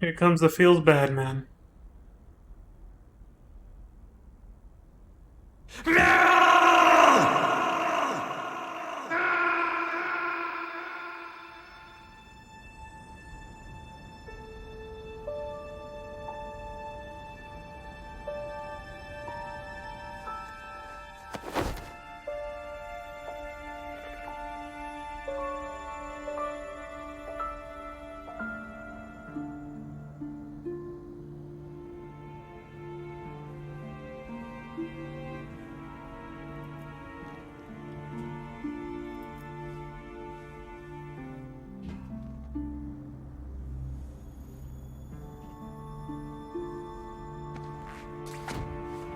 A: Here comes the feels bad man.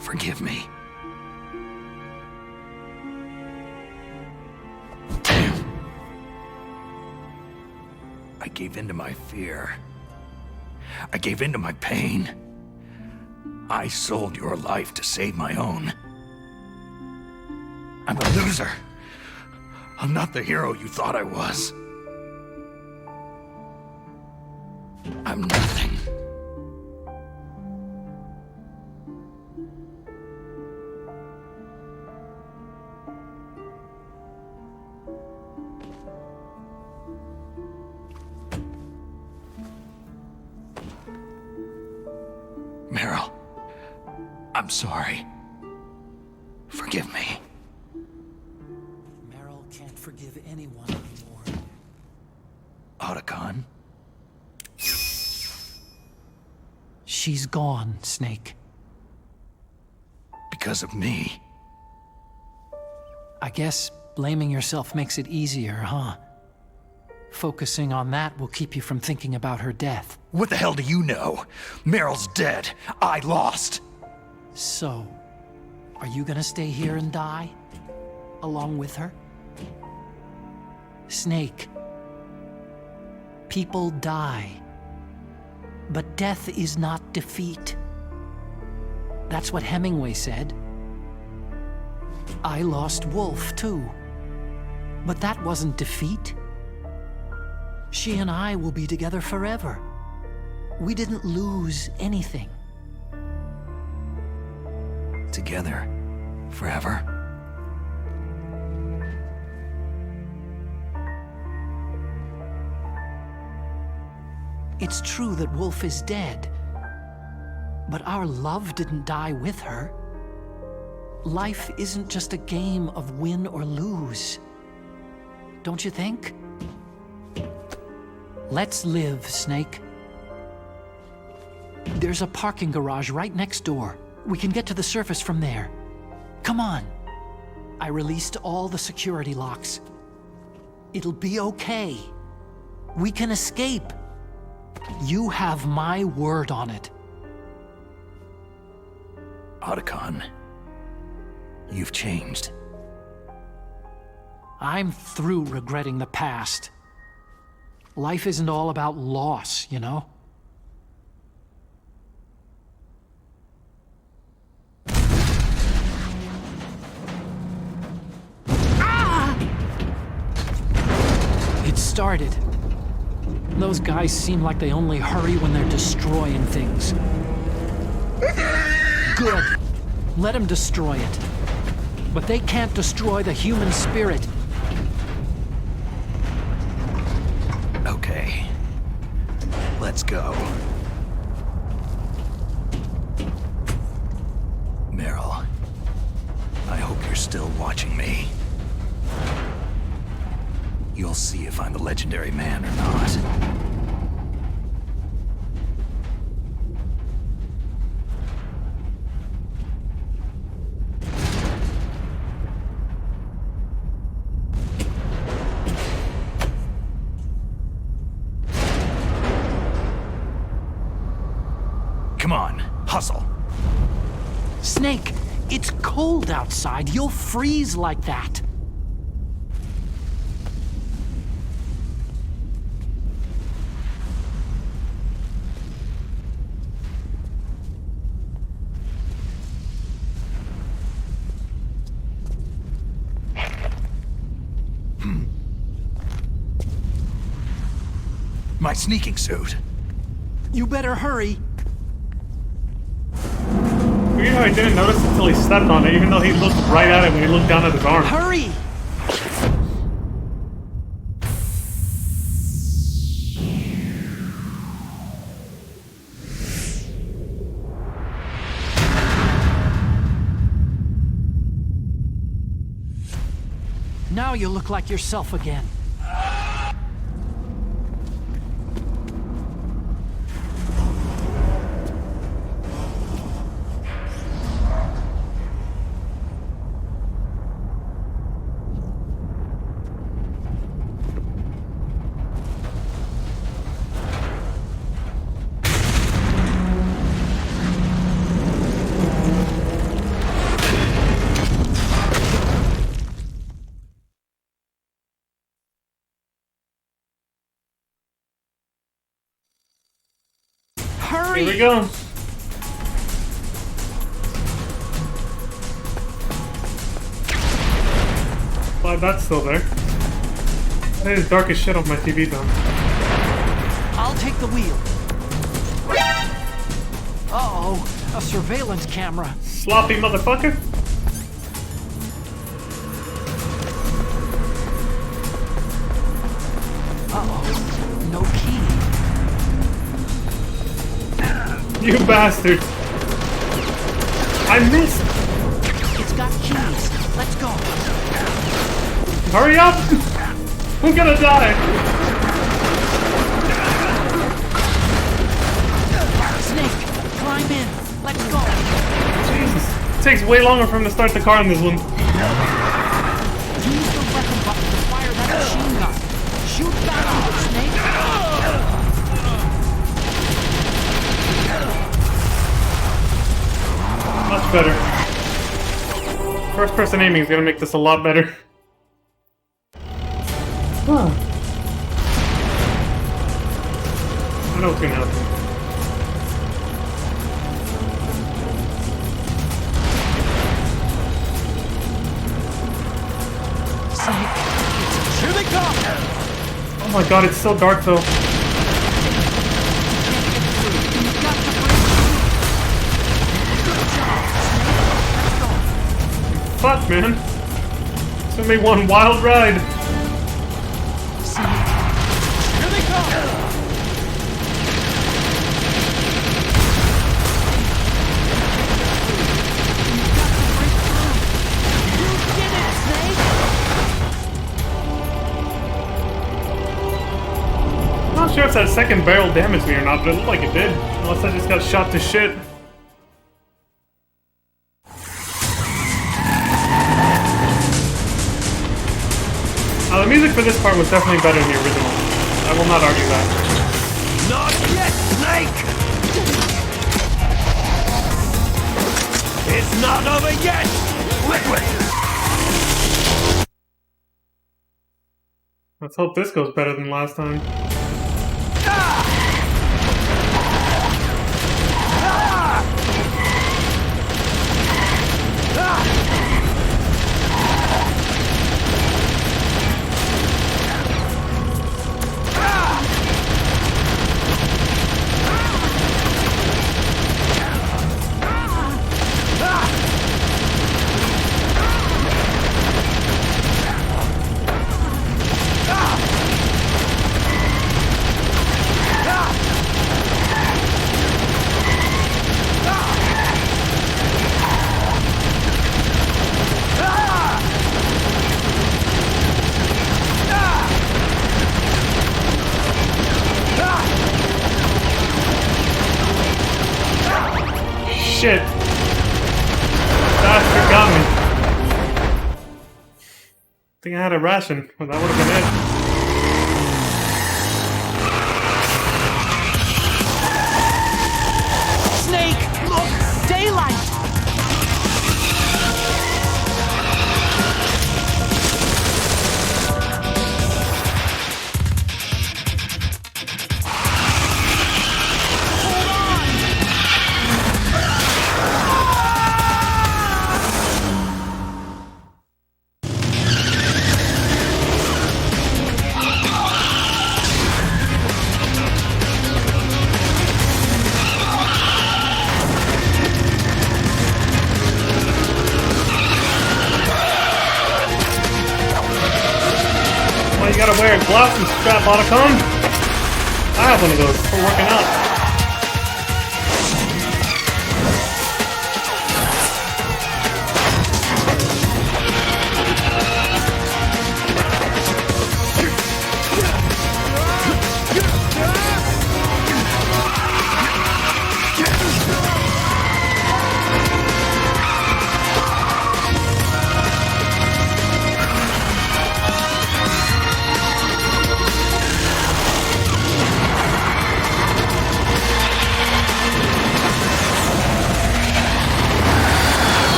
B: Forgive me. I gave in to my fear. I gave in to my pain. I sold your life to save my own. I'm a loser. I'm not the hero you thought I was. I'm nothing. Meryl, I'm sorry. Forgive me.
H: Meryl can't forgive anyone anymore.
B: Otacon?
H: She's gone, Snake.
B: Because of me.
H: I guess blaming yourself makes it easier, huh? Focusing on that will keep you from thinking about her death.
B: What the hell do you know? Meryl's dead. I lost.
H: So, are you gonna stay here and die? Along with her? Snake. People die. But death is not defeat. That's what Hemingway said. I lost Wolf, too. But that wasn't defeat. She and I will be together forever. We didn't lose anything.
B: Together? Forever?
H: It's true that Wolf is dead. But our love didn't die with her. Life isn't just a game of win or lose. Don't you think? Let's live, Snake. There's a parking garage right next door. We can get to the surface from there. Come on. I released all the security locks. It'll be okay. We can escape. You have my word on it.
B: Otacon, you've changed.
H: I'm through regretting the past. Life isn't all about loss, you know? Ah! It started. Those guys seem like they only hurry when they're destroying things. Good. Let them destroy it. But they can't destroy the human spirit.
B: Okay. Let's go. Meryl, I hope you're still watching me. You'll see if I'm the legendary man or not. Come on, hustle.
H: Snake, it's cold outside. You'll freeze like that.
B: My sneaking suit.
H: You better hurry.
A: Weird how I didn't notice until he stepped on it, even though he looked right at it when he looked down at his arm.
H: Hurry! Now you look like yourself again. Hurry!
A: Here we go. Glad that's still there. It is dark as shit on my TV though.
H: I'll take the wheel. Uh-oh, a surveillance camera.
A: Sloppy motherfucker.
H: Uh-oh, no key.
A: You bastard! I missed!
H: It's got keys. Let's go.
A: Hurry up! I'm gonna die!
H: Snake, climb in. Let's go.
A: Jesus. It takes way longer for him to start the car in this one.
H: Use the weapon button to fire that machine gun. Shoot back on it, Snake.
A: Much better. First person aiming is gonna make this a lot better. Huh. I know what's gonna happen.
H: Snake, here they come!
A: Oh my god, it's so dark though. Fuck, man. It's gonna be one wild ride.
H: Here they come! You did it, Snake!
A: I'm not sure if that second barrel damaged me or not, but it looked like it did. Unless I just got shot to shit. The music for this part was definitely better than the original. I will not argue that.
I: Not yet, Snake! It's not over yet! Liquid!
A: Let's hope this goes better than last time. shit. Bastard got me. I think I had a ration. Well, that would have been it.
H: Snake! Look! Daylight!
A: You gotta wear gloves and strap Otacon. I have one of those for working out.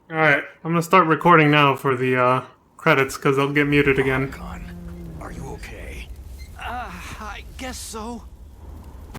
A: Alright, I'm gonna start recording now for the credits, because they'll get muted again.
B: Are you okay?
C: I guess so.